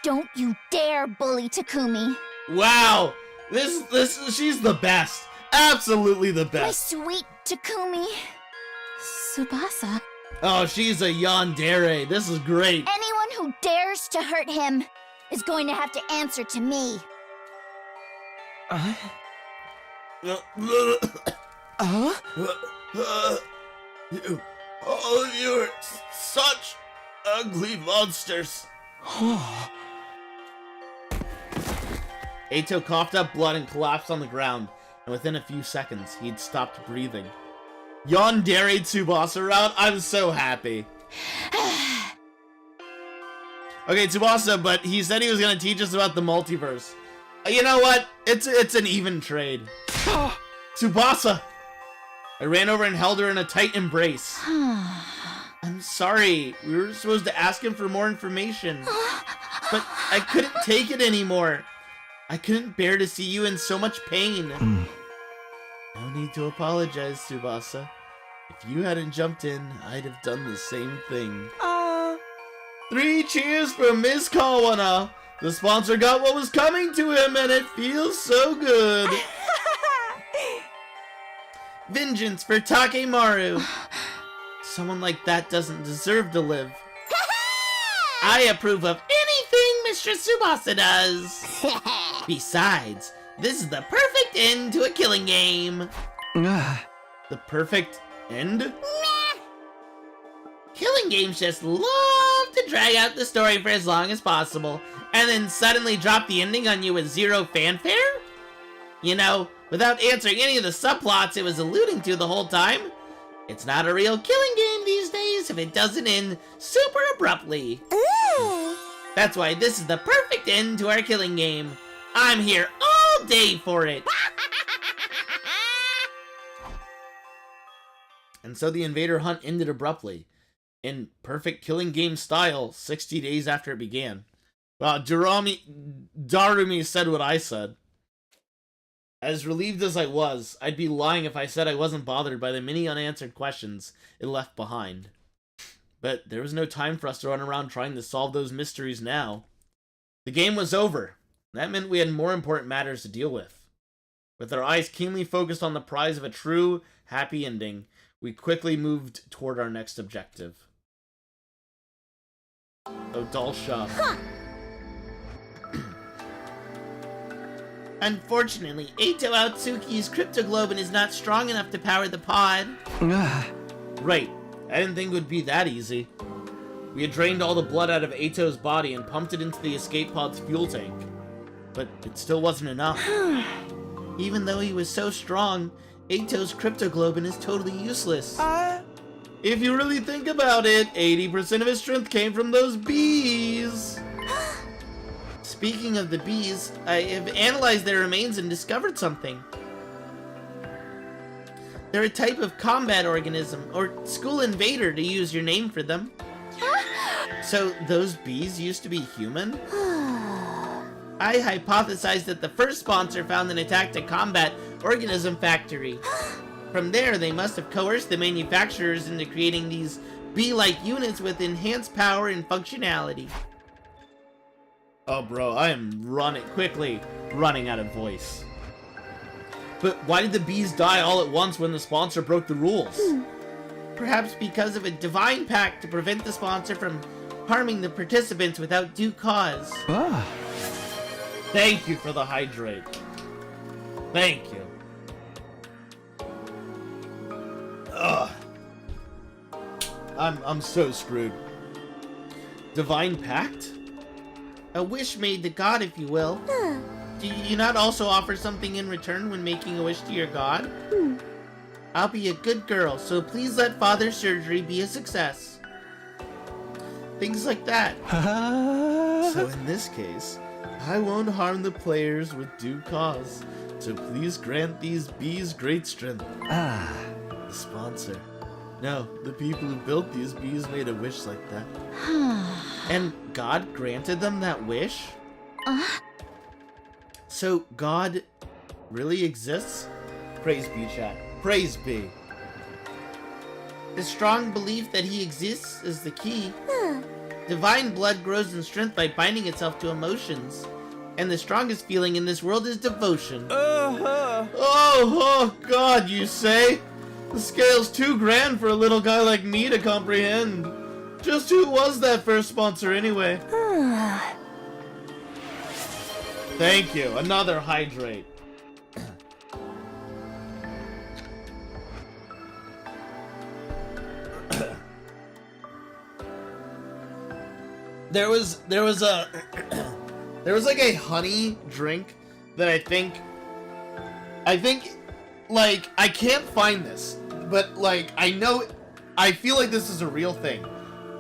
Don't you dare bully Takumi. Wow! She's the best. Absolutely the My best. sweet Takumi. Tsubasa. Oh, she's a yandere. This is great. Anyone who dares to hurt him is going to have to answer to me. You're such ugly monsters. Eito coughed up blood and collapsed on the ground, and within a few seconds, he'd stopped breathing. Yandere Tsubasa route? I'm so happy. Okay, Tsubasa, but he said he was gonna teach us about the multiverse. You know what? It's an even trade. Tsubasa! I ran over and held her in a tight embrace. I'm sorry. We were supposed to ask him for more information. But I couldn't take it anymore. I couldn't bear to see you in so much pain. No need to apologize, Tsubasa. If you hadn't jumped in, I'd have done the same thing. 3 cheers for Miss Kawana! The sponsor got what was coming to him, and it feels so good! Vengeance for Takemaru! Someone like that doesn't deserve to live. I approve of anything Mr. Tsubasa does! Besides, this is the perfect end to a killing game! The perfect end? Killing games just love to drag out the story for as long as possible, and then suddenly drop the ending on you with zero fanfare? You know, without answering any of the subplots it was alluding to the whole time. It's not a real killing game these days if it doesn't end super abruptly. Ooh. That's why this is the perfect end to our killing game. I'm here all day for it. And so the invader hunt ended abruptly, in perfect killing game style, 60 days after it began. Well, Darumi said what I said. As relieved as I was, I'd be lying if I said I wasn't bothered by the many unanswered questions it left behind. But there was no time for us to run around trying to solve those mysteries now. The game was over. That meant we had more important matters to deal with. With our eyes keenly focused on the prize of a true, happy ending, we quickly moved toward our next objective. Oh, doll shop. Unfortunately, Eito Aotsuki's cryptoglobin is not strong enough to power the pod. Right. I didn't think it would be that easy. We had drained all the blood out of Eito's body and pumped it into the escape pod's fuel tank. But it still wasn't enough. Even though he was so strong, Eito's cryptoglobin is totally useless. If you really think about it, 80% of his strength came from those bees. Speaking of the bees, I have analyzed their remains and discovered something. They're a type of combat organism, or school invader to use your name for them. So those bees used to be human? I hypothesized that the first sponsor found and attacked a combat organism factory. From there, they must have coerced the manufacturers into creating these bee-like units with enhanced power and functionality. Oh bro, I am quickly running out of voice. But why did the bees die all at once when the sponsor broke the rules? Perhaps because of a divine pact to prevent the sponsor from harming the participants without due cause. Ah. Thank you for the hydrate. Thank you. Ugh. I'm so screwed. Divine Pact? A wish made to God, if you will. Do you not also offer something in return when making a wish to your God? I'll be a good girl, so please let Father's surgery be a success. Things like that. So in this case, I won't harm the players with due cause. So please grant these bees great strength. Ah. The sponsor. No, the people who built these bees made a wish like that. And God granted them that wish? So God really exists? Praise be, chat. Praise be. The strong belief that he exists is the key. Divine blood grows in strength by binding itself to emotions. And the strongest feeling in this world is devotion. Oh, God, you say? The scale's too grand for a little guy like me to comprehend. Just who was that first sponsor anyway? Thank you. Another hydrate. There was like a honey drink that I think like I can't find this, but like I feel like this is a real thing.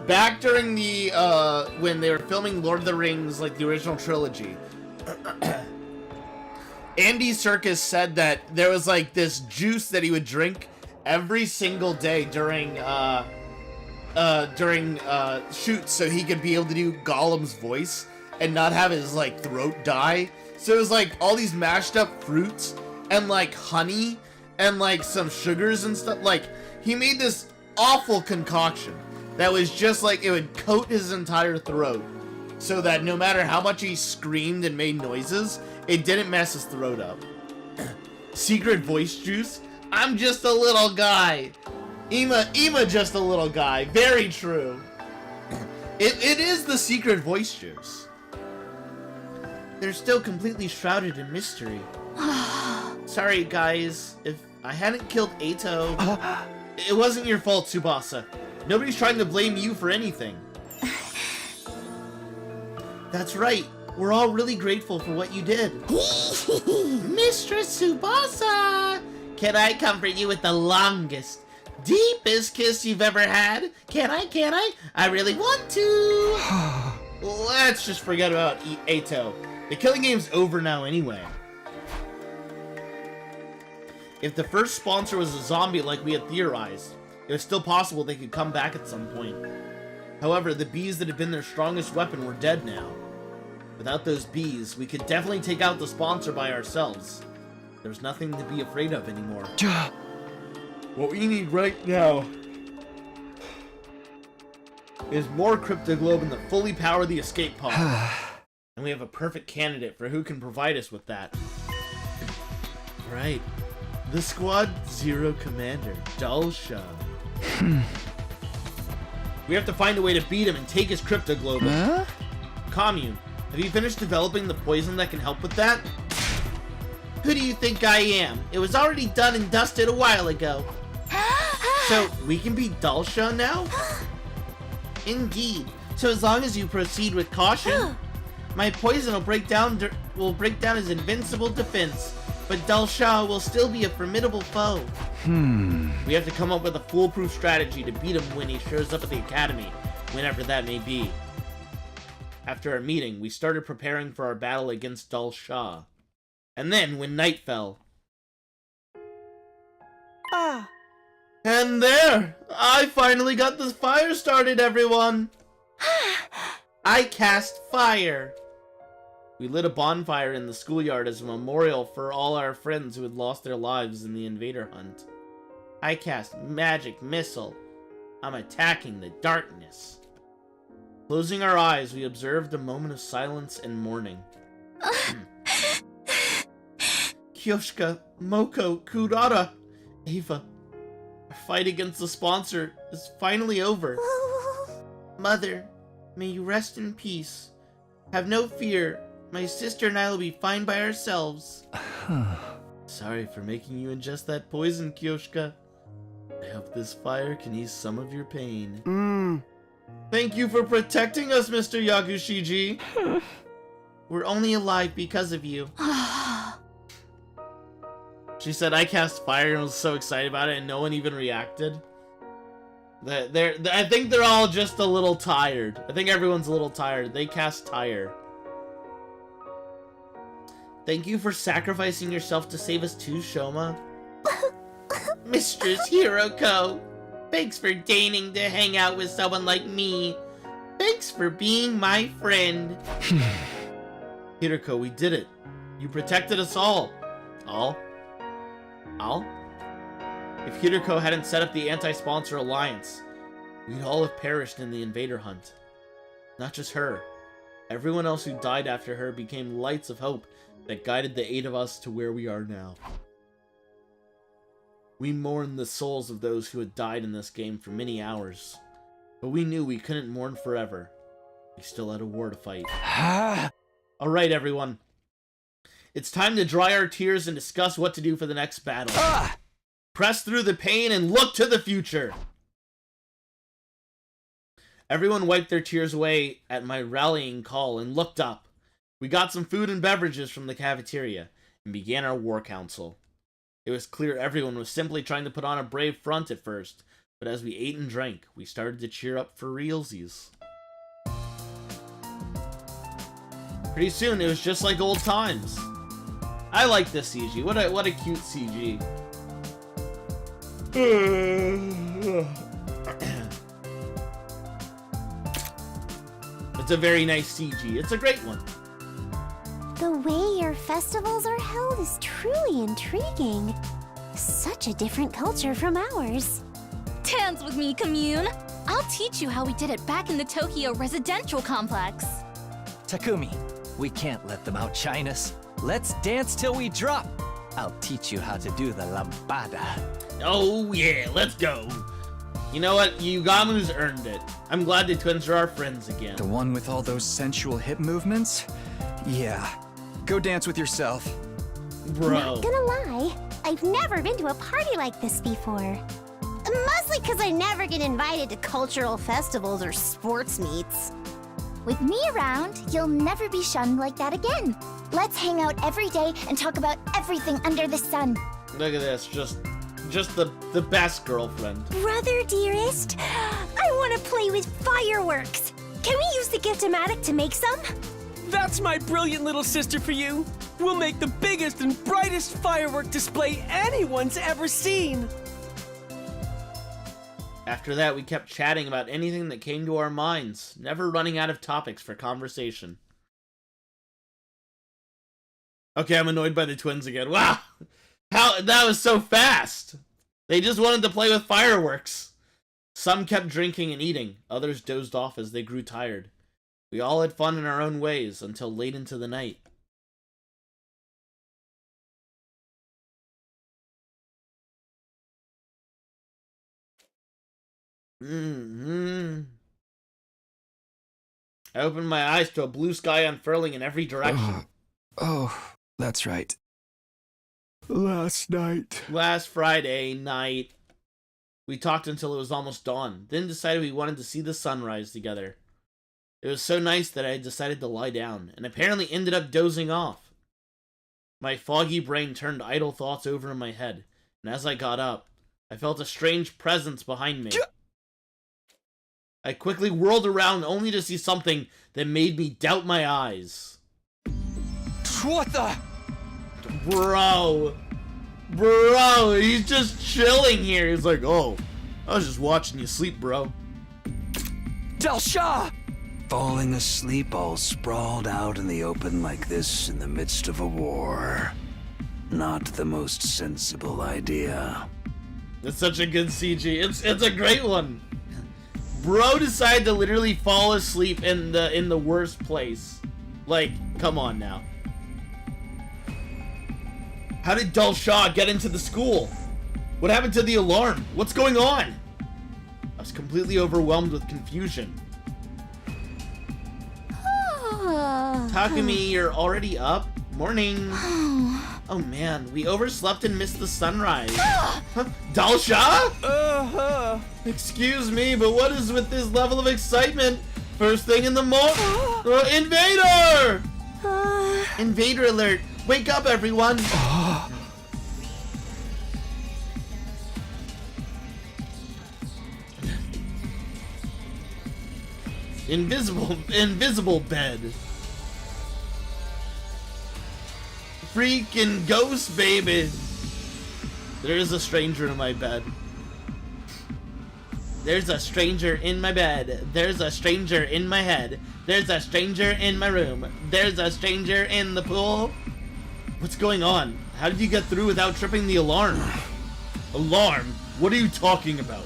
Back during the when they were filming Lord of the Rings, like the original trilogy, Andy Serkis said that there was like this juice that he would drink every single day during shoots, so he could be able to do Gollum's voice and not have his like throat die. So it was like all these mashed up fruits and like honey and like some sugars and stuff. Like he made this awful concoction that was just like it would coat his entire throat so that no matter how much he screamed and made noises, it didn't mess his throat up. Secret voice juice? I'm just a little guy. Ema just a little guy. Very true. It is the secret voice juice. They're still completely shrouded in mystery. Sorry, guys. If I hadn't killed Ato, it wasn't your fault, Tsubasa. Nobody's trying to blame you for anything. That's right. We're all really grateful for what you did. Mistress Tsubasa! Can I comfort you with the longest, deepest kiss you've ever had? Can I? I really want to! Let's just forget about Ato. The killing game's over now anyway. If the first sponsor was a zombie like we had theorized, it was still possible they could come back at some point. However, the bees that had been their strongest weapon were dead now. Without those bees, we could definitely take out the sponsor by ourselves. There's nothing to be afraid of anymore. What we need right now is more Cryptoglobin to fully power the escape pod. And we have a perfect candidate for who can provide us with that. Right. The Squad Zero Commander, Dulsha. We have to find a way to beat him and take his Cryptoglobin. Commune, have you finished developing the poison that can help with that? Who do you think I am? It was already done and dusted a while ago. So, we can beat Dulsha now? Indeed. So as long as you proceed with caution, my poison will break down his invincible defense, but Dulsha will still be a formidable foe. We have to come up with a foolproof strategy to beat him when he shows up at the academy, whenever that may be. After our meeting, we started preparing for our battle against Dulsha. And then, when night fell... And there! I finally got this fire started, everyone! I cast fire! We lit a bonfire in the schoolyard as a memorial for all our friends who had lost their lives in the invader hunt. I cast magic missile. I'm attacking the darkness. Closing our eyes, we observed a moment of silence and mourning. Kyoshka, Moko, Kurara, Ava. Our fight against the sponsor is finally over. Mother, May you rest in peace. Have no fear. My sister and I will be fine by ourselves. Sorry for making you ingest that poison, Kyoshka. I hope this fire can ease some of your pain. Thank you for protecting us, Mr. Yakushiji. We're only alive because of you. She said I cast fire and was so excited about it and no one even reacted. I think they're all just a little tired. I think everyone's a little tired. They cast tire. Thank you for sacrificing yourself to save us too, Shoma. Mistress Hiroko. Thanks for deigning to hang out with someone like me. Thanks for being my friend. Hiroko, we did it. You protected us all. All? If Hiroko hadn't set up the anti-sponsor alliance, we'd all have perished in the invader hunt. Not just her. Everyone else who died after her became lights of hope that guided the 8 of us to where we are now. We mourned the souls of those who had died in this game for many hours, but we knew we couldn't mourn forever. We still had a war to fight. Alright, everyone. It's time to dry our tears and discuss what to do for the next battle. Press through the pain and look to the future! Everyone wiped their tears away at my rallying call and looked up. We got some food and beverages from the cafeteria and began our war council. It was clear everyone was simply trying to put on a brave front at first, but as we ate and drank, we started to cheer up for realsies. Pretty soon, it was just like old times. I like this CG. What a cute CG. It's a very nice CG. It's a great one. The way your festivals are held is truly intriguing. Such a different culture from ours. Dance with me, commune. I'll teach you how we did it back in the Tokyo residential complex. Takumi, we can't let them outshine us. Let's dance till we drop. I'll teach you how to do the lambada. Oh yeah, let's go. You know what? Yugamu's earned it. I'm glad the twins are our friends again. The one with all those sensual hip movements? Yeah. Go dance with yourself. Bro. Not gonna lie, I've never been to a party like this before. Mostly because I never get invited to cultural festivals or sports meets. With me around, you'll never be shunned like that again. Let's hang out every day and talk about everything under the sun. Look at this, just the best girlfriend. Brother dearest, I want to play with fireworks. Can we use the Giftomatic to make some? That's my brilliant little sister for you. We'll make the biggest and brightest firework display anyone's ever seen. After that, we kept chatting about anything that came to our minds, never running out of topics for conversation. Okay, I'm annoyed by the twins again. Wow! How that was so fast! They just wanted to play with fireworks. Some kept drinking and eating, others dozed off as they grew tired. We all had fun in our own ways until late into the night. I opened my eyes to a blue sky unfurling in every direction. Oh, that's right. Last Friday night, we talked until it was almost dawn, then decided we wanted to see the sunrise together. It was so nice that I decided to lie down, and apparently ended up dozing off. My foggy brain turned idle thoughts over in my head, and as I got up, I felt a strange presence behind me. I quickly whirled around only to see something that made me doubt my eyes. What the? Bro, he's just chilling here. He's like, oh, I was just watching you sleep, bro. Delsha! Falling asleep all sprawled out in the open like this in the midst of a war. Not the most sensible idea. That's such a good CG. It's a great one. Bro decided to literally fall asleep in the worst place. Like, come on now. How did Delsha get into the school? What happened to the alarm? What's going on? I was completely overwhelmed with confusion. Takumi, you're already up? Morning. Oh man, we overslept and missed the sunrise. Huh? Dalsha? Excuse me, but what is with this level of excitement? First thing in the morning. Invader! Invader alert. Wake up, everyone. Invisible bed. Freaking ghost, baby. There is a stranger in my bed. There's a stranger in my bed. There's a stranger in my head. There's a stranger in my room. There's a stranger in the pool. What's going on? How did you get through without tripping the alarm? Alarm? What are you talking about?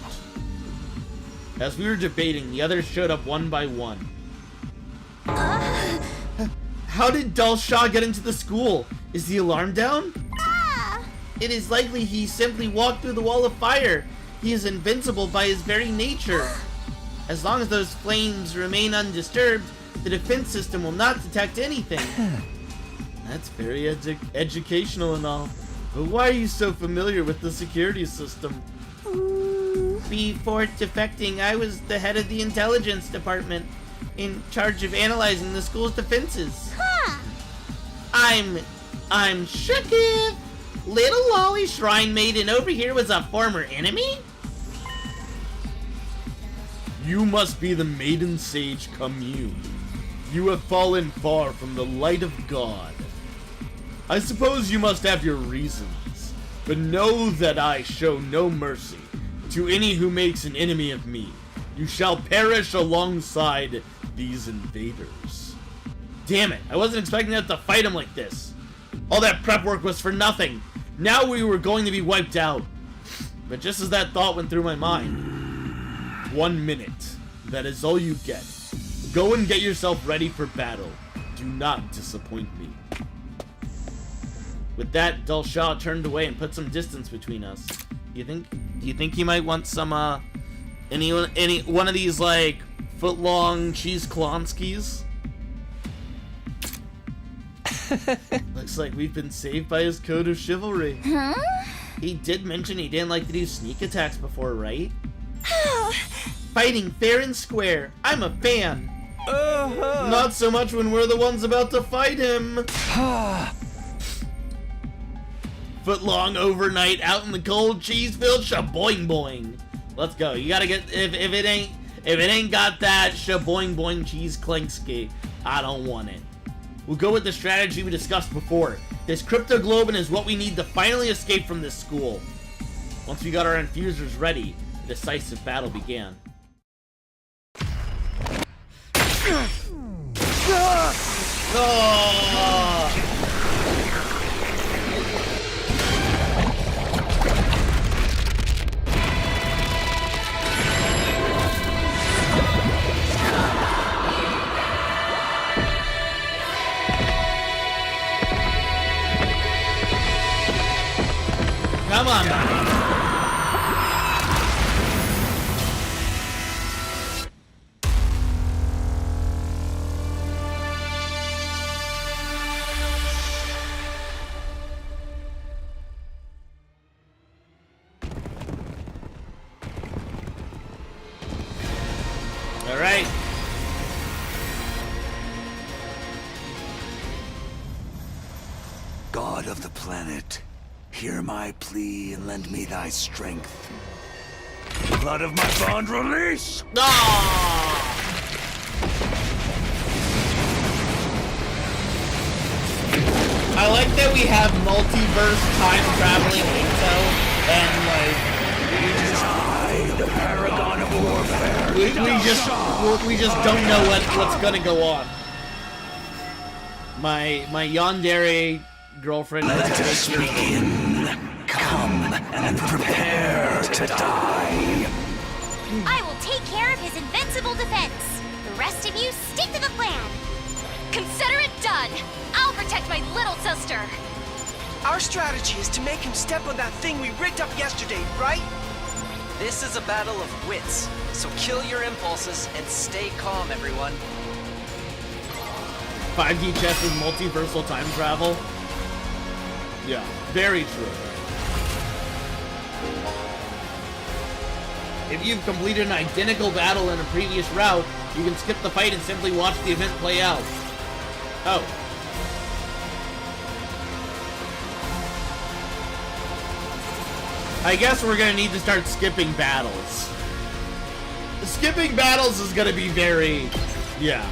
As we were debating, the others showed up one by one. How did Dalsha get into the school? Is the alarm down? It is likely he simply walked through the wall of fire. He is invincible by his very nature. As long as those flames remain undisturbed, the defense system will not detect anything. That's very educational and all. But why are you so familiar with the security system? Before defecting, I was the head of the intelligence department, in charge of analyzing the school's defenses. I'm Shukif. Little Lolly Shrine Maiden over here was a former enemy? You must be the Maiden Sage Commune. You have fallen far from the light of God. I suppose you must have your reasons, but know that I show no mercy to any who makes an enemy of me. You shall perish alongside these invaders. Damn it, I wasn't expecting us to fight him like this. All that prep work was for nothing. Now we were going to be wiped out. But just as that thought went through my mind, 1 minute. That is all you get. Go and get yourself ready for battle. Do not disappoint me. With that, Dalsha turned away and put some distance between us. Do you think he might want some any one of these like foot-long cheese Klonskis? Looks like we've been saved by his code of chivalry. Huh? He did mention he didn't like to do sneak attacks before, right? Fighting fair and square. I'm a fan. Not so much when we're the ones about to fight him. Foot-long overnight out in the cold cheese-filled shaboing boing. Let's go. You gotta get if it ain't got that shaboing boing cheese Klinksky, I don't want it. We'll go with the strategy we discussed before. This cryptoglobin is what we need to finally escape from this school. Once we got our infusers ready, the decisive battle began. Come on. All right. God of the planet, hear my plea and lend me thy strength. Blood of my bond release! I like that we have multiverse time traveling intel and I, the paragon of warfare. we just don't know what's gonna go on. My yandere girlfriend. Let us begin. Come and prepare to die. I will take care of his invincible defense. The rest of you stick to the plan. Consider it done. I'll protect my little sister. Our strategy is to make him step on that thing we rigged up yesterday, right? This is a battle of wits, so kill your impulses and stay calm, everyone. 5D chess is multiversal time travel. Yeah, very true. If you've completed an identical battle in a previous route, you can skip the fight and simply watch the event play out. Oh. I guess we're gonna need to start skipping battles. Skipping battles is gonna be very... yeah.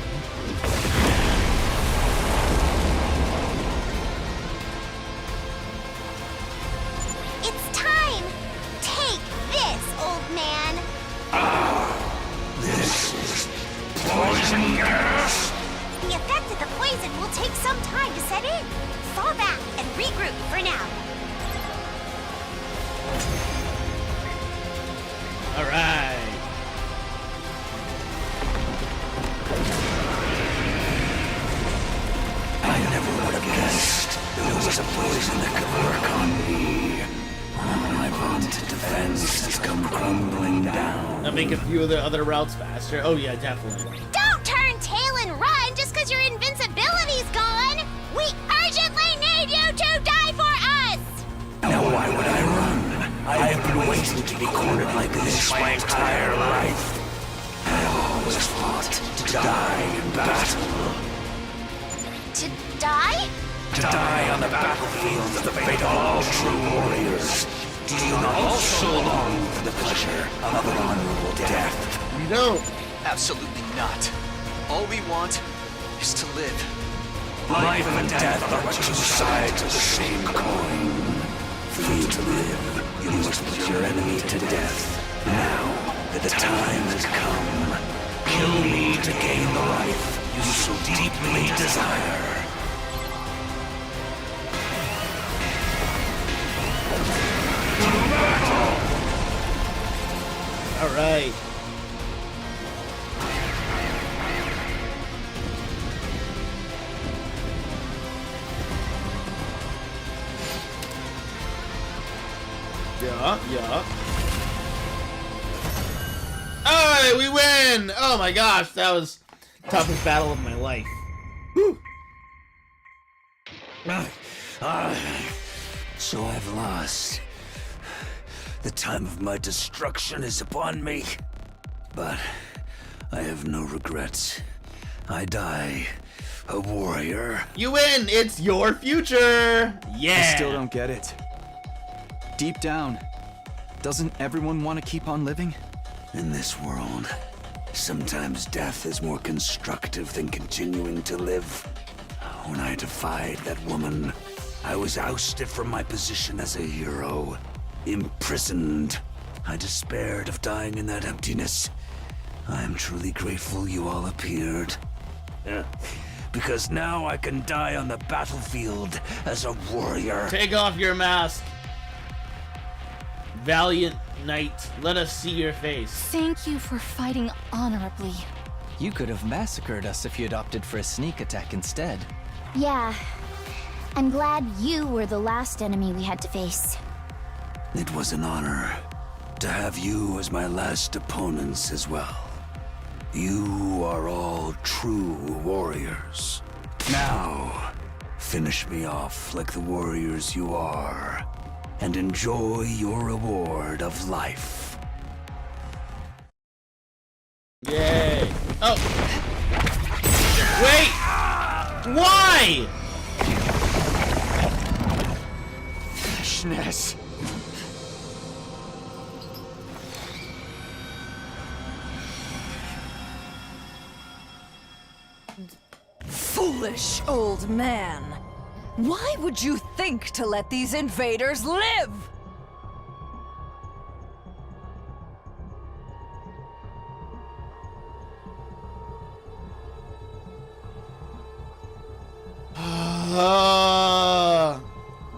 It's time! Take this, old man! This is poison gas. The effect of the poison will take some time to set in. Fall back and regroup for now. Alright. I never would have guessed there was a poison that could work on me. My vaunted defense has come crumbling down. Now make a few of the other routes faster. Oh yeah, definitely. Don't turn tail and run just because your invincibility's gone! We urgently need you to die for us! Now why would I run? I have been waiting to be cornered like this my entire life. I always fought to die in battle. To die? To die on the battlefield of the fate of all true warriors. Do you not also long for the pleasure of an honorable death? We don't. Absolutely not. All we want is to live. Life and death are two sides of the same coin. For you to live, you must put your enemy to death. Now that the time has come, kill me to gain the life you so deeply desire. All right. Yeah. Alright, we win! Oh my gosh, that was the toughest battle of my life. Whew. So I've lost. The time of my destruction is upon me. But I have no regrets. I die a warrior. You win! It's your future! Yeah! I still don't get it. Deep down, doesn't everyone want to keep on living? In this world, sometimes death is more constructive than continuing to live. When I defied that woman, I was ousted from my position as a hero. Imprisoned. I despaired of dying in that emptiness. I am truly grateful you all appeared. Because now I can die on the battlefield as a warrior. Take off your mask. Valiant knight, let us see your face. Thank you for fighting honorably. You could have massacred us if you'd opted for a sneak attack instead. Yeah. I'm glad you were the last enemy we had to face. It was an honor to have you as my last opponents as well. You are all true warriors. Now, finish me off like the warriors you are, and enjoy your reward of life. Yay! Oh! Wait! Why? Fishness. Foolish old man. Why would you think to let these invaders live?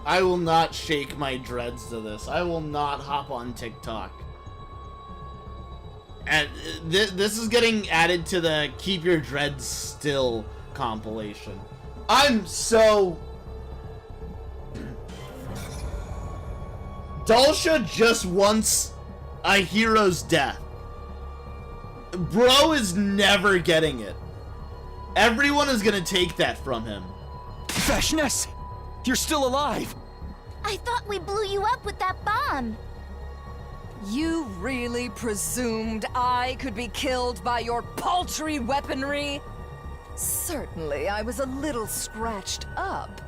I will not shake my dreads to this. I will not hop on TikTok. And this is getting added to the Keep Your Dreads Still compilation. I'm so... Dulcia just wants a hero's death. Bro is never getting it. Everyone is gonna take that from him. Vashnes! You're still alive! I thought we blew you up with that bomb. You really presumed I could be killed by your paltry weaponry? Certainly, I was a little scratched up,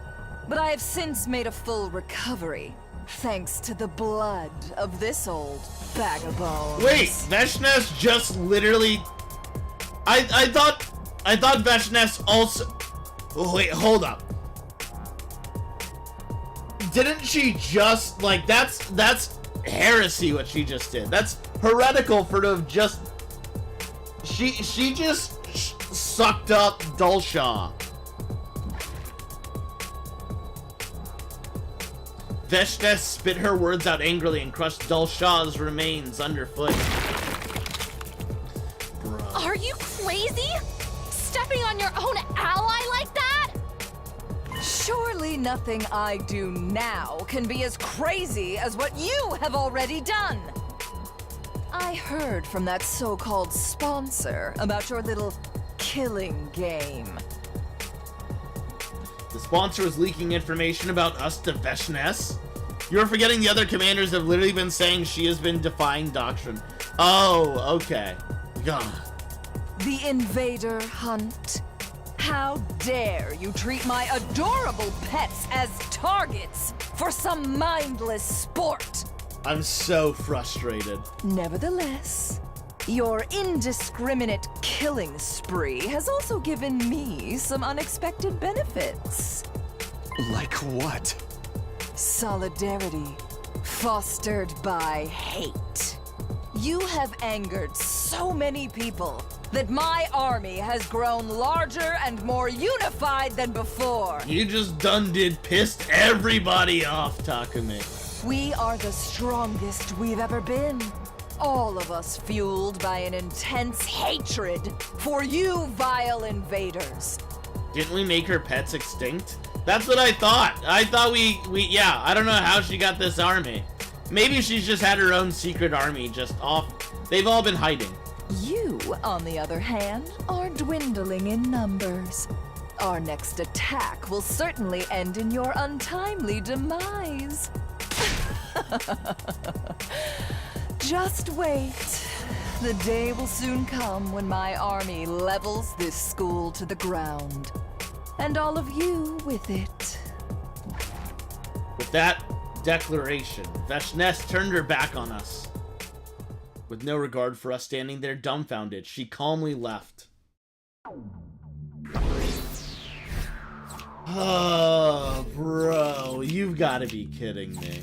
but I have since made a full recovery, thanks to the blood of this old bag of bones. Wait, Vashnes just literally... I thought Vashnes also... Oh, wait, hold up. Didn't she just, like, that's heresy what she just did. That's heretical for to have just... She just sucked up Dulshaw. Vashnes spit her words out angrily and crushed Dulshaw's remains underfoot. Bro. Are you crazy? Stepping on your own ally like that? Surely nothing I do now can be as crazy as what you have already done. I heard from that so-called sponsor about your little killing game. The sponsor is leaking information about us to Vashnes? You're forgetting the other commanders have literally been saying she has been defying doctrine. Oh, okay. God. The invader hunt? How dare you treat my adorable pets as targets for some mindless sport? I'm so frustrated. Nevertheless, your indiscriminate killing spree has also given me some unexpected benefits. Like what? Solidarity, fostered by hate. You have angered so many people that my army has grown larger and more unified than before. You just pissed everybody off, Takumi. We are the strongest we've ever been. All of us fueled by an intense hatred for you vile invaders. Didn't we make her pets extinct? That's what I thought. I thought yeah, I don't know how she got this army. Maybe she's just had her own secret army just off. They've all been hiding. You, on the other hand, are dwindling in numbers. Our next attack will certainly end in your untimely demise. Just wait. The day will soon come when my army levels this school to the ground. And all of you with it. With that declaration, Vashnes turned her back on us. With no regard for us standing there dumbfounded, she calmly left. Oh, bro, you've got to be kidding me.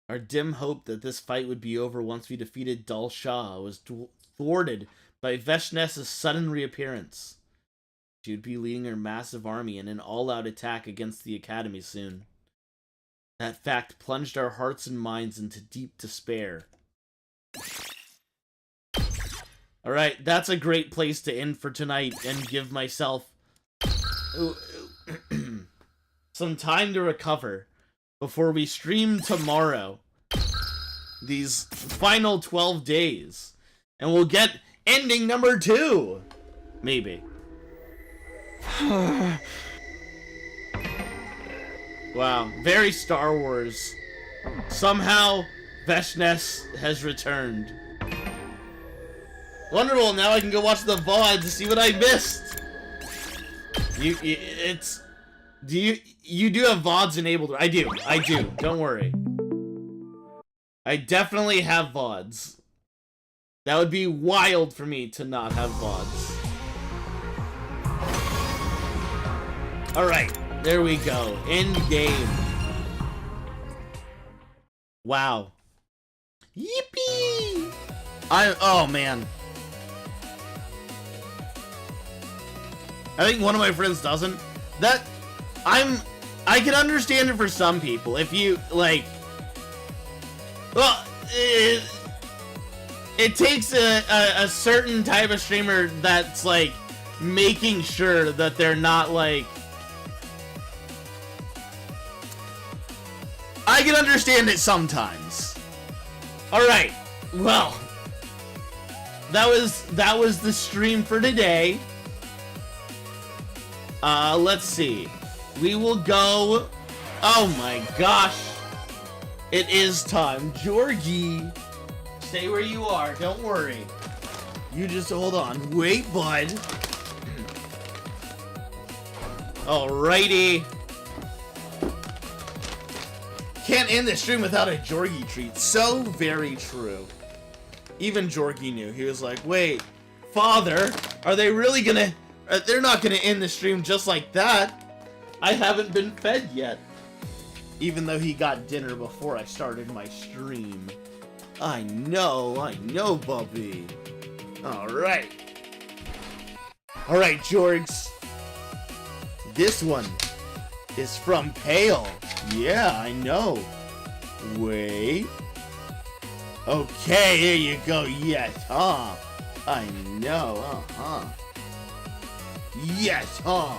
Our dim hope that this fight would be over once we defeated Dulshaw was thwarted by Vashnes' sudden reappearance. She would be leading her massive army in an all-out attack against the Academy soon. That fact plunged our hearts and minds into deep despair. Alright, that's a great place to end for tonight and give myself some time to recover before we stream tomorrow. These final 12 days. And we'll get ending number 2. Maybe. Wow, very Star Wars. Somehow, Vashnes has returned. Wonderful, now I can go watch the VOD to see what I missed. You do have VODs enabled? I do, don't worry. I definitely have VODs. That would be wild for me to not have VODs. Alright, there we go. End game. Wow. Yippee! Oh man. I think one of my friends doesn't. I can understand it for some people. If you, like... Well, it takes a certain type of streamer that's, like, making sure that they're not, like... I can understand it sometimes. Alright, well, that was the stream for today. Let's see. We will go. Oh my gosh. It is time. Georgie, stay where you are. Don't worry. You just hold on. Wait, bud. Alrighty. Can't end the stream without a Georgie treat. So very true. Even Georgie knew. He was like, wait, Father, are they really gonna... they're not gonna end the stream just like that. I haven't been fed yet. Even though he got dinner before I started my stream. I know, Bubby. Alright. Alright, Jorgs. This one is from Pale. Yeah, I know. Wait. Okay, here you go. Yes, huh? I know, uh-huh. Yes, huh?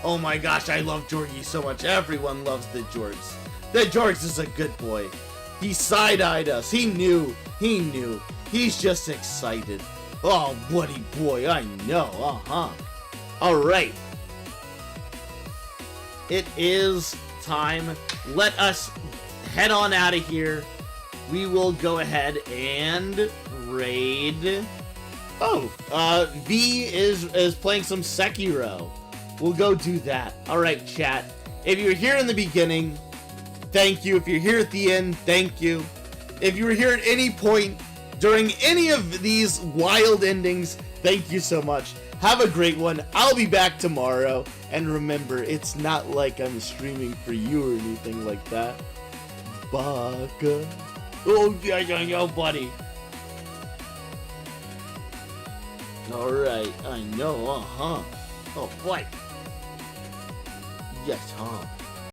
Oh my gosh, I love Jorgie so much. Everyone loves the Jorgs. The Jorgs is a good boy. He side-eyed us. He knew. He's just excited. Oh, buddy boy, I know, uh-huh. Alright. It is time. Let us head on out of here. We will go ahead and raid. Oh, V is playing some Sekiro. We'll go do that. Alright, chat. If you're here in the beginning, thank you. If you're here at the end, thank you. If you were here at any point during any of these wild endings, thank you so much. Have a great one. I'll be back tomorrow. And remember, it's not like I'm streaming for you or anything like that. Baka. Oh, yeah, buddy. Alright, I know, uh-huh. Oh, boy. Yes, huh?